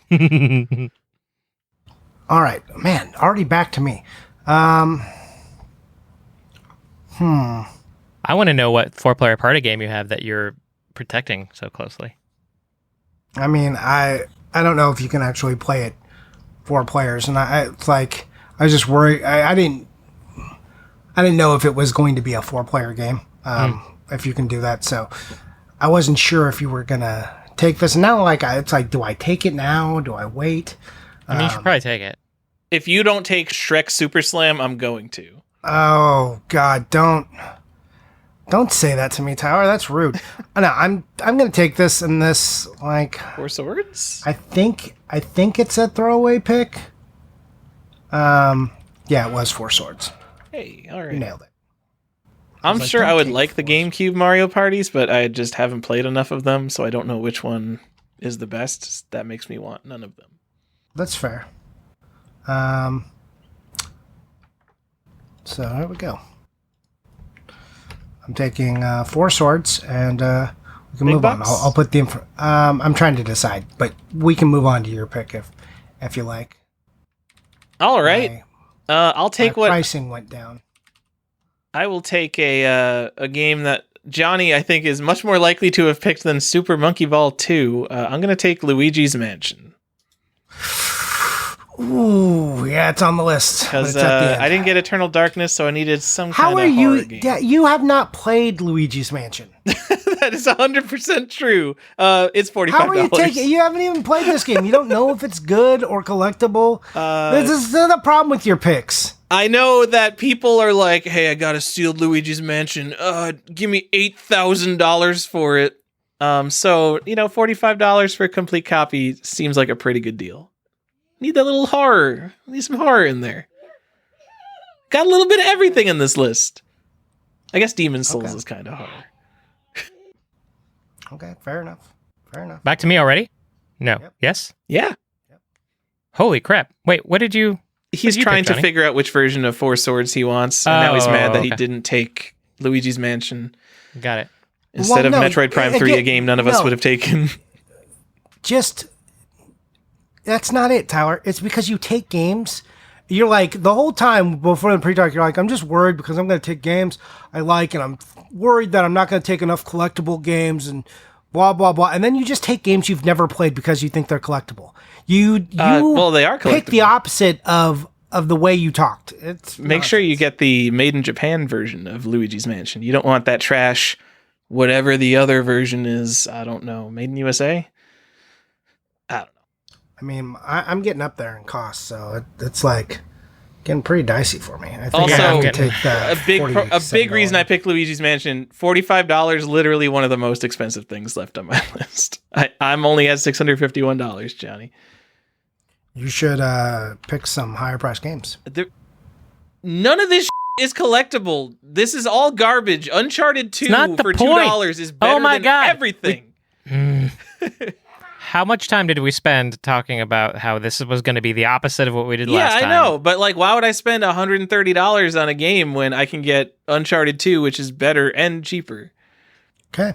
All right, man. Already back to me. I want to know what 4-player party game you have that you're protecting so closely. I mean, I don't know if you can actually play it 4 players, and I was just worried. I I didn't know if it was going to be a 4-player game. If you can do that, so I wasn't sure if you were gonna take this. And now, like, it's like, do I take it now? Do I wait? I mean, you should probably take it. If you don't take Shrek Super Slam, I'm going to. Oh God, don't say that to me, Tyler. That's rude. No, I'm gonna take this and this. Like, 4 Swords. I think it's a throwaway pick. Yeah, it was 4 Swords. Hey, all right. You nailed it. I'm like, sure don't I would take like the GameCube Mario parties, but I just haven't played enough of them, so I don't know which one is the best. That makes me want none of them. That's fair. So there we go. I'm taking 4 Swords, and we can Big move bucks? on. I'll put the info. I'm trying to decide, but we can move on to your pick if you like. All right. I'll take My what pricing went down. I will take a game that Johnny I think is much more likely to have picked than Super Monkey Ball 2. I'm going to take Luigi's Mansion. Ooh, yeah, it's on the list. but Because it's at the end. I didn't get Eternal Darkness, so I needed some How kind are of horror you? game. Yeah, you have not played Luigi's Mansion. That is 100% true. It's $45. How are you taking? You haven't even played this game. You don't know if it's good or collectible. This is the problem with your picks. I know that people are like, hey, I got a sealed Luigi's Mansion. Give me $8,000 for it. So, $45 for a complete copy seems like a pretty good deal. Need that little horror. Need some horror in there. Got a little bit of everything in this list. I guess Demon's Souls is kind of horror. Okay, fair enough. Back to me already? No. Yep. Yes? Yeah. Holy crap. Wait, what did you... He's trying to figure out which version of 4 Swords he wants, and now he's mad that he okay. didn't take Luigi's Mansion Got it. instead Well, of no, Metroid Prime 3, a game none of us would have taken. Just that's not it, Tyler. It's because you take games. You're like the whole time before the pre-talk. You're like, I'm just worried because I'm going to take games I like, and I'm worried that I'm not going to take enough collectible games and blah blah blah. And then you just take games you've never played because you think they're collectible. You Well, they are pick the collectible. opposite of the way you talked. It's Make sure you get the Made in Japan version of Luigi's Mansion. You don't want that trash, whatever the other version is. I don't know. Made in USA? I don't know. I mean, I'm getting up there in cost, so it's like getting pretty dicey for me. I think Also, I have to getting- take the A big reason I picked Luigi's Mansion, $45, literally one of the most expensive things left on my list. I'm only at $651, Johnny. You should pick some higher price games. None of this is collectible. This is all garbage. Uncharted 2 not the for point. $2 is better my than God. everything. How much time did we spend talking about how this was going to be the opposite of what we did last time? Yeah, I know, but like, why would I spend $130 on a game when I can get Uncharted 2, which is better and cheaper? Okay.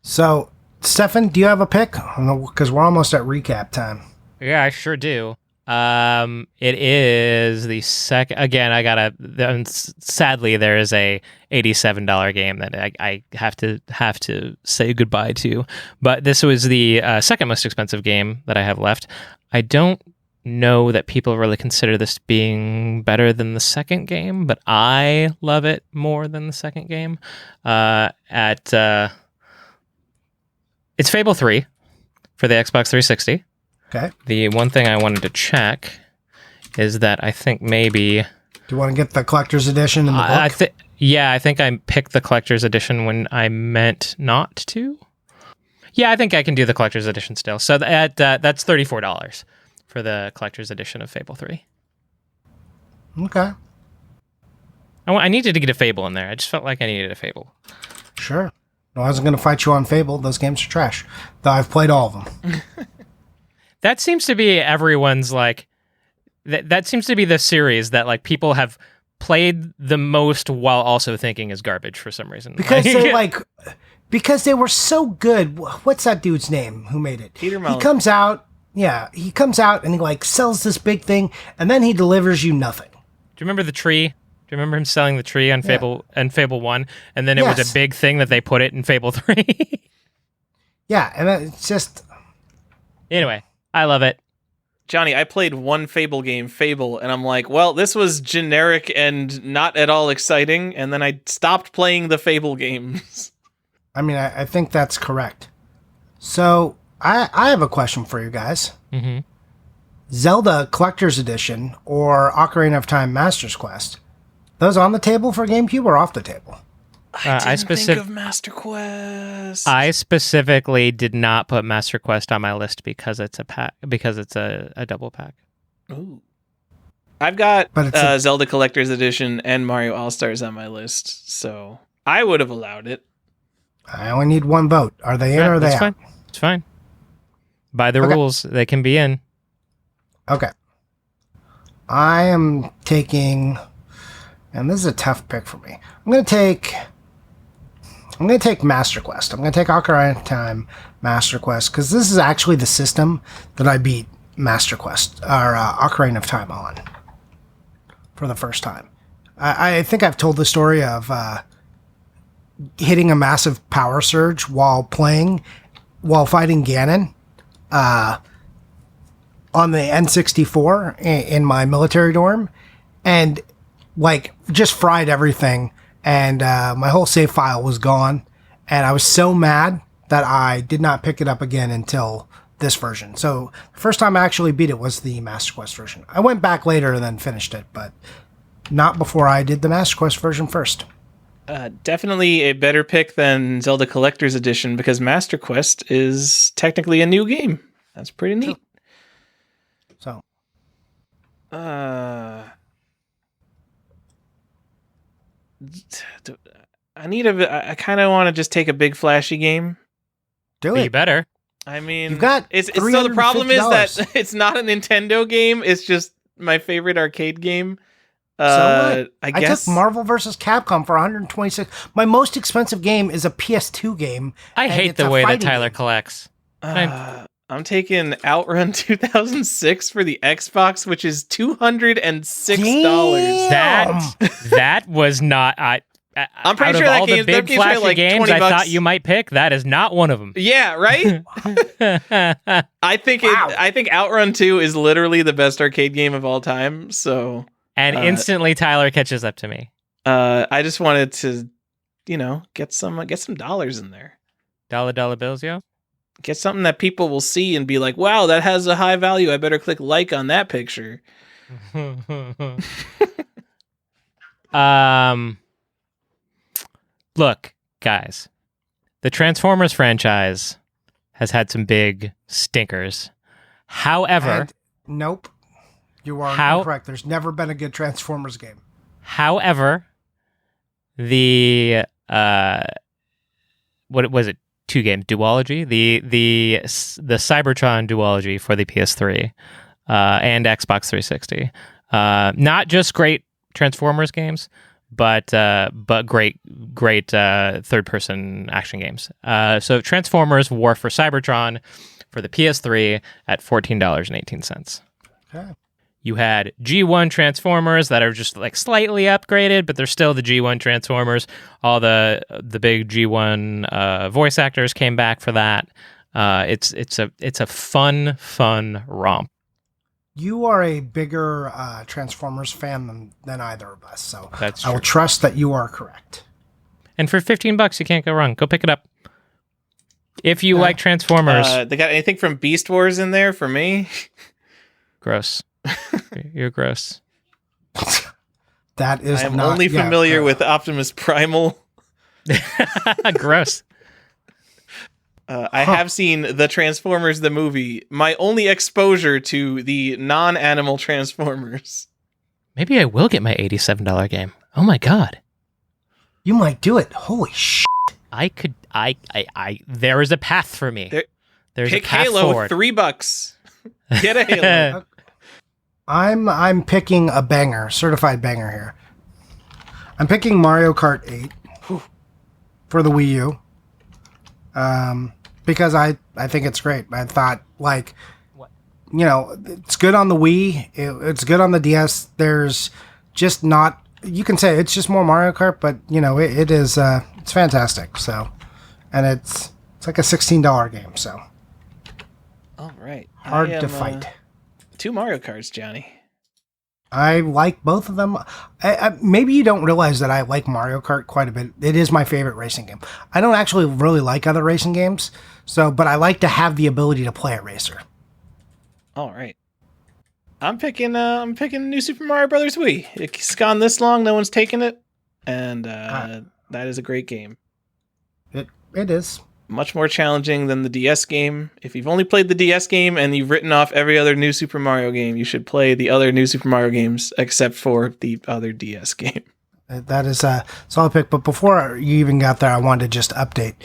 So, Stefan, do you have a pick? Because we're almost at recap time. Yeah, I sure do. It is the second. Again, I gotta. Sadly, there is a $87 game that I have to say goodbye to. But this was the second most expensive game that I have left. I don't know that people really consider this being better than the second game, but I love it more than the second game. It's Fable 3 for the Xbox 360. Okay. The one thing I wanted to check is that I think maybe... Do you want to get the collector's edition in the book? I think I picked the collector's edition when I meant not to. Yeah, I think I can do the collector's edition still. So that's $34 for the collector's edition of Fable 3. Okay. I needed to get a Fable in there. I just felt like I needed a Fable. Sure. No, I wasn't going to fight you on Fable. Those games are trash. Though I've played all of them. That seems to be everyone's like... That seems to be the series that like people have played the most while also thinking is garbage for some reason. Because they were so good. What's that dude's name who made it? Peter He Molyneux. comes out and he like sells this big thing and then he delivers you nothing. Do you remember the tree? Do you remember him selling the tree on Fable 1? And then it was Yes. a big thing that they put it in Fable 3. Yeah, and it's just... Anyway, I love it. Johnny, I played one Fable game, Fable, and I'm like, well, this was generic and not at all exciting, and then I stopped playing the Fable games. I mean, I think that's correct. So, I have a question for you guys. Mm-hmm. Zelda Collector's Edition or Ocarina of Time Master's Quest, those on the table for GameCube or off the table? I didn't think of Master Quest. I specifically did not put Master Quest on my list because it's a pack, because it's a double pack. Ooh. I've got But Zelda Collector's Edition and Mario All-Stars on my list, so I would have allowed it. I only need one vote. Are they in or are they That's out? fine. It's fine. By the rules, they can be in. Okay. I am taking, and this is a tough pick for me. I'm going to take Master Quest. I'm going to take Ocarina of Time Master Quest because this is actually the system that I beat Master Quest or Ocarina of Time on for the first time. I think I've told the story of hitting a massive power surge while fighting Ganon on the N64 in my military dorm, and like just fried everything, and my whole save file was gone, and I was so mad that I did not pick it up again until this version. So the first time I actually beat it was the Master Quest version. I went back later and then finished it, but not before I did the Master Quest version first. Definitely a better pick than Zelda Collector's Edition because Master Quest is technically a new game. That's pretty neat. So, I kind of want to just take a big flashy game. do You it. better. I mean, You've got it's so the problem is $350. that it's not a Nintendo game. It's just my favorite arcade game. So what? I guess took Marvel vs. Capcom for 126. My most expensive game is a PS2 game. I and hate it's the a way that fighting Tyler game. collects. I'm taking Outrun 2006 for the Xbox, which is $206. That was not. I'm pretty out sure of that all game- the that big game's probably flashy like games $20. I thought you might pick. That is not one of them. Yeah, right? I think I think Outrun 2 is literally the best arcade game of all time. So, And instantly, Tyler catches up to me. I just wanted to, get some dollars in there. Dollar bills, yo. Get something that people will see and be like, "Wow, that has a high value. I better click like on that picture." Look, guys, the Transformers franchise has had some big stinkers. However, And nope. You are incorrect. There's never been a good Transformers game. However, the what was it? 2 games duology, the Cybertron duology for the PS3 and Xbox 360. Not just great Transformers games, but great third person action games. So Transformers War for Cybertron for the PS3 at $14.18. Okay. You had G1 Transformers that are just like slightly upgraded, but they're still the G1 Transformers. All the big G1 voice actors came back for that. It's a fun romp. You are a bigger Transformers fan than either of us, so That's I will true. trust that you are correct. And for $15, you can't go wrong. Go pick it up. If you like Transformers, They got anything from Beast Wars in there for me? gross. You're gross. That is I'm not, only yeah, familiar with Optimus Primal. Gross. I have seen the Transformers the movie. My only exposure to the non-animal Transformers. Maybe I will get my $87 game. Oh my god. You might do it. Holy shit. I could. There is a path for me. There's Pick a path Halo, forward. $3. Get a Halo. I'm picking a banger, certified banger here. I'm picking Mario Kart 8 for the Wii U. Because I think it's great. I thought, it's good on the Wii. It's good on the DS. There's just not, you can say it's just more Mario Kart, but, it is, it's fantastic. So, and it's like a $16 game, so. All right. Hard to fight. 2 Mario Karts, Johnny. I like both of them. Maybe you don't realize that I like Mario Kart quite a bit. It is my favorite racing game. I don't actually really like other racing games, but I like to have the ability to play a racer. All right. I'm picking New Super Mario Brothers Wii. It's gone this long, no one's taken it, and that is a great game. It is. Much more challenging than the DS game. If you've only played the DS game and you've written off every other New Super Mario game, you should play the other New Super Mario games except for the other DS game. That is a solid pick. But before you even got there, I wanted to just update.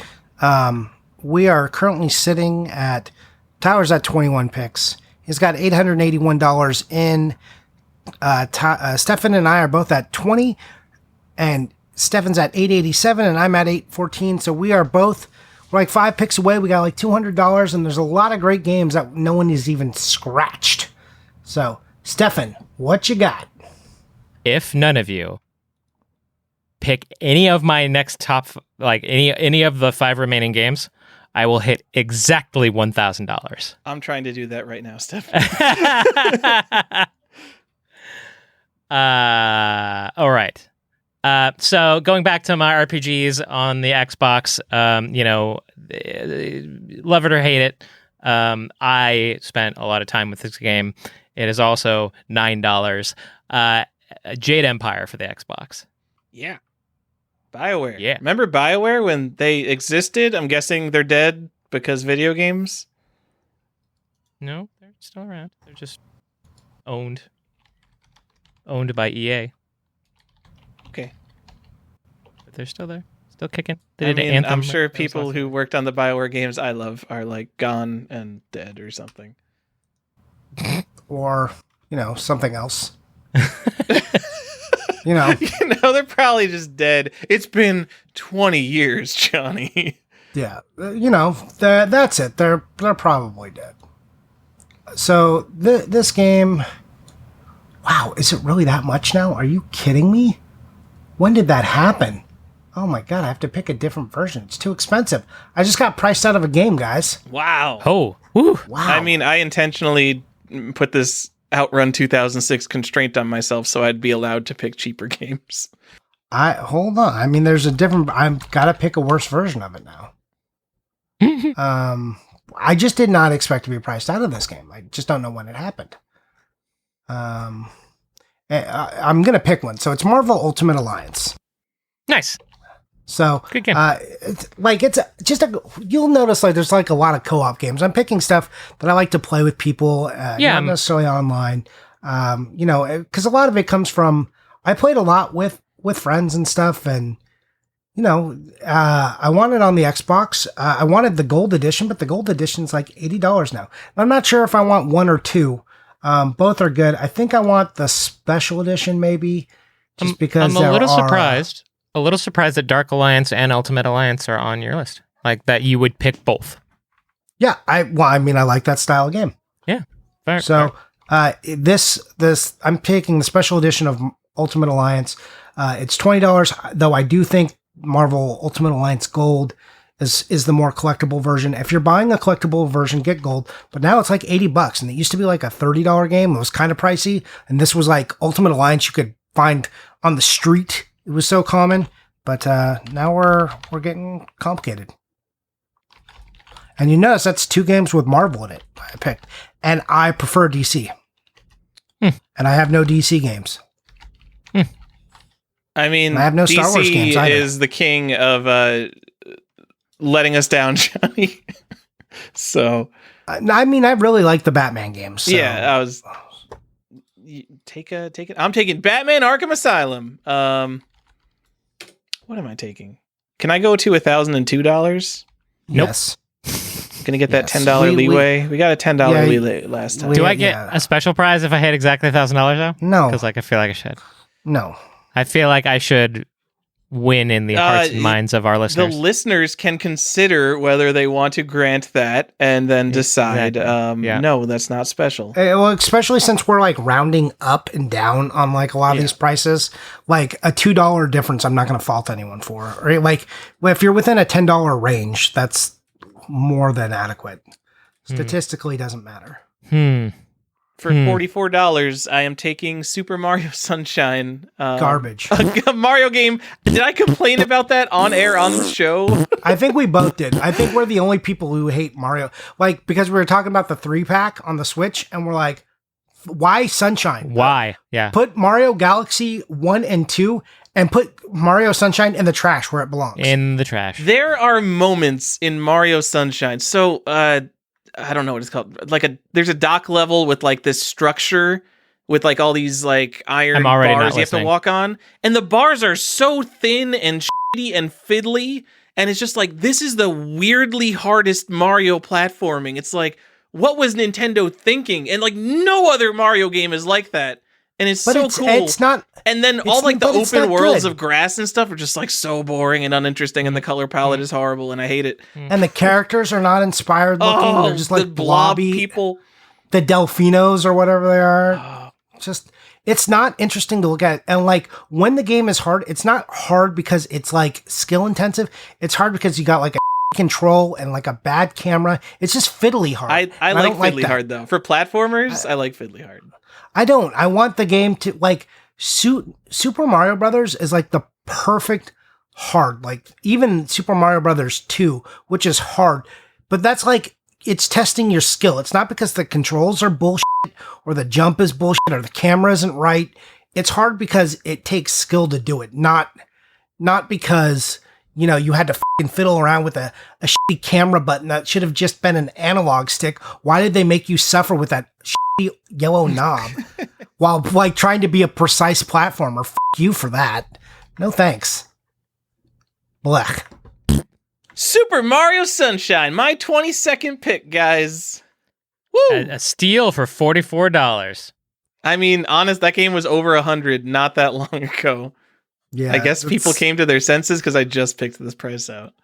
We are currently sitting at Tyler's at 21 picks. He's got $881 in. Stefan and I are both at 20, and Stefan's at 887, and I'm at 814. So we're like 5 picks away. We got like $200, and there's a lot of great games that no one has even scratched. So, Stefan, what you got? If none of you pick any of my next top, like any of the 5 remaining games, I will hit exactly $1,000. I'm trying to do that right now, Stefan. All right. So going back to my RPGs on the Xbox, love it or hate it, I spent a lot of time with this game. It is also $9. Jade Empire for the Xbox. Yeah. BioWare. Yeah. Remember BioWare when they existed? I'm guessing they're dead because video games? No, they're still around. They're just owned by EA. Okay. But they're still there. Still kicking. They did Anthem. I'm sure That was people awesome. who worked on the BioWare games I love are like gone and dead or something. Or, something else. They're probably just dead. It's been 20 years, Johnny. Yeah, that's it. They're probably dead. So this game, wow, is it really that much now? Are you kidding me? When did that happen? Oh my god, I have to pick a different version. It's too expensive. I just got priced out of a game, guys. Wow. Oh, woo. Wow. I mean, I intentionally put this Outrun 2006 constraint on myself so I'd be allowed to pick cheaper games. Hold on. I mean, there's a different. I've got to pick a worse version of it now. I just did not expect to be priced out of this game. I just don't know when it happened. I'm gonna pick one. So it's Marvel Ultimate Alliance. Nice. So Good game. You'll notice like there's like a lot of co-op games. I'm picking stuff that I like to play with people, not necessarily online. Because a lot of it comes from I played a lot with friends and stuff, and I wanted on the Xbox. I wanted the gold edition, but the gold edition's like $80 now. I'm not sure if I want one or two. Both are good. I think I want the special edition maybe, just because I'm a little surprised. A little surprised that Dark Alliance and Ultimate Alliance are on your list. Like that you would pick both. Yeah, I like that style of game. Yeah. Fair, so this I'm taking the special edition of Ultimate Alliance. It's $20, though I do think Marvel Ultimate Alliance Gold is the more collectible version. If you're buying a collectible version, get gold. But now it's like $80, and it used to be like a $30 game. It was kind of pricey, and this was like Ultimate Alliance you could find on the street. It was so common, but now we're getting complicated. And you notice that's 2 games with Marvel in it I picked. And I prefer DC. And I have no DC games. I mean, and I have no DC Star Wars games either. Is the king of letting us down, Johnny. So, I mean, I really like the Batman games. So. Yeah, I was take it. I'm taking Batman Arkham Asylum. What am I taking? Can I go to $1,002? Nope. Yes. Gonna get that $10 leeway. We got a $10 leeway last time. Do I get a special prize if I hit exactly $1,000 though? No, because I feel like I should. No, I feel like I should win in the hearts and minds of our listeners. The listeners can consider whether they want to grant that and then decide. Exactly. No, that's not special. Well, especially since we're like rounding up and down on like a lot of these prices, like a $2 difference, I'm not going to fault anyone for. Right? Like if you're within a $10 range, that's more than adequate. Statistically, doesn't matter. For $44, I am taking Super Mario Sunshine. Garbage. A Mario game. Did I complain about that on air on the show? I think we both did. I think we're the only people who hate Mario. Like, because we were talking about the 3-pack on the Switch, and we're like, why Sunshine? Why? Yeah. Put Mario Galaxy 1 and 2 and put Mario Sunshine in the trash where it belongs. In the trash. There are moments in Mario Sunshine. So, I don't know what it's called. There's a dock level with like this structure with like all these like iron bars you have to walk on. And the bars are so thin and shitty and fiddly. And it's just like, this is the weirdly hardest Mario platforming. It's like, what was Nintendo thinking? And like no other Mario game is like that. And it's cool. It's not. And then all like the open worlds of grass and stuff are just like so boring and uninteresting, and the color palette is horrible, and I hate it. And the characters are not inspired looking. They're just like the blob blobby people. The Delfinos or whatever they are. Just, it's not interesting to look at. And like when the game is hard, it's not hard because it's like skill intensive. It's hard because you got like a control and like a bad camera. It's just fiddly hard. I like fiddly hard though. For platformers, I like fiddly hard. I don't. I want the game to like Super Mario Brothers is like the perfect hard. Like even Super Mario Brothers 2, which is hard, but that's like it's testing your skill. It's not because the controls are bullshit or the jump is bullshit or the camera isn't right. It's hard because it takes skill to do it, not because you had to fucking fiddle around with a shitty camera button that should have just been an analog stick. Why did they make you suffer with that shitty yellow knob while like trying to be a precise platformer? F you for that. No thanks. Blech. Super Mario Sunshine, my 22nd pick, guys. Woo! A steal for $44. I mean, honest, that game was over 100 not that long ago. Yeah, I guess people came to their senses because I just picked this price out.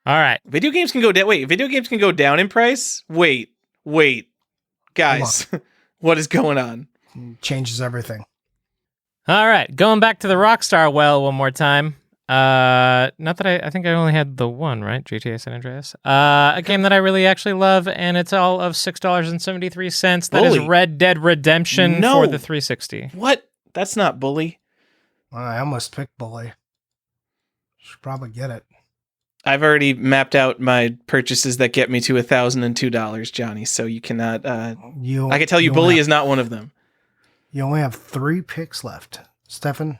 All right. Video games can go down. Wait, video games can go down in price? Wait. Guys, what is going on? Changes everything. All right. Going back to the Rockstar well one more time. Not that I think I only had the one, right? GTA San Andreas. A game that I really actually love, and it's all of $6.73. That is Red Dead Redemption for the 360. What? That's not Bully. I almost picked Bully. Should probably get it. I've already mapped out my purchases that get me to $1,002, Johnny. So you cannot. I can tell you, Bully is not one of them. You only have 3 picks left. Stefan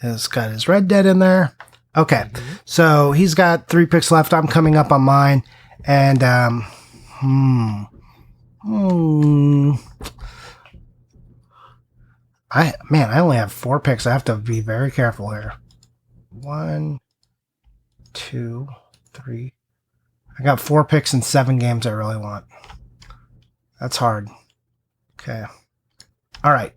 has got his Red Dead in there. Okay, so he's got 3 picks left. I'm coming up on mine, and I only have 4 picks. I have to be very careful here. 1, 2, 3. I got 4 picks and 7 games I really want. That's hard. Okay. All right.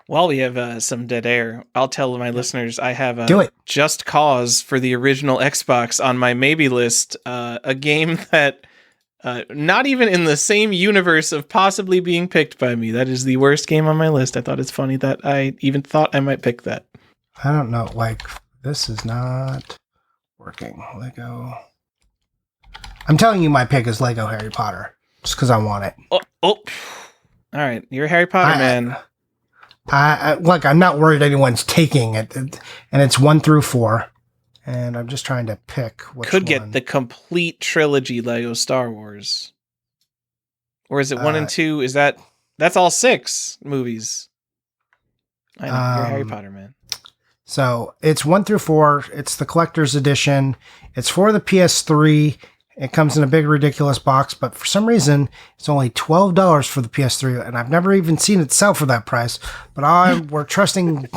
While we have some dead air, I'll tell my listeners I have Do it. Just Cause for the original Xbox on my maybe list. A game that not even in the same universe of possibly being picked by me. That is the worst game on my list. I thought it's funny that I even thought I might pick that. I don't know. Like, this is not working. Lego. I'm telling you my pick is Lego Harry Potter. Just because I want it. Oh. All right. You're a Harry Potter man. Look, I'm not worried anyone's taking it. And it's 1 through 4. And I'm just trying to pick which Could one. get the complete trilogy Lego Star Wars. Or is it 1 and 2? Is that's all 6 movies? I know, you're a Harry Potter man. So it's 1 through 4. It's the collector's edition. It's for the PS3. It comes in a big, ridiculous box, but for some reason, it's only $12 for the PS3, and I've never even seen it sell for that price. But we're trusting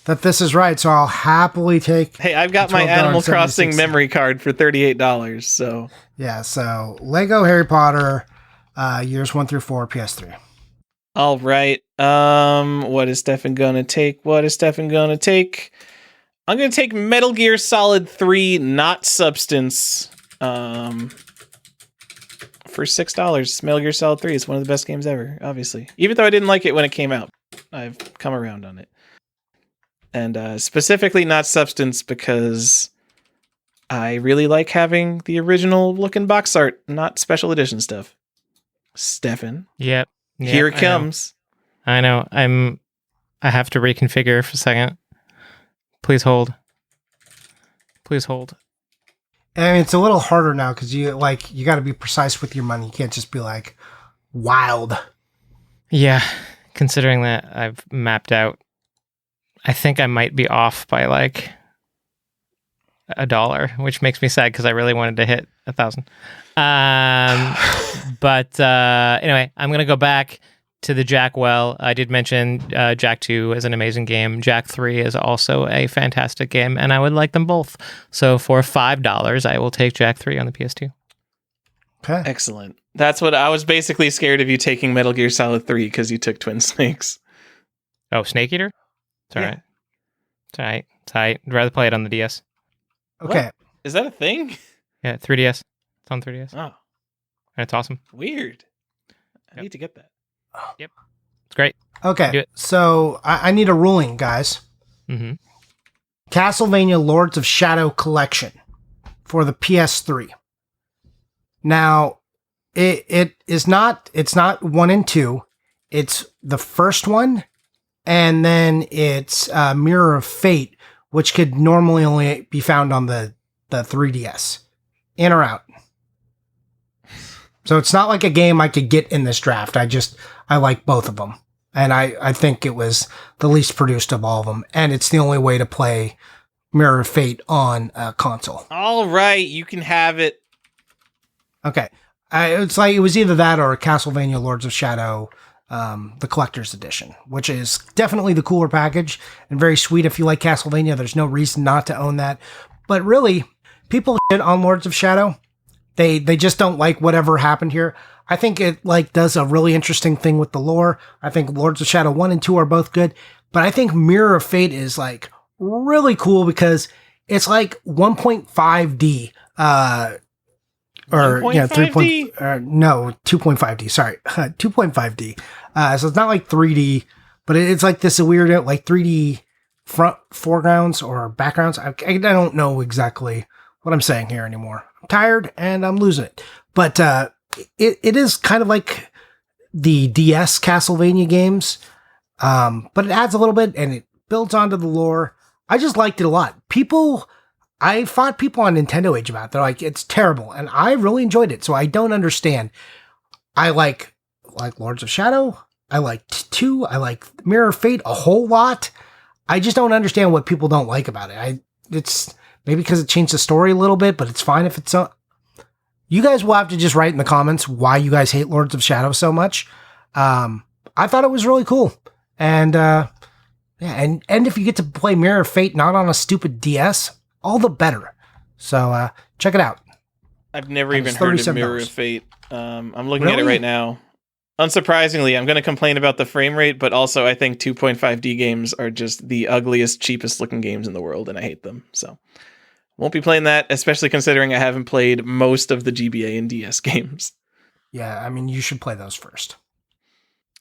that this is right, so I'll happily take. Hey, I've got my Animal Crossing memory card for $38. So yeah, so Lego Harry Potter, years 1 through 4, PS3. All right. What is Stefan gonna take? I'm gonna take Metal Gear Solid 3, not Substance. For $6, Metal Gear Solid 3 is one of the best games ever, obviously. Even though I didn't like it when it came out, I've come around on it. And specifically not Substance because I really like having the original looking box art, not special edition stuff. Stefan, Yep. here it comes. I know. I have to reconfigure for a second. Please hold. Please hold. I mean, it's a little harder now because you got to be precise with your money. You can't just be like wild. Yeah, considering that I've mapped out, I think I might be off by like $1, which makes me sad because I really wanted to hit 1,000. But anyway, I'm gonna go back to the Jack well. I did mention Jack 2 is an amazing game. Jack 3 is also a fantastic game, and I would like them both. So for $5, I will take Jack 3 on the PS2. Okay. Excellent. That's what I was basically scared of you taking Metal Gear Solid 3 because you took Twin Snakes. Oh, Snake Eater? It's all right. It's all right. It's all right. I'd rather play it on the DS. Okay. What? Is that a thing? Yeah, 3DS. It's on 3DS. Oh. And it's awesome. Weird. I need to get that. Yep. It's great. Do Okay. it. So I need a ruling, guys. Mm-hmm. Castlevania Lords of Shadow Collection for the PS3. Now, it's not 1 and 2. It's the first one, and then it's Mirror of Fate, which could normally only be found on the 3DS. In or out? So it's not like a game I could get in this draft. I like both of them. And I think it was the least produced of all of them. And it's the only way to play Mirror of Fate on a console. All right, you can have it. Okay. It's like it was either that or Castlevania Lords of Shadow, the collector's edition, which is definitely the cooler package and very sweet. If you like Castlevania, there's no reason not to own that. But really, people shit on Lords of Shadow. They just don't like whatever happened here. I think it does a really interesting thing with the lore. I think Lords of Shadow 1 and 2 are both good, but I think Mirror of Fate is really cool because it's like 1.5D, or 3. No, 2.5D. Sorry, 2.5D. So it's not like 3D, but it's like this weird 3D foregrounds or backgrounds. I don't know exactly what I'm saying here anymore. I'm tired and I'm losing it. But it is kind of like the DS Castlevania games, but it adds a little bit and it builds onto the lore. I just liked it a lot. I fought people on Nintendo Age about it. They're like, it's terrible. And I really enjoyed it. So I don't understand. I like Lords of Shadow. I like 2. I like Mirror of Fate a whole lot. I just don't understand what people don't like about it. It's maybe because it changed the story a little bit, but it's fine if it's you guys will have to just write in the comments why you guys hate Lords of Shadow so much. I thought it was really cool. And, and if you get to play Mirror of Fate not on a stupid DS, all the better. So check it out. I've never even heard of Mirror of Fate. I'm looking at it right now. Unsurprisingly, I'm going to complain about the frame rate, but also I think 2.5D games are just the ugliest, cheapest looking games in the world, and I hate them. So won't be playing that, especially considering I haven't played most of the GBA and DS games. Yeah, I mean, you should play those first.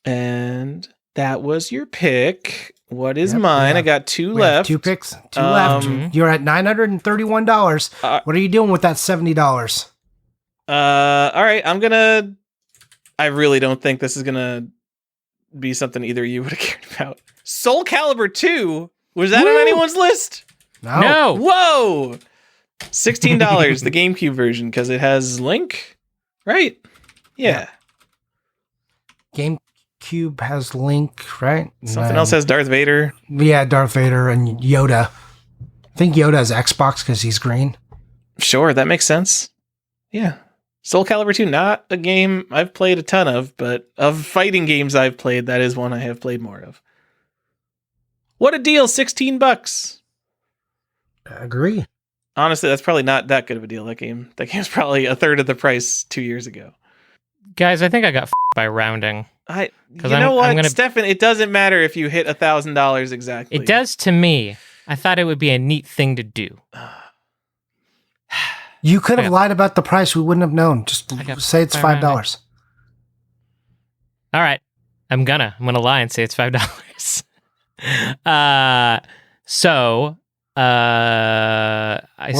And that was your pick. What is mine? I got 2 left. 2 picks. 2 left. You're at $931. What are you doing with that $70? All right, I really don't think this is gonna be something either you would have cared about. Soul Calibur 2? Was that on anyone's list? No. Whoa! $16, the GameCube version, because it has Link, right? Yeah. GameCube has Link, right? Something else has Darth Vader. Yeah, Darth Vader and Yoda. I think Yoda has Xbox because he's green. Sure, that makes sense. Yeah. Soul Calibur 2, not a game I've played a ton of, but of fighting games I've played, that is one I have played more of. What a deal, $16. I agree. Honestly, that's probably not that good of a deal, that game. That game's probably a third of the price 2 years ago. Guys, I think I got by rounding. Stefan, it doesn't matter if you hit $1,000 exactly. It does to me. I thought it would be a neat thing to do. You could have lied about the price. We wouldn't have known. Just say it's $5. All right. I'm gonna lie and say it's $5. What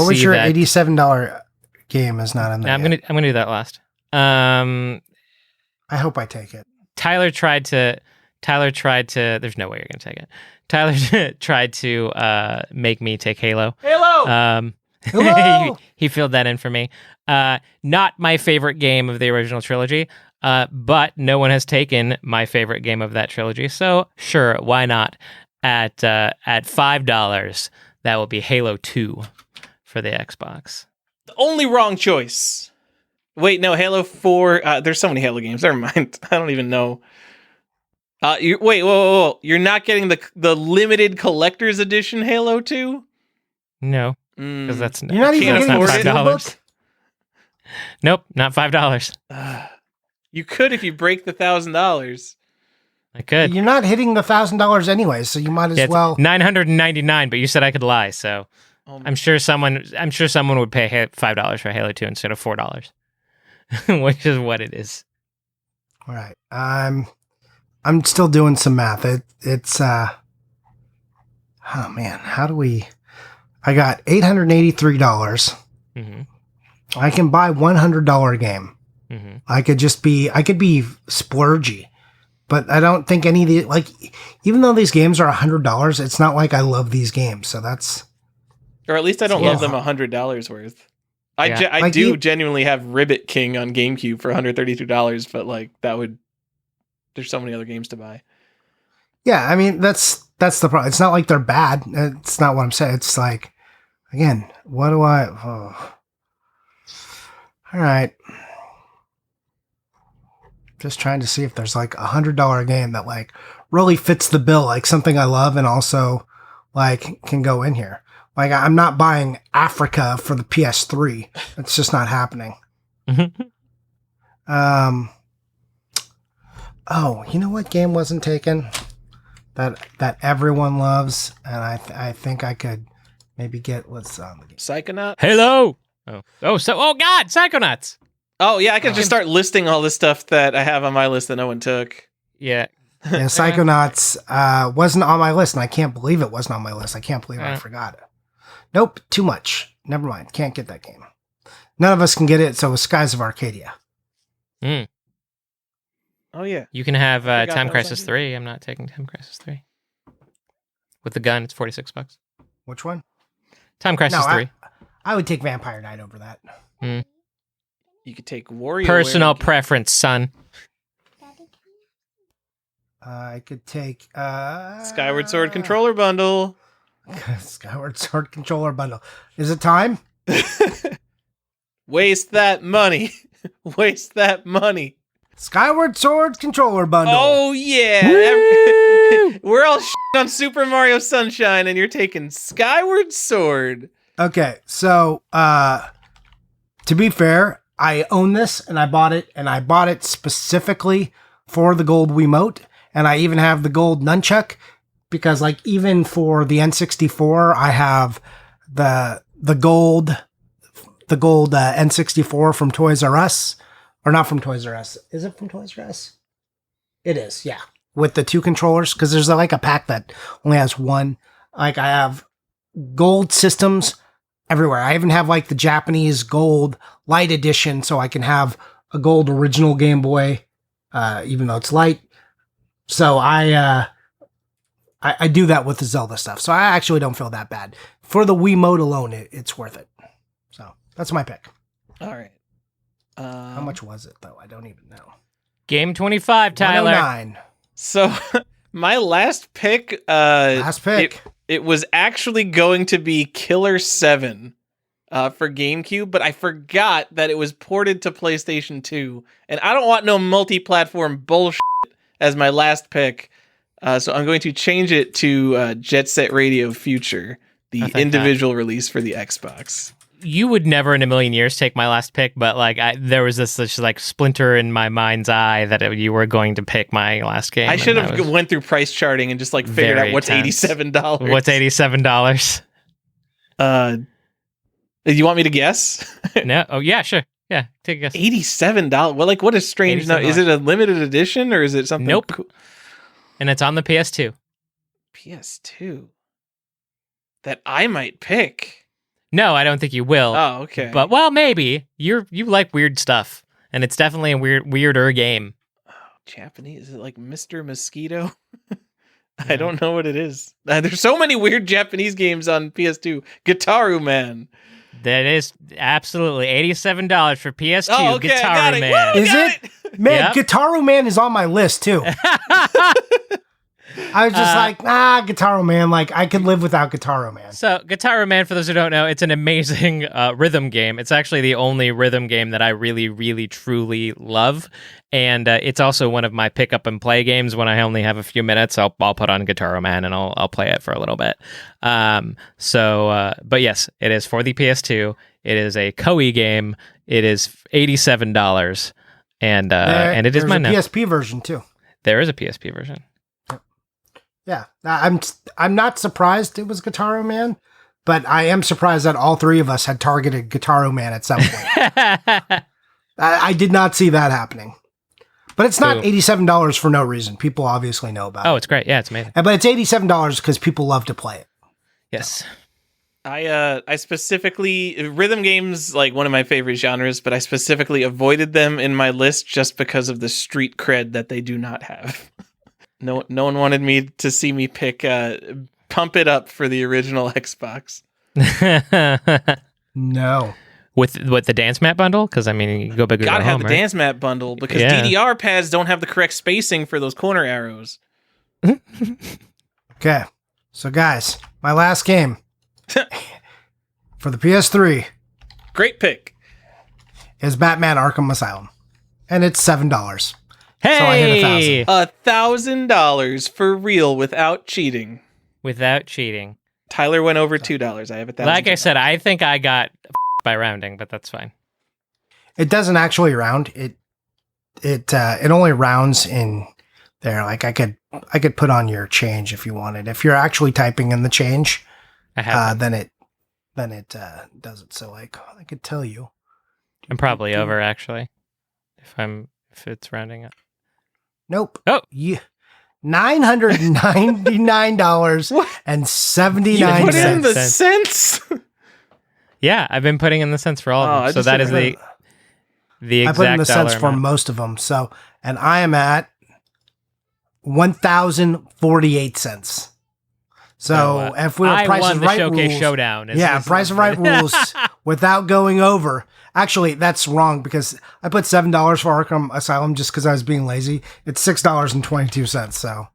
was your $87 game is not in there? I'm gonna do that last. I hope I take it. Tyler tried to. There's no way you're gonna take it. Tyler tried to make me take Halo. Halo. Hello! he filled that in for me. Not my favorite game of the original trilogy, but no one has taken my favorite game of that trilogy. So sure, why not? At $5, that will be Halo 2 for the Xbox. The only wrong choice. Wait, no, Halo 4. There's so many Halo games. Never mind. I don't even know. Wait, whoa. You're not getting the limited collector's edition Halo 2? No, because that's You're not even that's getting not the $5. Steelbook? Nope, not $5. You could if you break the $1,000. I could. You're not hitting the $1,000 anyway, so you might as It's well. $999, but you said I could lie, so Oh, I'm sure someone would pay $5 for Halo 2 instead of $4, which is what it is. All right. I'm still doing some math. It's oh man, how do we? I got $883. Mm-hmm. I can buy $100 game. Mm-hmm. I could be splurgy, but I don't think any of the, like, even though these games are $100, it's not like I love these games. So that's, or at least I don't Yeah. love them $100 worth. Yeah. I Like do you- genuinely have Ribbit King on GameCube for $132, but like there's so many other games to buy. yeah. I mean, that's the problem. It's not like they're bad. It's not what I'm saying. It's like, again, what do I? Oh. All right. Just trying to see if there's like $100 game that like really fits the bill, like something I love and also like can go in here. Like I'm not buying Africa for the PS3. It's just not happening. Oh, you know what game wasn't taken that everyone loves, and I think I could maybe get what's on the game. Psychonaut? Halo. Oh God, Psychonauts. Oh yeah, I can just start listing all the stuff that I have on my list that no one took. Yeah. Yeah, Psychonauts wasn't on my list, and I can't believe it wasn't on my list. I can't believe I forgot it. Nope, too much. Never mind. Can't get that game. None of us can get it, so it's Skies of Arcadia. Oh yeah. You can have forgot Time that was Crisis on 3. I'm not taking Time Crisis 3. With the gun, it's $46. Which one? Time Crisis 3. I would take Vampire Knight over that. You could take Warrior. Personal preference, son. I could take Skyward Sword controller bundle. Skyward Sword controller bundle. Is it time? Waste that money. Waste that money. Skyward Sword controller bundle. Oh yeah. We're all on Super Mario Sunshine and you're taking Skyward Sword. Okay, so to be fair, I own this and I bought it specifically for the gold Wiimote, and I even have the gold nunchuck because like even for the N64, I have the gold N64 from Toys R Us, or not from Toys R Us. Is it from Toys R Us? It is, yeah. With the two controllers, because there's like a pack that only has one. Like I have gold systems everywhere. I even have like the Japanese gold light edition, so I can have a gold original Game Boy, even though it's light. So I do that with the Zelda stuff. So I actually don't feel that bad. For the Wiimote alone, it's worth it. So that's my pick. All right. How much was it though? I don't even know. Game 25, Tyler. 109. So my last pick. Last pick. It was actually going to be Killer 7 for GameCube, but I forgot that it was ported to PlayStation 2, and I don't want no multi-platform bullshit as my last pick, so I'm going to change it to Jet Set Radio Future, the individual release for the Xbox. You would never in a million years take my last pick, but like there was this like splinter in my mind's eye that you were going to pick my last game. I should have went through price charting and just like figured out what's $87. What's $87? You want me to guess? No. Oh yeah, sure. Yeah, take a guess. $87. Well, like what a strange note. Is it a limited edition or is it something? Nope. Cool? And it's on the PS2. PS2 that I might pick. No, I don't think you will. Oh, okay. But well, maybe you like weird stuff, and it's definitely a weirder game. Japanese? Is it like Mr. Mosquito? I don't know what it is. There's so many weird Japanese games on PS2. Gitaru Man. That is absolutely $87 for PS2 Oh, okay, I got Gitaru it. Man. Woo! Is Got it? Man, Yep. Gitaru Man is on my list too. I was just like, Gitaru Man. Like, I could live without Gitaru Man. So, Gitaru Man, for those who don't know, it's an amazing rhythm game. It's actually the only rhythm game that I really, really, truly love. And it's also one of my pick up and play games. When I only have a few minutes, I'll put on Gitaru Man and I'll play it for a little bit. But yes, it is for the PS2. It is a Koei game. It is $87, and it is mine now. There's a PSP version too. There is a PSP version. Yeah, I'm not surprised it was Gitaru Man, but I am surprised that all three of us had targeted Gitaru Man at some point. I did not see that happening. But it's not $87 for no reason. People obviously know about it. Oh, it's great. Yeah, it's amazing. But it's $87 because people love to play it. Yes. I specifically, rhythm games, like one of my favorite genres, but I specifically avoided them in my list just because of the street cred that they do not have. No one wanted me to see me pick Pump It Up for the original Xbox. No. With the dance mat bundle? Because, I mean, you go big or go Gotta have home, the right? dance mat bundle because Yeah. DDR pads don't have the correct spacing for those corner arrows. Okay. So, guys, my last game for the PS3 Great pick. is Batman Arkham Asylum. And it's $7. Hey! So I hit 1,000. $1,000 for real without cheating. Without cheating. Tyler went over $2. I have $1,000. Like I said, I think I got by rounding, but that's fine. It doesn't actually round. It only rounds in there. Like I could put on your change if you wanted. If you're actually typing in the change, I have. then it does it. So like I could tell you. I'm probably over, actually. If it's rounding up. Nope. Oh. Yeah. $999.79. Put in the Cents. cents. Yeah, I've been putting in the cents for all of Oh, I them. So just that did is it. the I exact put in the dollar cents for amount. most of them. So, and I am at 1,048 cents. So if we were I Price won is the Right Showcase rules, Showdown. yeah, Price of Right rules without going over. Actually, that's wrong because I put $7 for Arkham Asylum just because I was being lazy. It's $6.22. So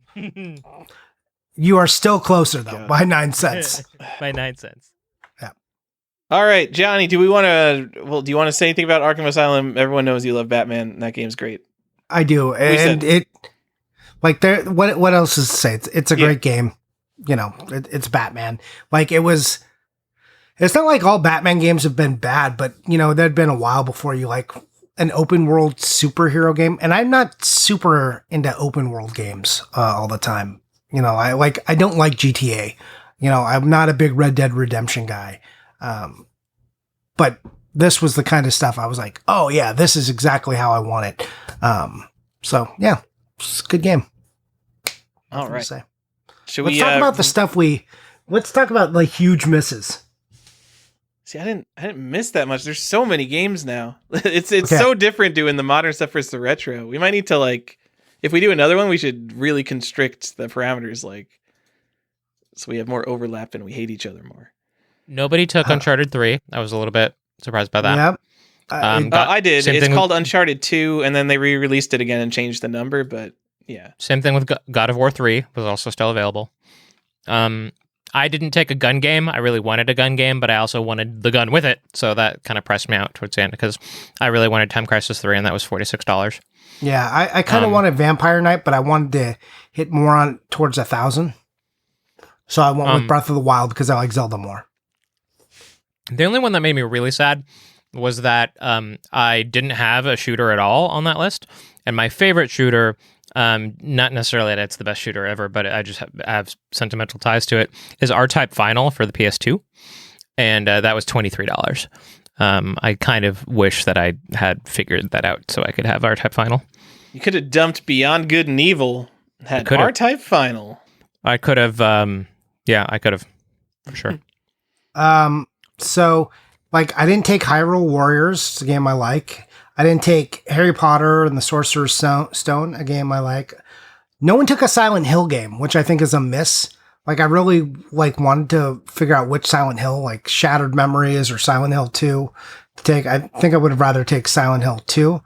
you are still closer though by 9 cents. By 9 cents. All right, Johnny, do you want to say anything about Arkham Asylum? Everyone knows you love Batman. That game's great. I do, and it like there. What else is to say? It's a great game. You know, it's Batman. Like it was. It's not like all Batman games have been bad, but you know, there'd been a while before you like an open world superhero game, and I'm not super into open world games all the time. You know, I don't like GTA. You know, I'm not a big Red Dead Redemption guy. But this was the kind of stuff I was like, oh yeah, this is exactly how I want it. So yeah, it's a good game. All right. Say. Should Let's we talk about the stuff let's talk about like huge misses. See, I didn't miss that much. There's so many games now. It's Okay. so different doing the modern stuff versus the retro. We might need to like, if we do another one, we should really constrict the parameters, like, so we have more overlap and we hate each other more. Nobody took Uncharted 3. I was a little bit surprised by that. Yep. I did. same It's thing called Uncharted 2, and then they re-released it again and changed the number, but yeah. Same thing with God of War 3 was also still available. I didn't take a gun game. I really wanted a gun game, but I also wanted the gun with it, so that kind of pressed me out towards the end because I really wanted Time Crisis 3, and that was $46. Yeah, I kind of wanted Vampire Knight, but I wanted to hit more on towards 1,000. So I went with Breath of the Wild because I like Zelda more. The only one that made me really sad was that I didn't have a shooter at all on that list. And my favorite shooter, not necessarily that it's the best shooter ever, but I just have sentimental ties to it, is R-Type Final for the PS2. And that was $23. I kind of wish that I had figured that out so I could have R-Type Final. You could have dumped Beyond Good and Evil, had could've. R-Type Final. I could have, I could have, for sure. So, like, I didn't take Hyrule Warriors. It's a game I like. I didn't take Harry Potter and the Sorcerer's Stone, a game I like. No one took a Silent Hill game, which I think is a miss. Like, I really wanted to figure out which Silent Hill, like Shattered Memories or Silent Hill 2 to take. I think I would have rather take Silent Hill 2.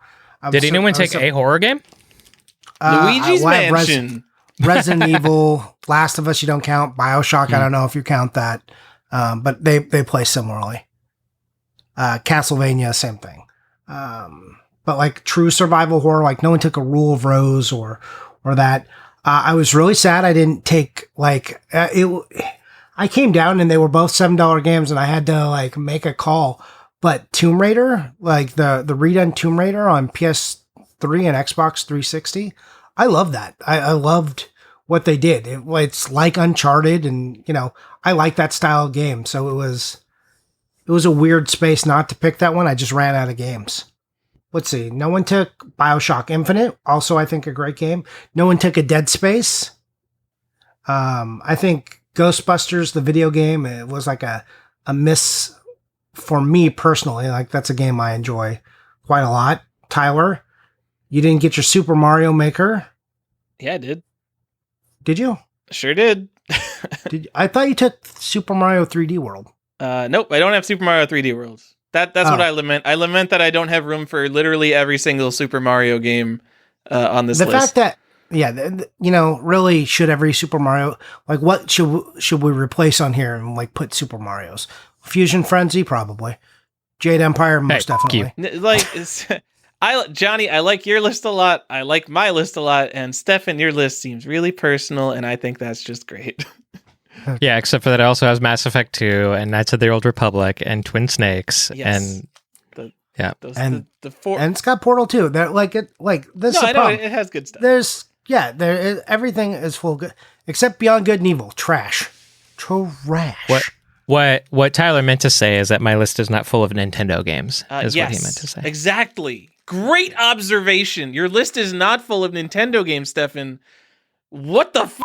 Did anyone take a horror game? Luigi's Mansion. Resident Evil, Last of Us, you don't count. BioShock, I don't know if you count that. But they play similarly. Castlevania, same thing. But like true survival horror, like no one took a Rule of Rose or that. I was really sad I didn't take I came down and they were both $7 games and I had to like make a call. But Tomb Raider, like the redone Tomb Raider on PS3 and Xbox 360, I love that. I loved what they did. It's like Uncharted, and I like that style of game. So it was a weird space not to pick that one. I just ran out of games. Let's see. No one took BioShock Infinite. Also, I think a great game. No one took a Dead Space. I think Ghostbusters, the video game, it was like a miss for me personally. Like, that's a game I enjoy quite a lot. Tyler, you didn't get your Super Mario Maker. Yeah, I did. Did you? Sure did. I thought you took Super Mario 3D World. Nope, I don't have Super Mario 3D World. That's what I lament. I lament that I don't have room for literally every single Super Mario game on this list. The fact that, really should every Super Mario, like what should we replace on here and like put Super Marios? Fusion Frenzy, probably. Jade Empire, most definitely. Johnny, I like your list a lot. I like my list a lot. And Stefan, your list seems really personal, and I think that's just great. Yeah, except for that it also has Mass Effect 2 and Knights of the Old Republic and Twin Snakes. Yes. And the four, and it's got Portal 2. They're this. No, I know it has good stuff. Everything is full good except Beyond Good and Evil. Trash. What Tyler meant to say is that my list is not full of Nintendo games. Is yes, what he meant to say. Exactly. Great observation. Your list is not full of Nintendo games, Stefan. What the f***?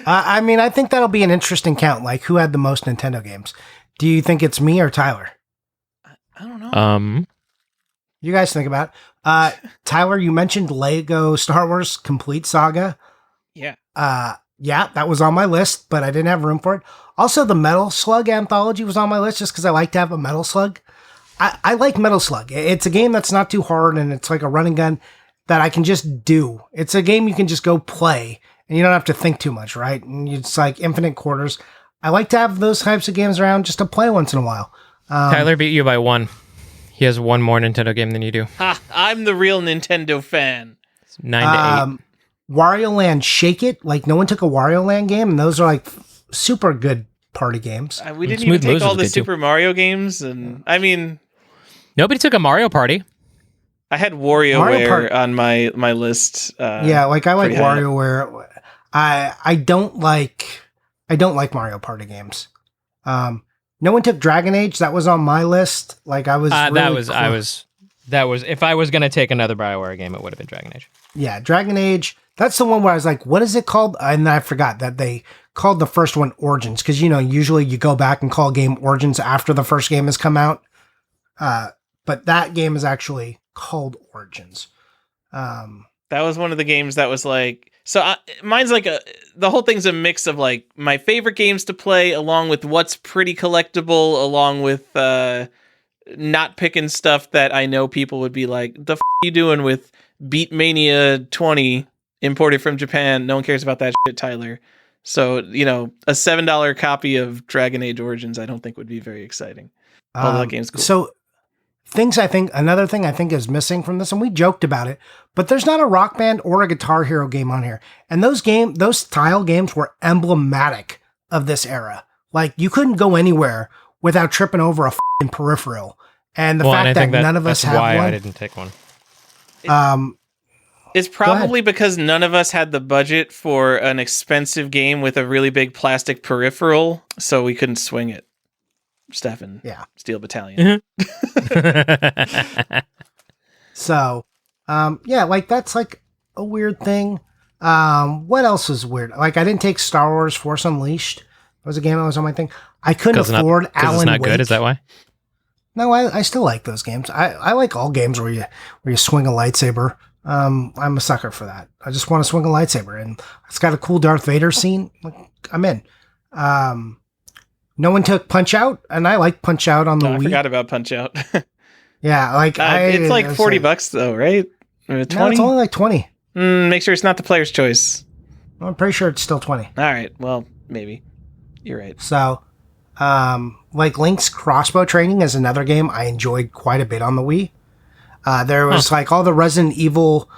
I think that'll be an interesting count. Like, who had the most Nintendo games? Do you think it's me or Tyler? I don't know. You guys think about it. Tyler, you mentioned Lego Star Wars Complete Saga. Yeah. Yeah, that was on my list, but I didn't have room for it. Also, the Metal Slug anthology was on my list just because I like to have a Metal Slug. I like Metal Slug. It's a game that's not too hard, and it's like a running gun that I can just do. It's a game you can just go play, and you don't have to think too much, right? And it's like infinite quarters. I like to have those types of games around just to play once in a while. Tyler beat you by one. He has one more Nintendo game than you do. Ha! I'm the real Nintendo fan. It's 9 to 8. Wario Land Shake It. Like, no one took a Wario Land game, and those are like super good party games. We didn't even take all the Super Mario games, and I mean, nobody took a Mario Party. I had WarioWare on my list. Yeah, like I like WarioWare. I don't like Mario Party games. No one took Dragon Age. That was on my list. Like I was. That was. If I was gonna take another BioWare game, it would have been Dragon Age. Yeah, Dragon Age. That's the one where I was like, what is it called? And I forgot that they called the first one Origins. Because, usually you go back and call a game Origins after the first game has come out. But that game is actually called Origins. That was one of the games that was like... So mine's like the whole thing's a mix of like my favorite games to play along with what's pretty collectible, along with not picking stuff that I know people would be like, the f*** you doing with Beatmania 20 imported from Japan? No one cares about that shit, Tyler. So, a $7 copy of Dragon Age Origins I don't think would be very exciting. Although that game's cool. So another thing I think is missing from this, and we joked about it, but there's not a Rock Band or a Guitar Hero game on here. And those style games were emblematic of this era. Like, you couldn't go anywhere without tripping over a f***ing peripheral. And the fact that none of us have one. That's why I didn't take one. It's probably because none of us had the budget for an expensive game with a really big plastic peripheral, so we couldn't swing it. Stefan. Yeah. Steel Battalion. So, like that's like a weird thing. What else is weird? Like, I didn't take Star Wars Force Unleashed. It was a game that was on my thing. I couldn't afford Alan Wake. It's not good, is that why? No, I still like those games. I like all games where you swing a lightsaber. I'm a sucker for that. I just want to swing a lightsaber, and it's got a cool Darth Vader scene. Like, I'm in. No one took Punch Out, and I like Punch Out on the Wii. I forgot about Punch Out. Yeah, like it's like $40 though, right? 20? No, it's only like 20. Make sure it's not the player's choice. I'm pretty sure it's still 20. All right, well, maybe you're right. So, like Link's Crossbow Training is another game I enjoyed quite a bit on the Wii. There was like all the Resident Evil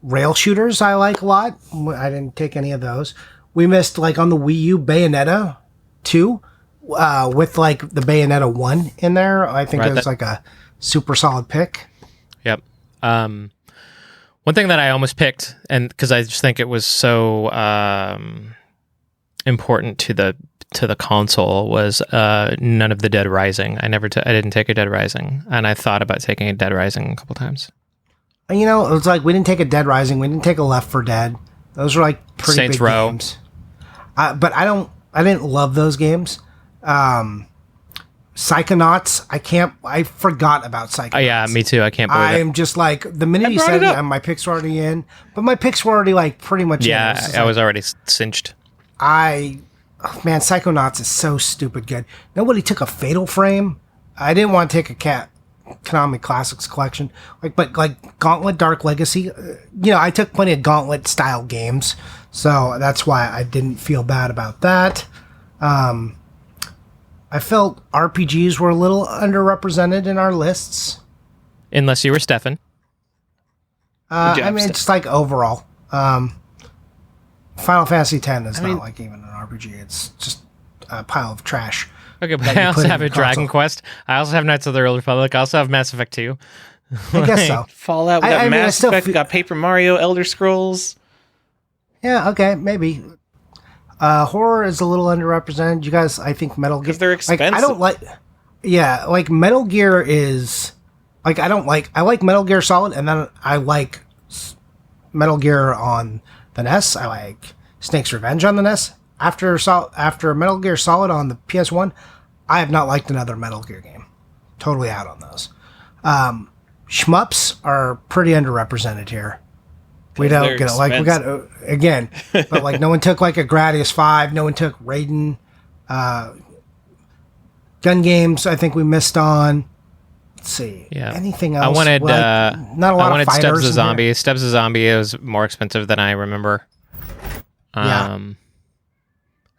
rail shooters I like a lot. I didn't take any of those. We missed like on the Wii U Bayonetta 2 with like the Bayonetta 1 in there. I think it was like a super solid pick. Yep. One thing that I almost picked, and because I just think it was so important to the console, was none of the Dead Rising. I didn't take a Dead Rising, and I thought about taking a Dead Rising a couple times. You know, it was like we didn't take a Dead Rising, we didn't take a Left 4 Dead. Those were like pretty Saints big Row. games. But I didn't love those games. Psychonauts, I forgot about Psychonauts. Oh, yeah, me too. I can't believe it. I'm just like, the minute you said it, my picks were already in. But my picks were already like pretty much in. Yeah, I was already cinched. Man, Psychonauts is so stupid good. Nobody took a Fatal Frame. I didn't want to take a Konami Classics collection. But Gauntlet Dark Legacy, I took plenty of Gauntlet style games. So that's why I didn't feel bad about that. I felt RPGs were a little underrepresented in our lists. Unless you were Stefan. I mean, it's like overall. Final Fantasy X is not like even an RPG. It's just a pile of trash. Okay, but I also have a Dragon Quest. I also have Knights of the Old Republic. I also have Mass Effect 2. I guess so. Fallout, we got Mass Effect, we got Paper Mario, Elder Scrolls. Yeah, okay, maybe. Horror is a little underrepresented. You guys, I think Metal Gear... Because they're expensive. Like, I don't like... Yeah, like Metal Gear is... Like, I like Metal Gear Solid, and then I like Metal Gear on the NES. I like Snake's Revenge on the NES. After Metal Gear Solid on the PS1, I have not liked another Metal Gear game. Totally out on those. Shmups are pretty underrepresented here. We don't get it. Like, we got, again, but like no one took like a Gradius 5. No one took Raiden. Gun games, I think we missed on. Let's see. Yeah. Anything else? I wanted, not a lot of fighters. Stubbs the Zombie. Stubbs the Zombie is more expensive than I remember. Yeah.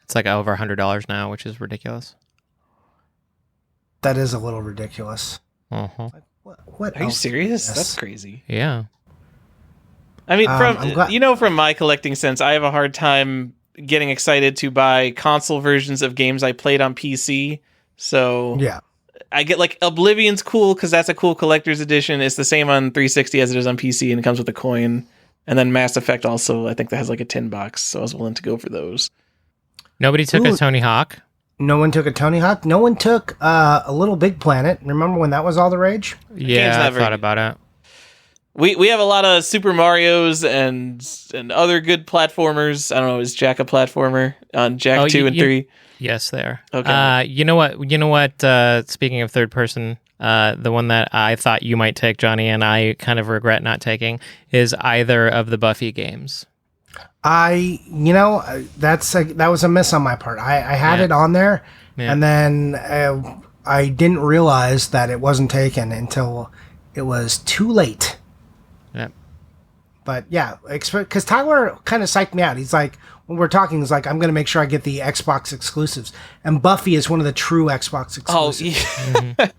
It's like over $100 now, which is ridiculous. That is a little ridiculous. Uh-huh. Like, what Are you serious? Yes. That's crazy. Yeah. I mean, from my collecting sense, I have a hard time getting excited to buy console versions of games I played on PC. So yeah, I get like Oblivion's cool because that's a cool collector's edition. It's the same on 360 as it is on PC, and it comes with a coin. And then Mass Effect also, I think that has like a $10, so I was willing to go for those. Nobody took a Tony Hawk. No one took a Tony Hawk. No one took a Little Big Planet. Remember when that was all the rage? Yeah, I thought about it. We have a lot of Super Marios and other good platformers. I don't know, is Jack a platformer on Jack 2 and 3? Yes, they are. Okay. You know what? Speaking of third person, the one that I thought you might take, Johnny, and I kind of regret not taking, is either of the Buffy games. That was a miss on my part. I had it on there, and then I didn't realize that it wasn't taken until it was too late. Yeah. But yeah, because Tyler kind of psyched me out. He's like, when we're talking, he's like, I'm going to make sure I get the Xbox exclusives. And Buffy is one of the true Xbox exclusives. Oh, yeah. Mm-hmm.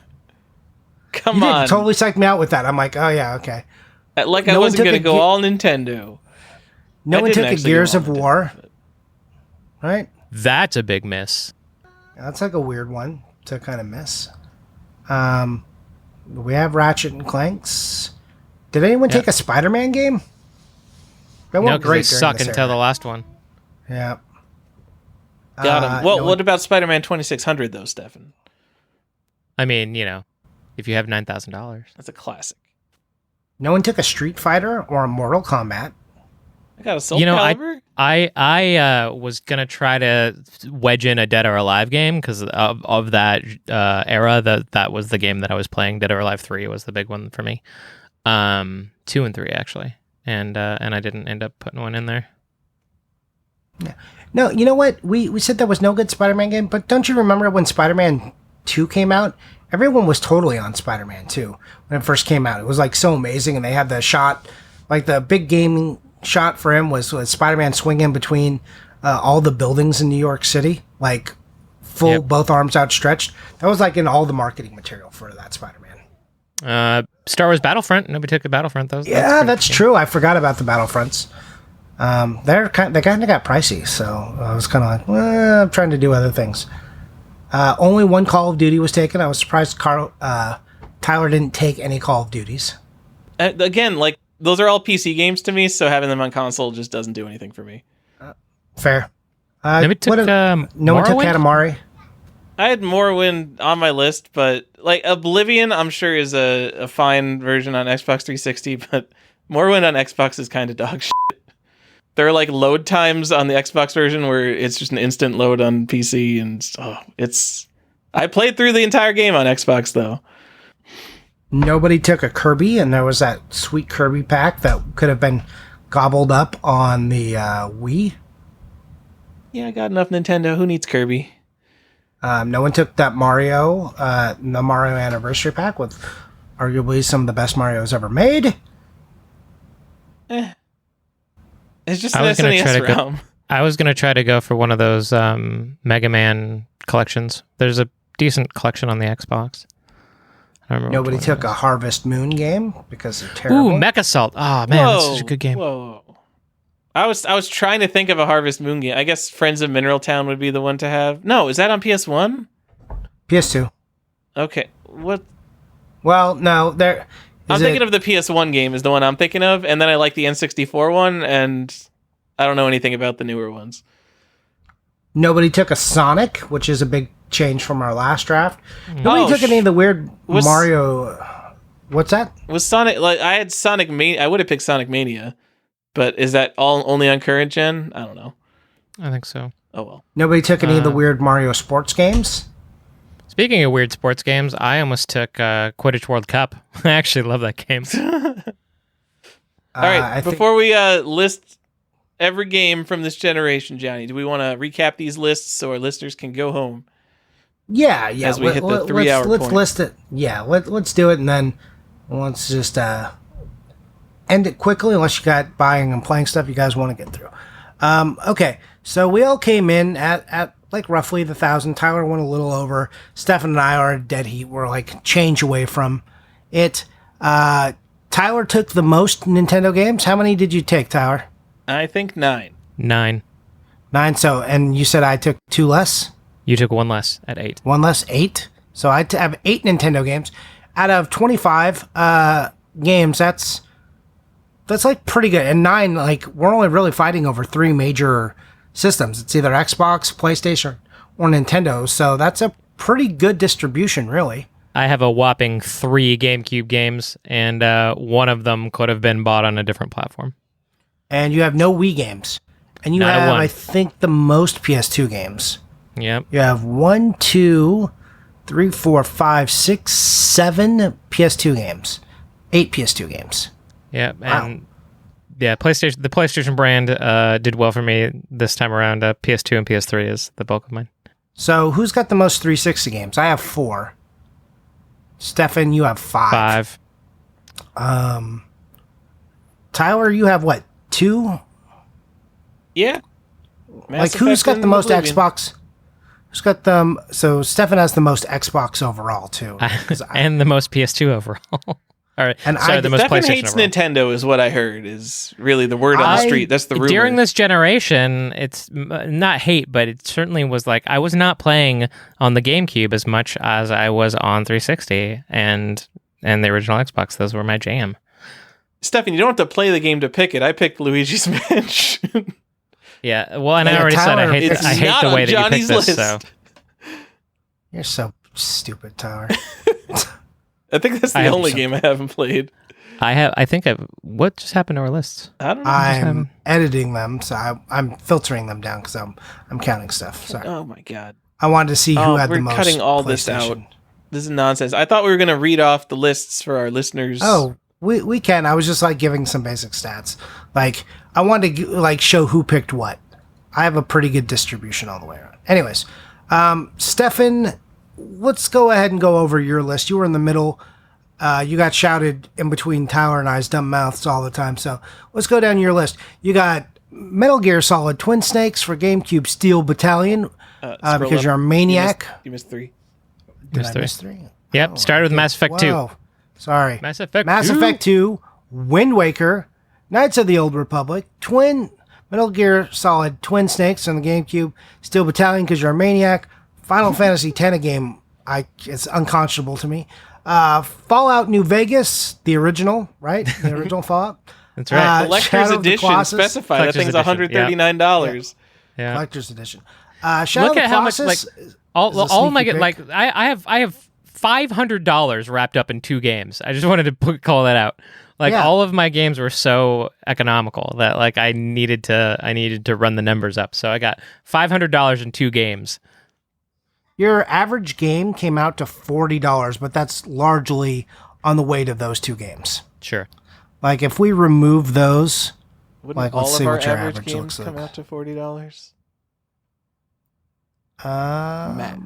Come on. Totally psyched me out with that. I'm like, oh yeah, okay. Like I wasn't going to go all Nintendo. No one took a Gears of War. Right? That's a big miss. That's like a weird one to kind of miss. We have Ratchet and Clanks. Did anyone take a Spider-Man game? That no, because they suck until the last one. Yeah. Got him. Well, what about Spider-Man 2600, though, Stefan? I mean, if you have $9,000. That's a classic. No one took a Street Fighter or a Mortal Kombat. I got a Soul Calibur. I was gonna try to wedge in a Dead or Alive game because of that era. That was the game that I was playing. Dead or Alive 3 was the big one for me. 2 and 3 actually, and I didn't end up putting one in there. Yeah. No, you know what? We said there was no good Spider-Man game, but don't you remember when Spider-Man 2 came out? Everyone was totally on Spider-Man 2 when it first came out. It was like so amazing, and they had the shot, like the big gaming shot for him was Spider-Man swinging between all the buildings in New York City, like full, both arms outstretched. That was like in all the marketing material for that Spider-Man. Star Wars Battlefront. Nobody took a Battlefront. That's true. I forgot about the Battlefronts. They kind of got pricey, so I was kind of like, I'm trying to do other things. Only one Call of Duty was taken. I was surprised Tyler didn't take any Call of Duties. Again, like, those are all PC games to me, so having them on console just doesn't do anything for me. Fair. Nobody took no one took Katamari. I had Morrowind on my list, but like Oblivion, I'm sure is a fine version on Xbox 360, but Morrowind on Xbox is kind of dog shit. There are like load times on the Xbox version where it's just an instant load on PC, and I played through the entire game on Xbox though. Nobody took a Kirby, and there was that sweet Kirby pack that could have been gobbled up on the Wii. Yeah, I got enough Nintendo. Who needs Kirby? No one took that Mario, the Mario Anniversary Pack with arguably some of the best Marios ever made. It's just an SNES realm. I was going to try to go for one of those Mega Man collections. There's a decent collection on the Xbox. Nobody took a Harvest Moon game because they're terrible. Ooh, Mech Assault. Oh, man, that's such a good game. Whoa. I was trying to think of a Harvest Moon game. I guess Friends of Mineral Town would be the one to have. No, is that on PS1? PS2. Okay. What? Well, no, I'm thinking of the PS1 game is the one I'm thinking of, and then I like the N64 one, and I don't know anything about the newer ones. Nobody took a Sonic, which is a big change from our last draft. Nobody took any of the weird Mario. What's that? Was Sonic like I had Sonic Mania? I would have picked Sonic Mania, but is that all only on current gen? I don't know. I think so. Oh well. Nobody took any of the weird Mario sports games. Speaking of weird sports games, I almost took Quidditch World Cup. I actually love that game. All right, before we list every game from this generation, Johnny, do we want to recap these lists so our listeners can go home? Yeah. As we hit the 3 hour point. Let's list it. Yeah, let's do it, and then let's just end it quickly, unless you got buying and playing stuff you guys want to get through. Okay, so we all came in at like roughly the 1,000. Tyler went a little over. Stefan and I are dead heat. We're like change away from it. Tyler took the most Nintendo games. How many did you take, Tyler? I think 9. 9. 9. So, and you said I took 2 less? You took 1 less at 8. 1 less, 8. So I have 8 Nintendo games. Out of 25 games, that's like pretty good. And 9, like, we're only really fighting over 3 major systems. It's either Xbox, PlayStation, or Nintendo. So that's a pretty good distribution, really. I have a whopping 3 GameCube games, and one of them could have been bought on a different platform. And you have no Wii games. And you have, I think, the most PS2 games. Yep. You have 1, 2, 3, 4, 5, 6, 7 PS2 games. 8 PS2 games. Yeah, Wow. and the PlayStation brand did well for me this time around. PS2 and PS3 is the bulk of mine. So who's got the most 360 games? I have 4. Stefan, you have 5. 5. Tyler, you have what? 2? Yeah. Like, who's got the most Xbox? Who's got them? So Stefan has the most Xbox overall too, and the most PS2 overall. All right, and the most Stefan PlayStation hates overall. Nintendo, is what I heard. Is really the word on the street. That's the rumor. During this generation, it's not hate, but it certainly was like I was not playing on the GameCube as much as I was on 360 and the original Xbox. Those were my jam. Stefan, you don't have to play the game to pick it. I picked Luigi's Mansion. Yeah, well, and I already said I hate the way that you picked this. So you're so stupid, Tyler. I think that's the only game I haven't played. What just happened to our lists? I don't know. I'm editing them, so I'm filtering them down because I'm counting stuff. Sorry. Oh my god. I wanted to see who had the most. We're cutting all this out. PlayStation. This is nonsense. I thought we were going to read off the lists for our listeners. Oh, we can. I was just like giving some basic stats. Like I wanted to like show who picked what. I have a pretty good distribution all the way around. Anyways, Stefan, let's go ahead and go over your list. You were in the middle. You got shouted in between Tyler and I's dumb mouths all the time. So let's go down your list. You got Metal Gear Solid Twin Snakes for GameCube Steel Battalion because you're a maniac. You missed 3. Did I miss 3? Yep, started with Mass Effect 2. Sorry. Mass Effect Mass 2. Effect 2, Wind Waker, Knights of the Old Republic, Metal Gear Solid Twin Snakes on the GameCube, Steel Battalion because you're a maniac, Final Fantasy X, a game it's unconscionable to me. Fallout New Vegas, the original, right? The original Fallout. That's right. Collector's Shadow of the edition Colossus. specified. That thing's $139. Yeah. Collector's edition. Shadow Look of the at how much Colossus. all of my sneaky like pick. I have $500 wrapped up in 2 games. I just wanted to call that out. Like all of my games were so economical that like I needed to run the numbers up. So I got $500 in 2 games. Your average game came out to $40, but that's largely on the weight of those 2 games. Sure. Like if we remove those, Wouldn't like all let's of see our what your average average games looks come like. out to $40? Matt.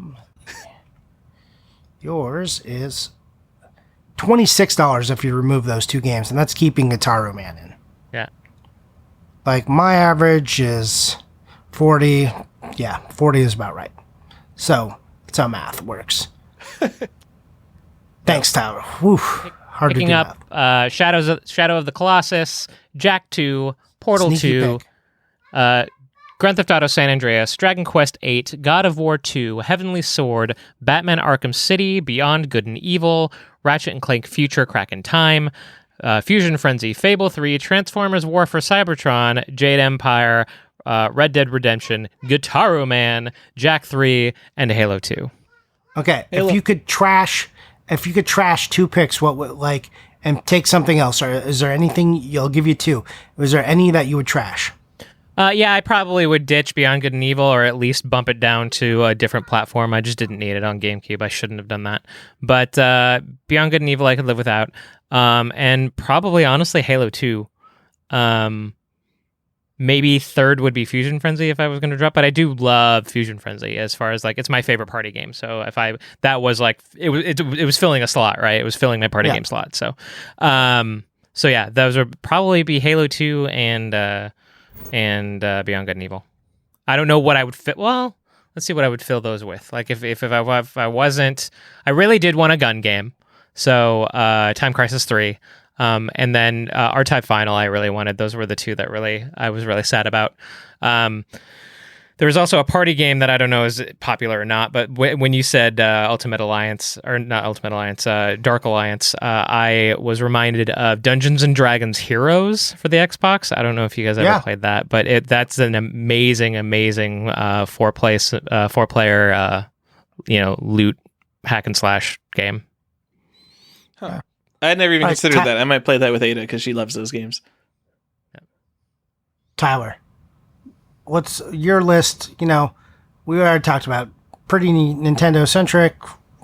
Yours is $26 if you remove those 2 games, and that's keeping Guitar Man in. Yeah. Like my average is 40. Yeah, 40 is about right. So that's how math works. Thanks, Tyler. Whew. Hard Picking to do up math. Shadow of the Colossus, Jack 2, Portal Sneaky 2, pick. Grand Theft Auto San Andreas, Dragon Quest 8, God of War 2, Heavenly Sword, Batman Arkham City, Beyond Good and Evil, Ratchet and Clank Future Crack in Time, Fusion Frenzy, Fable 3, Transformers War for Cybertron, Jade Empire, Red Dead Redemption, Guitar Man, Jack 3, and Halo 2. Okay, Halo. if you could trash 2 picks, what would like and take something else? Or is there anything you'll give you 2? Is there any that you would trash? Yeah, I probably would ditch Beyond Good and Evil, or at least bump it down to a different platform. I just didn't need it on GameCube. I shouldn't have done that. But Beyond Good and Evil, I could live without. And probably, honestly, Halo 2. Maybe third would be Fusion Frenzy if I was going to drop. But I do love Fusion Frenzy as far as like it's my favorite party game. So if that was like it was filling a slot, right? It was filling my party game slot. So yeah, those would probably be Halo 2 and Beyond Good and Evil. I don't know what I would fit. Well, let's see what I would fill those with. Like if I wasn't, I really did want a gun game. So Time Crisis 3, and then R-Type Final. I really wanted. Those were the 2 that I was really sad about. There was also a party game that I don't know is popular or not, but when you said Ultimate Alliance, or not Ultimate Alliance, Dark Alliance, I was reminded of Dungeons and Dragons Heroes for the Xbox. I don't know if you guys ever played that, but that's an amazing 4-player loot hack and slash game. Huh. I had never even considered that. I might play that with Ada because she loves those games. Tyler, what's your list? We already talked about pretty Nintendo centric,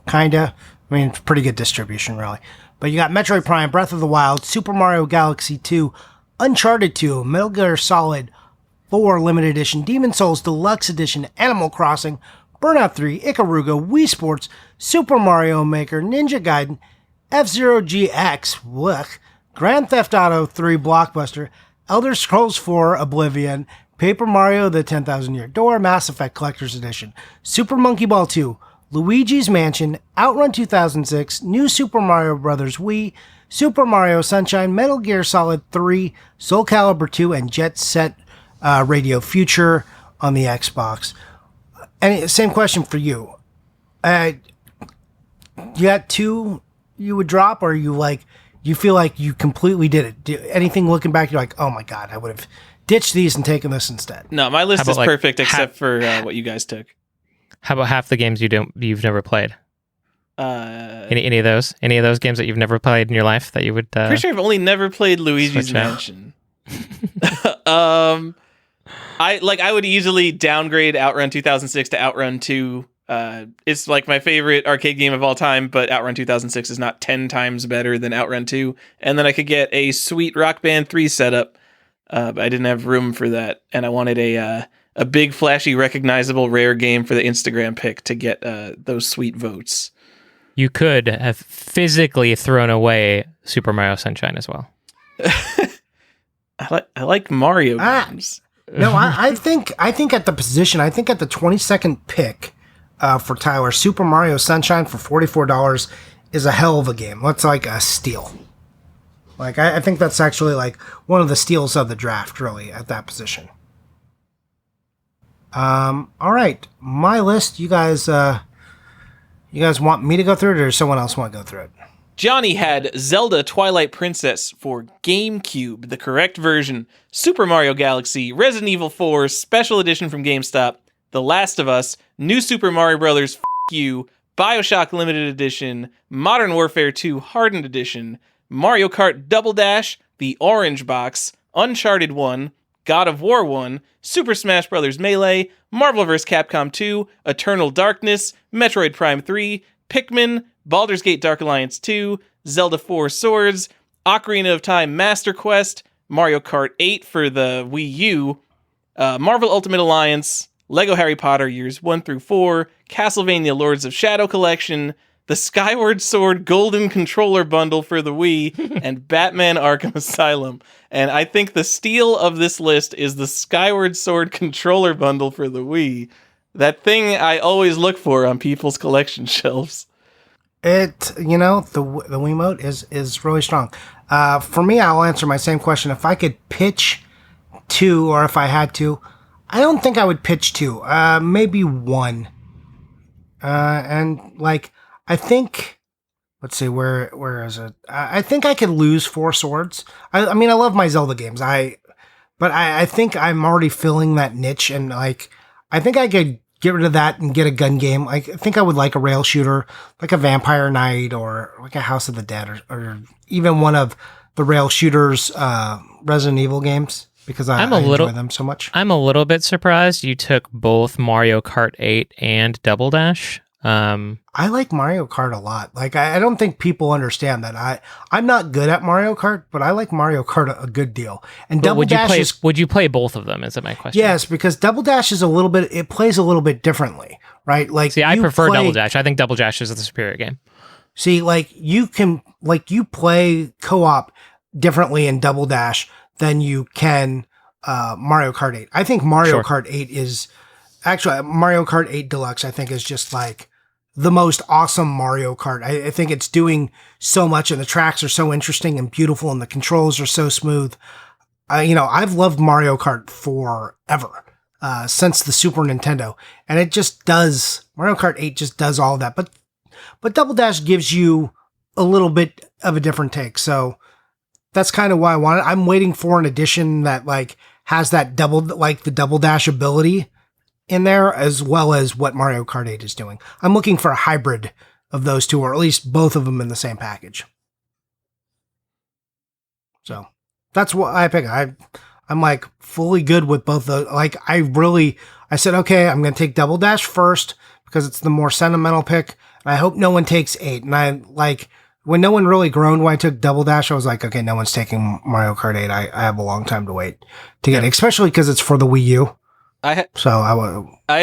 kinda. I mean, it's pretty good distribution, really. But you got Metroid Prime, Breath of the Wild, Super Mario Galaxy 2, Uncharted 2, Metal Gear Solid 4 Limited Edition, Demon Souls Deluxe Edition, Animal Crossing, Burnout 3, Ikaruga, Wii Sports, Super Mario Maker, Ninja Gaiden, F-Zero GX, Grand Theft Auto 3 Blockbuster, Elder Scrolls 4 Oblivion, Paper Mario The 10,000 Year Door, Mass Effect Collector's Edition, Super Monkey Ball 2, Luigi's Mansion, Outrun 2006, New Super Mario Bros. Wii, Super Mario Sunshine, Metal Gear Solid 3, Soul Calibur 2, and Jet Set Radio Future on the Xbox. And same question for you. You got 2 you would drop, or you feel like you completely did it? Anything looking back, you're like, oh my god, I would have ditched these and taken this instead. No, my list is perfect except for what you guys took. How about half the games you've never played? Any of those games that you've never played in your life that you would? Pretty sure I've only never played Luigi's Mansion. I would easily downgrade Outrun 2006 to Outrun 2. It's like my favorite arcade game of all time, but Outrun 2006 is not 10 times better than Outrun 2. And then I could get a sweet Rock Band 3 setup, but I didn't have room for that, and I wanted a big, flashy, recognizable, rare game for the Instagram pic to get those sweet votes. You could have physically thrown away Super Mario Sunshine as well. I like Mario games. No, I think at the position, I think at the 22nd pick for Tyler, Super Mario Sunshine for $44 is a hell of a game. That's like a steal. Like I think that's actually like one of the steals of the draft, really, at that position. All right, my list. You guys want me to go through it, or does someone else want to go through it? Johnny had Zelda Twilight Princess for GameCube, the correct version, Super Mario Galaxy, Resident Evil 4, Special Edition from GameStop, The Last of Us, New Super Mario Bros., You, BioShock Limited Edition, Modern Warfare 2 Hardened Edition, Mario Kart Double Dash, The Orange Box, Uncharted 1, God of War 1, Super Smash Bros. Melee, Marvel vs. Capcom 2, Eternal Darkness, Metroid Prime 3, Pikmin, Baldur's Gate Dark Alliance 2, Zelda 4 Swords, Ocarina of Time Master Quest, Mario Kart 8 for the Wii U, Marvel Ultimate Alliance, Lego Harry Potter Years 1 through 4, Castlevania Lords of Shadow Collection, the Skyward Sword Golden Controller Bundle for the Wii, and Batman Arkham Asylum. And I think the steal of this list is the Skyward Sword Controller Bundle for the Wii. That thing I always look for on people's collection shelves. The Wiimote is really strong. For me, I'll answer my same question. If I could pitch two, or if I had to, I don't think I would pitch two. Maybe one. And like, I think, let's see, where is it? I think I could lose Four Swords. I mean, I love my Zelda games. But I think I'm already filling that niche, and like, I think I could get rid of that and get a gun game. I think I would like a rail shooter, like a Vampire Knight or like a House of the Dead, or even one of the rail shooters, Resident Evil games, because I enjoy them so much. I'm a little bit surprised you took both Mario Kart 8 and Double Dash. I like Mario Kart a lot. Like, I don't think people understand that. I'm not good at Mario Kart, but I like Mario Kart a good deal. And Double Dash would you play both of them? Is that my question? Yes, because Double Dash is it plays a little bit differently, right? Like, see, I prefer Double Dash. I think Double Dash is the superior game. See, like, you play co-op differently in Double Dash than you can Mario Kart 8. I think Mario Kart 8 is actually Mario Kart 8 Deluxe. I think is just like the most awesome Mario Kart. I think it's doing so much, and the tracks are so interesting and beautiful, and the controls are so smooth. I've loved Mario Kart forever, since the Super Nintendo, and it just does. Mario Kart 8 just does all of that, but Double Dash gives you a little bit of a different take. So that's kind of why I want it. I'm waiting for an edition that like has that the Double Dash ability in there, as well as what Mario Kart 8 is doing. I'm looking for a hybrid of those two, or at least both of them in the same package. So that's what I pick. I'm like fully good with both those. Like, I said, okay, I'm going to take Double Dash first because it's the more sentimental pick. And I hope no one takes 8. And I like, when no one really groaned when I took Double Dash, I was like, okay, no one's taking Mario Kart 8. I have a long time to wait to get it, especially because it's for the Wii U. I had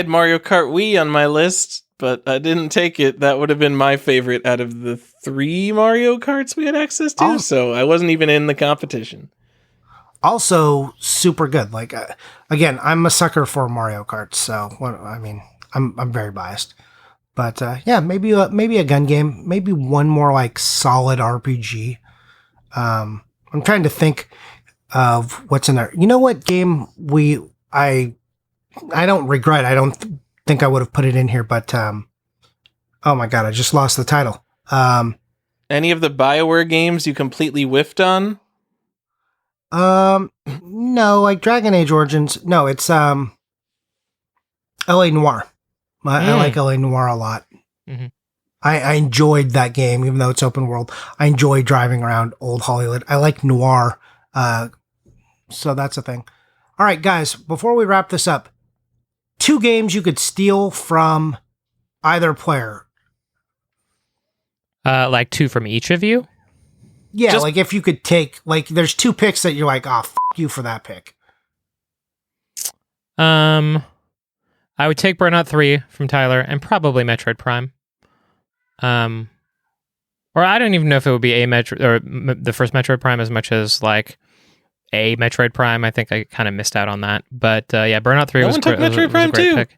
Mario Kart Wii on my list, but I didn't take it. That would have been my favorite out of the 3 Mario Karts we had access to, so I wasn't even in the competition. Also, super good. Like, again, I'm a sucker for Mario Kart, so I'm very biased. But yeah, maybe a gun game, maybe one more like solid RPG. I'm trying to think of what's in there. You know what game I don't regret. I don't think I would have put it in here, but oh my god, I just lost the title. Any of the BioWare games you completely whiffed on? No, like Dragon Age Origins. No, it's LA Noire. I like LA Noire a lot. Mm-hmm. I enjoyed that game, even though it's open world. I enjoy driving around old Hollywood. I like noir. So that's a thing. All right, guys, before we wrap this up, 2 games you could steal from either player. Like 2 from each of you? Yeah, like if you could take, like, there's 2 picks that you're like, oh, f*** you for that pick. I would take Burnout 3 from Tyler and probably Metroid Prime. Or I don't even know if it would be the first Metroid Prime as much as like a Metroid Prime. I think I kind of missed out on that. But yeah, Burnout 3 was took Metroid Prime too. Pick.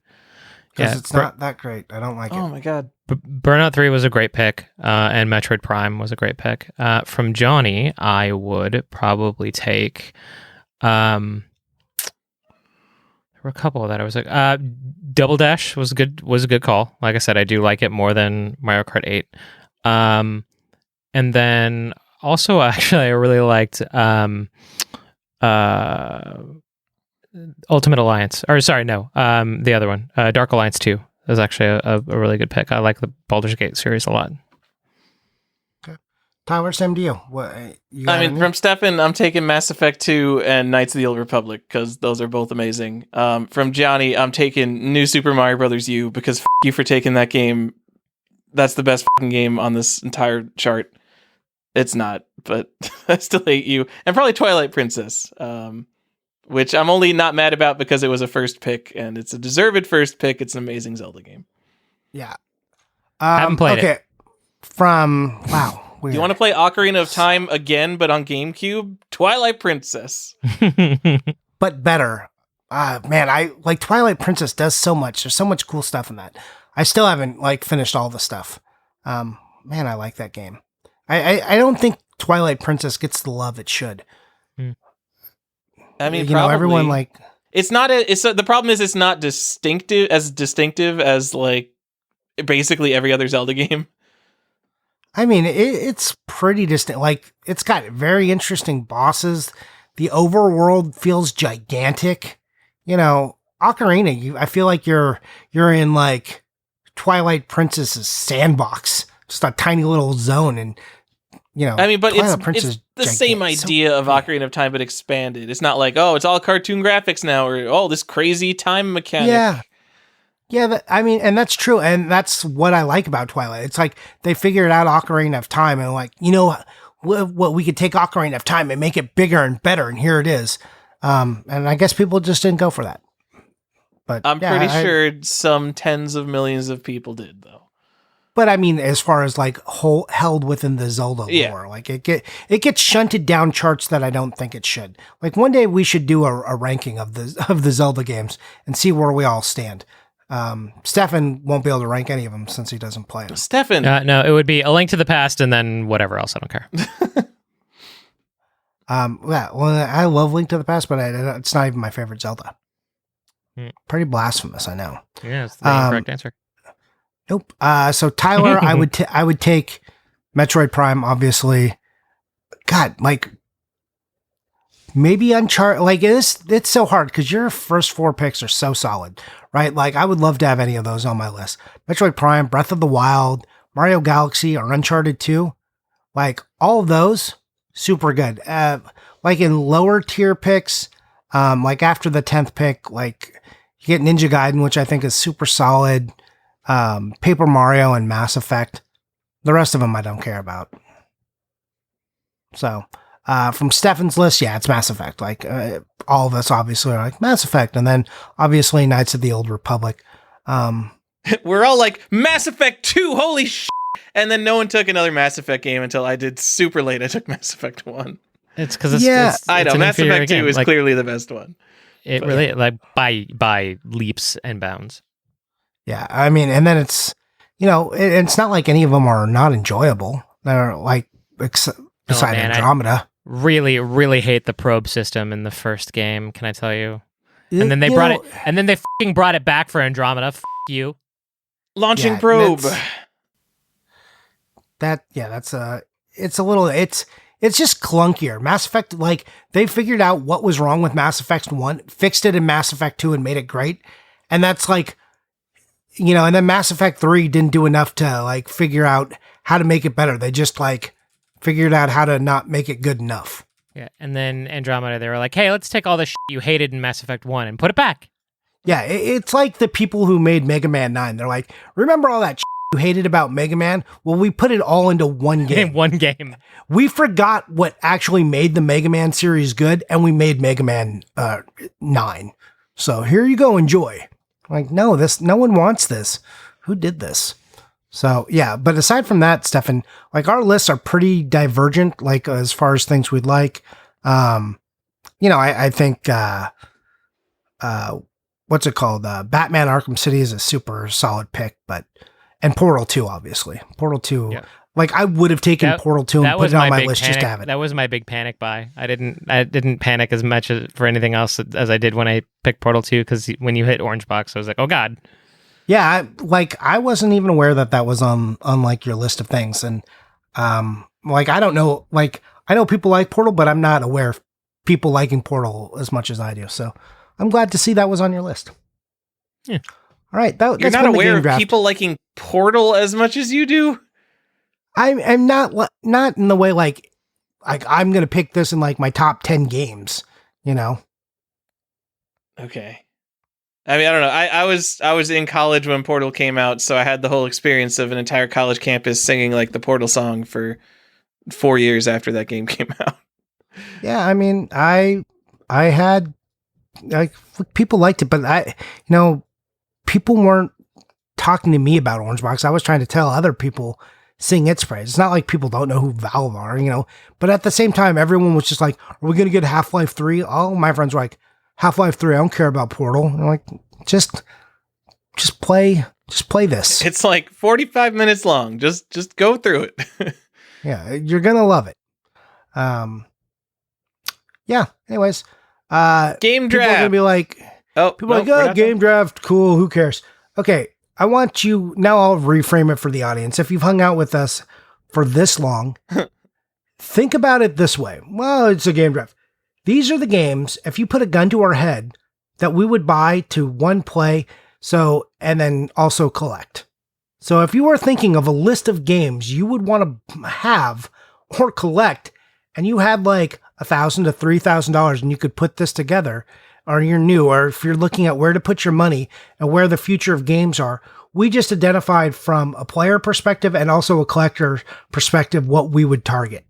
Because it's not that great. I don't like it. Oh my god. Burnout 3 was a great pick, and Metroid Prime was a great pick. From Johnny, I would probably take. There were a couple that I was like, Double Dash was a good call. Like I said, I do like it more than Mario Kart 8. And then also, actually, I really liked Ultimate Alliance. Or sorry, no, the other one, Dark Alliance 2. That was actually a really good pick. I like the Baldur's Gate series a lot. Okay. Tyler, same to you. What, from Stefan, I'm taking Mass Effect 2 and Knights of the Old Republic because those are both amazing. From Johnny, I'm taking New Super Mario Bros. U because f*** you for taking that game. That's the best fucking game on this entire chart. It's not, but I still hate you. And probably Twilight Princess, which I'm only not mad about because it was a first pick, and it's a deserved first pick. It's an amazing Zelda game. Yeah. Haven't played it. Wow. You want to play Ocarina of Time again, but on GameCube? Twilight Princess. But better. Man, I like Twilight Princess does so much. There's so much cool stuff in that. I still haven't finished all the stuff. Man, I like that game. I don't think Twilight Princess gets the love it should. I mean, probably, everyone it's not. The problem is it's not distinctive as like basically every other Zelda game. I mean, it's pretty distinct. Like, it's got very interesting bosses. The overworld feels gigantic. Ocarina, I feel like you're in like Twilight Princess's sandbox, just a tiny little zone, and I mean, but Twilight it's the same idea of Ocarina of Time, but expanded. It's not like, oh, it's all cartoon graphics now, or oh, this crazy time mechanic. Yeah, and that's true, and that's what I like about Twilight. It's like they figured out Ocarina of Time, and like, what we could take Ocarina of Time and make it bigger and better, and here it is. And I guess people just didn't go for that. But I'm pretty sure some tens of millions of people did, though. But I mean, as far as like held within the Zelda lore, like it gets shunted down charts that I don't think it should. Like one day we should do a ranking of the Zelda games and see where we all stand. Stefan won't be able to rank any of them since he doesn't play them. Stefan, no, it would be A Link to the Past and then whatever else. I don't care. I love Link to the Past, but it's not even my favorite Zelda. Pretty blasphemous, I know. Yeah, it's the correct answer. Nope. So Tyler, I would take Metroid Prime, obviously. God, like maybe Uncharted. Like it's so hard because your first 4 picks are so solid, right? Like I would love to have any of those on my list. Metroid Prime, Breath of the Wild, Mario Galaxy, or Uncharted 2. Like all of those, super good. Like in lower tier picks, like after the 10th pick, like you get Ninja Gaiden, which I think is super solid. Paper Mario and Mass Effect. The rest of them I don't care about. So, from Stefan's list, yeah, it's Mass Effect. Like, all of us obviously are like Mass Effect, and then obviously Knights of the Old Republic. We're all like, Mass Effect 2, holy shit! And then no one took another Mass Effect game until I did super late. I took Mass Effect 1. It's because it's I know, Mass Effect 2 is clearly the best one. It really, like, by leaps and bounds. Yeah, I mean, and then it's, it's not like any of them are not enjoyable. They're like, beside Andromeda. Really, really hate the probe system in the first game, can I tell you? And then they they fucking brought it back for Andromeda. F you. Launching probe. It's just clunkier. Mass Effect, like, they figured out what was wrong with Mass Effect 1, fixed it in Mass Effect 2 and made it great. And that's like, and then Mass Effect 3 didn't do enough to like figure out how to make it better. They just like figured out how to not make it good enough. Yeah, and then Andromeda, they were like, hey, let's take all the shit you hated in Mass Effect 1 and put it back. Yeah, it's like the people who made Mega Man 9. They're like, remember all that you hated about Mega Man? Well, we put it all into one game. In one game. We forgot what actually made the Mega Man series good, and we made Mega Man 9. So here you go, enjoy. Like, no one wants this. Who did this? So yeah, but aside from that, Stefan, like our lists are pretty divergent, like as far as things we'd like. I think what's it called? Batman Arkham City is a super solid pick, and Portal 2, obviously. Portal 2, yeah. Like I would have taken Portal 2 and put it on my list just to have it. That was my big panic buy. I didn't panic as much for anything else as I did when I picked Portal 2, because when you hit Orange Box, I was like, oh God. Yeah, I wasn't even aware that was on like your list of things. And I don't know, like I know people like Portal, but I'm not aware of people liking Portal as much as I do. So I'm glad to see that was on your list. Yeah. All right. You're not aware of people liking Portal as much as you do? I'm not in the way like I'm going to pick this in like my top 10 games, Okay. I mean, I don't know. I was in college when Portal came out, so I had the whole experience of an entire college campus singing like the Portal song for 4 years after that game came out. Yeah, I mean, I had like people liked it, but people weren't talking to me about Orange Box. I was trying to tell other people sing its praise. It's not like people don't know who Valve are, but at the same time, everyone was just like, are we going to get Half-Life 3? All my friends were like, Half-Life 3, I don't care about Portal. And I'm like, just play this. It's like 45 minutes long. Just go through it. Yeah, you're going to love it. Yeah, anyways, game draft. People are going to be like, game draft, cool, who cares? Okay, I want you, now I'll reframe it for the audience. If you've hung out with us for this long, think about it this way. Well, it's a game draft. These are the games, if you put a gun to our head, that we would buy to one play, and then also collect. So if you were thinking of a list of games you would want to have or collect, and you had like $1,000 to $3,000 and you could put this together, or you're new, or if you're looking at where to put your money and where the future of games are, we just identified from a player perspective and also a collector perspective what we would target.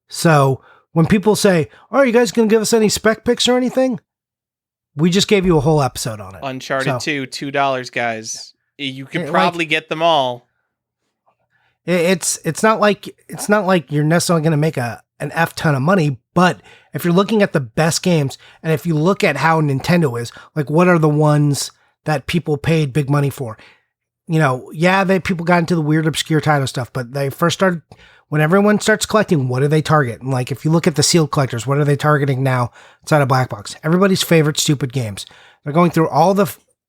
So when people say, oh, are you guys going to give us any spec picks or anything? We just gave you a whole episode on it. Uncharted 2, $2, guys. You can probably get them all. It's not like you're necessarily going to make an F ton of money, but if you're looking at the best games, and if you look at how Nintendo is, like what are the ones that people paid big money for? People got into the weird obscure title stuff, but they first started, when everyone starts collecting, what do they target? And like, if you look at the sealed collectors, what are they targeting now outside of Black Box? Everybody's favorite stupid games. They're going through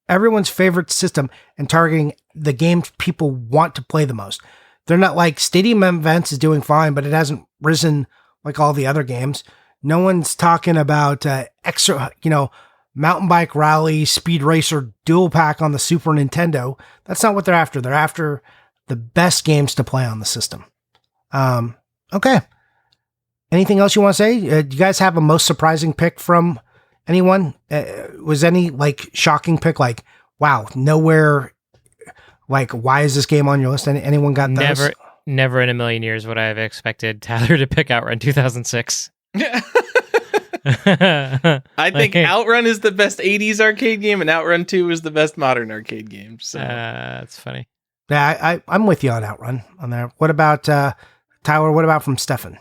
everyone's favorite system and targeting the games people want to play the most. They're not like Stadium Events is doing fine, but it hasn't risen like all the other games. No one's talking about extra, mountain bike rally, speed racer, dual pack on the Super Nintendo. That's not what they're after. They're after the best games to play on the system. Okay. Anything else you want to say? Do you guys have a most surprising pick from anyone? Was any like shocking pick? Like, wow, nowhere. Like, why is this game on your list? Anyone got those? Never in a million years would I have expected Tyler to pick Outrun 2006. I think Outrun is the best 80s arcade game, and Outrun 2 is the best modern arcade game. So that's funny. Yeah, I'm with you on Outrun on there. What about Tyler? What about from Stefan?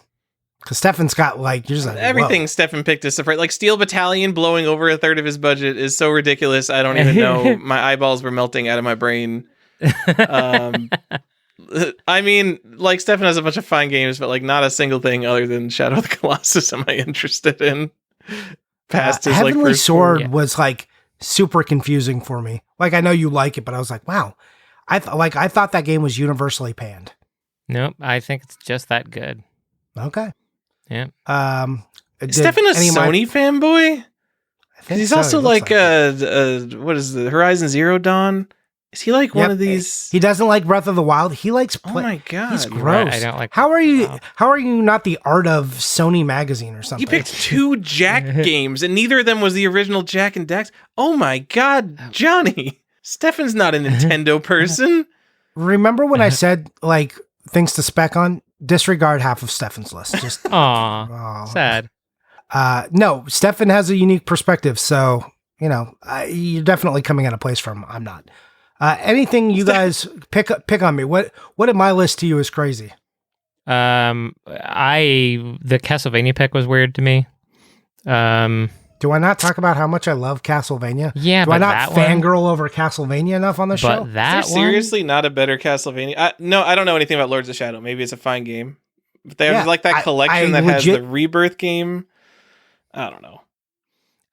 Because Stefan's got like, you're just like, everything. Whoa. Stefan picked is surprising. Like Steel Battalion blowing over a third of his budget is so ridiculous. I don't even know. My eyeballs were melting out of my brain. I mean, like Stefan has a bunch of fine games, but like not a single thing other than Shadow of the Colossus am I interested in. Past his Heavenly like Sword was like super confusing for me. Like I know you like it, but I was like, wow, I thought that game was universally panned. Nope, I think it's just that good. Okay. Yeah. Is Stefan a Sony fanboy? He's also like what is the Horizon Zero Dawn? Is he like one Yep. of these? He doesn't like Breath of the Wild. He likes Oh my god. He's You're gross. right, I don't like How are you? Wow. How are you not the art of Sony magazine or something? He picked 2 Jack games, and neither of them was the original Jack and Dax. Oh my god, Johnny. Stefan's not a Nintendo person. Remember when I said like things to spec on? Disregard half of Stefan's list. Just Aw, oh. sad. No, Stefan has a unique perspective, so you're definitely coming at a place from. I'm not. Anything you guys pick on me? What in my list to you is crazy? The Castlevania pick was weird to me. Do I not talk about how much I love Castlevania? Yeah, Do I but not that one- fangirl over Castlevania enough on the show? But that Is there one, seriously not a better Castlevania? No, I don't know anything about Lords of Shadow. Maybe it's a fine game. But they have Yeah, like that collection I that has legit- the Rebirth game. I don't know.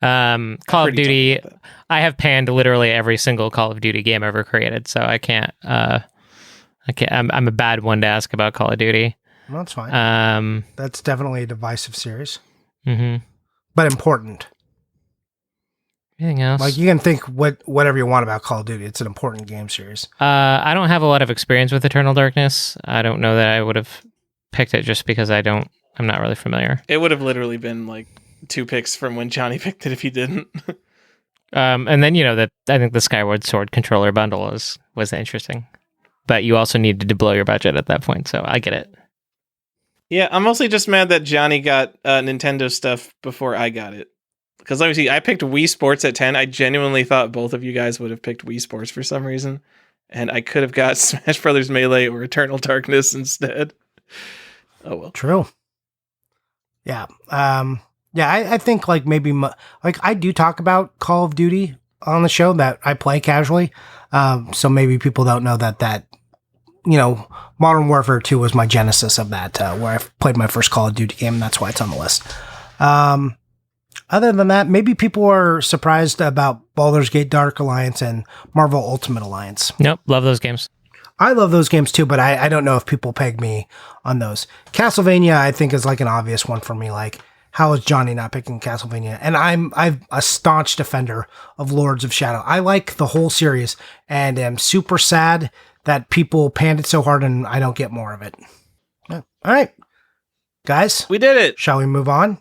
Call I've of heard you Duty. talk about that. I have panned literally every single Call of Duty game ever created, so I can't. I'm a bad one to ask about Call of Duty. Well, that's fine. Mhm. That's definitely a divisive series, but important. Anything else? Like you can think whatever you want about Call of Duty. It's an important game series. I don't have a lot of experience with Eternal Darkness. I don't know that I would have picked it just because I'm not really familiar. It would have literally been like 2 picks from when Johnny picked it if he didn't. And then I think the Skyward Sword controller bundle was interesting, but you also needed to blow your budget at that point, so I get it. Yeah, I'm mostly just mad that Johnny got Nintendo stuff before I got it. Because let me see, I picked Wii Sports at 10. I genuinely thought both of you guys would have picked Wii Sports for some reason. And I could have got Smash Brothers Melee or Eternal Darkness instead. Oh well. True. Yeah. I think like maybe like I do talk about Call of Duty on the show that I play casually. So maybe people don't know that Modern Warfare 2 was my genesis of that, where I played my first Call of Duty game, and that's why it's on the list. Other than that, maybe people are surprised about Baldur's Gate Dark Alliance and Marvel Ultimate Alliance. Nope, love those games. I love those games too, but I don't know if people peg me on those. Castlevania, I think, is like an obvious one for me. Like, how is Johnny not picking Castlevania? And I'm a staunch defender of Lords of Shadow. I like the whole series and am super sad that people panned it so hard and I don't get more of it. Yeah. All right, guys, We did it. shall we move on?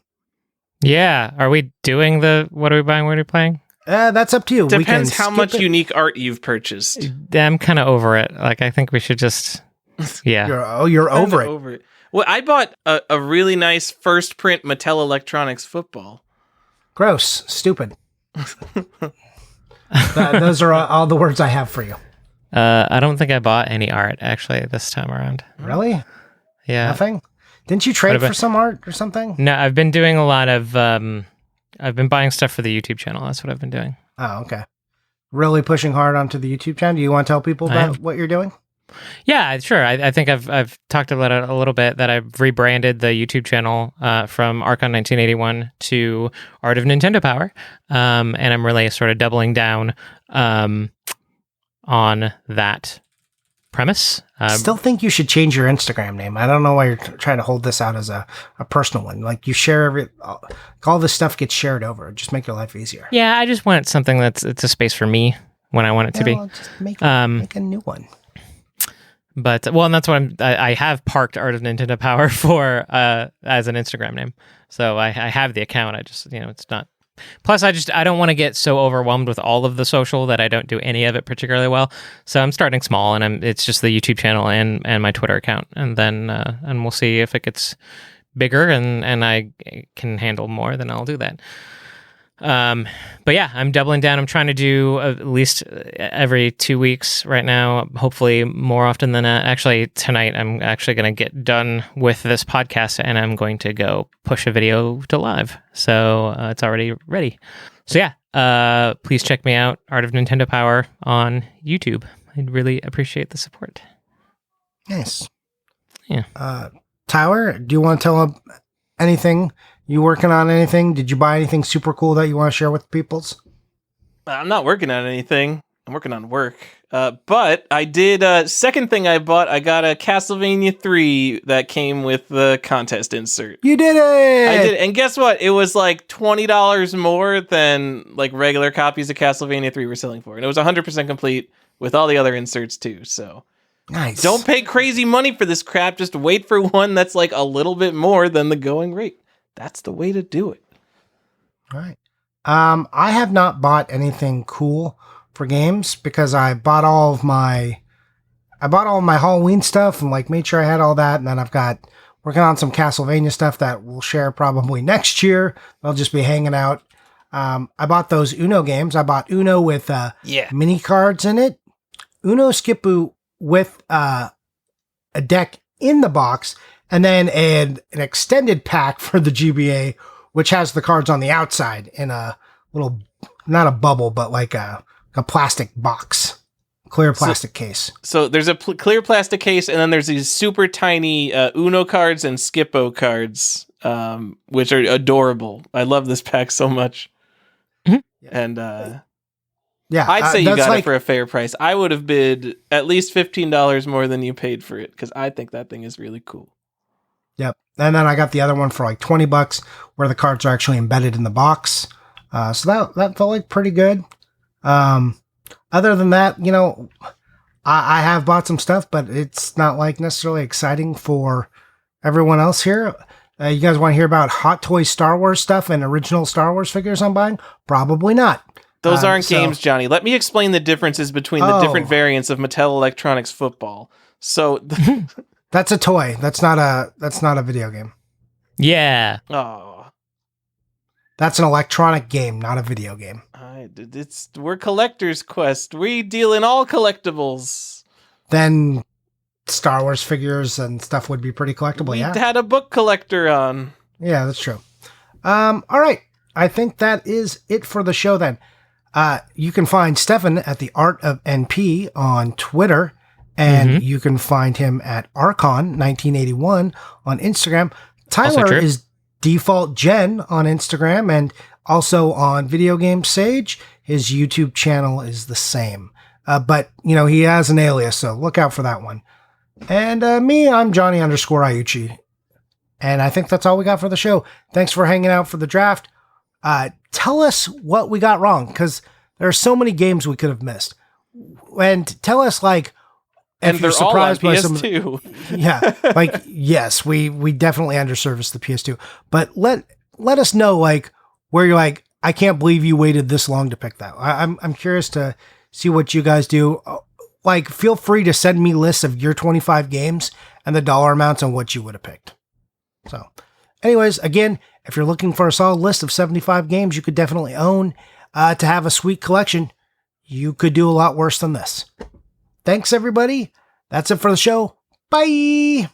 Yeah, are we doing what are we buying? What are we playing? That's up to you. Depends how skip much it. unique art you've purchased. I'm kind of over it. Like, I think we should just, yeah. You're over it. Over it. Well, I bought a really nice first print Mattel Electronics football. Gross. Stupid. Those are all the words I have for you. I don't think I bought any art actually this time around. Really? Yeah. Nothing? Didn't you trade What about- for some art or something? No, I've been doing a lot of. I've been buying stuff for the YouTube channel. That's what I've been doing. Oh, okay. Really pushing hard onto the YouTube channel. Do you want to tell people I about am. what you're doing? Yeah, sure. I think I've talked about it a little bit that I've rebranded the YouTube channel from Archon 1981 to Art of Nintendo Power, and I'm really sort of doubling down on that premise. Still think you should change your Instagram name. I don't know why you're trying to hold this out as a personal one. Like you share all this stuff gets shared over. Just make your life easier. Yeah, I just want something it's a space for me when I want it to be. Well, just make a new one. But and that's what I have parked Art of Nintendo Power for as an Instagram name. So I have the account. I just it's not. Plus, I don't want to get so overwhelmed with all of the social that I don't do any of it particularly well. So I'm starting small, and it's just the YouTube channel and my Twitter account, and then and we'll see if it gets bigger and I can handle more. Then I'll do that. But yeah, I'm doubling down. I'm trying to do at least every 2 weeks right now, hopefully more often than that. Actually, tonight I'm actually going to get done with this podcast and I'm going to go push a video to live. So it's already ready. So yeah, please check me out, Art of Nintendo Power on YouTube. I'd really appreciate the support. Nice. Yeah. Tyler, do you want to tell them anything? You working on anything? Did you buy anything super cool that you want to share with peoples? I'm not working on anything. I'm working on work. But I did, second thing I bought, I got a Castlevania 3 that came with the contest insert. You did it! I did. And guess what? It was like $20 more than like regular copies of Castlevania 3 were selling for. And it was 100% complete. with all the other inserts too. So Nice. don't pay crazy money for this crap. Just wait for one that's like a little bit more than the going rate. That's the way to do it. All right. I have not bought anything cool for games because I bought all of my Halloween stuff and like made sure I had all that, and then I've got working on some Castlevania stuff that we'll share probably next year. I'll just be hanging out. I bought those Uno games. I bought Uno with mini cards in it, Uno Skippo with a deck in the box, and then an extended pack for the GBA, which has the cards on the outside in a little, not a bubble, but like a plastic box, clear plastic case. So there's a clear plastic case, and then there's these super tiny Uno cards and Skippo cards, which are adorable. I love this pack so much. Mm-hmm. And I'd say you got it for a fair price. I would have bid at least $15 more than you paid for it, because I think that thing is really cool. Yep. And then I got the other one for like $20 where the cards are actually embedded in the box. So that felt like pretty good. Other than that, you know, I have bought some stuff, but it's not like necessarily exciting for everyone else here. You guys want to hear about Hot Toys Star Wars stuff and original Star Wars figures I'm buying? Probably not. Those aren't games, Johnny. Let me explain the differences between the different variants of Mattel Electronics football. So that's a toy. That's not a video game. Yeah. Oh. That's an electronic game, not a video game. We're Collector's Quest. We deal in all collectibles. Then Star Wars figures and stuff would be pretty collectible. We had a book collector on. Yeah, that's true. All right. I think that is it for the show then. You can find Stefan at the Art of NP on Twitter, and you can find him at Archon1981 on Instagram. Tyler is Default Gen on Instagram, and also on Video Game Sage. His YouTube channel is the same. But, you know, he has an alias, so look out for that one. And me, I'm Johnny_Iuchi. And I think that's all we got for the show. Thanks for hanging out for the draft. Tell us what we got wrong, because there are so many games we could have missed. And tell us, like, and they're surprised all on PS2. Yeah, like, yes, we definitely underserviced the PS2. But let us know, like, where you're like, I can't believe you waited this long to pick that. I'm curious to see what you guys do. Like, feel free to send me lists of your 25 games and the dollar amounts on what you would have picked. So, anyways, again, if you're looking for a solid list of 75 games you could definitely own to have a sweet collection, you could do a lot worse than this. Thanks, everybody. That's it for the show. Bye!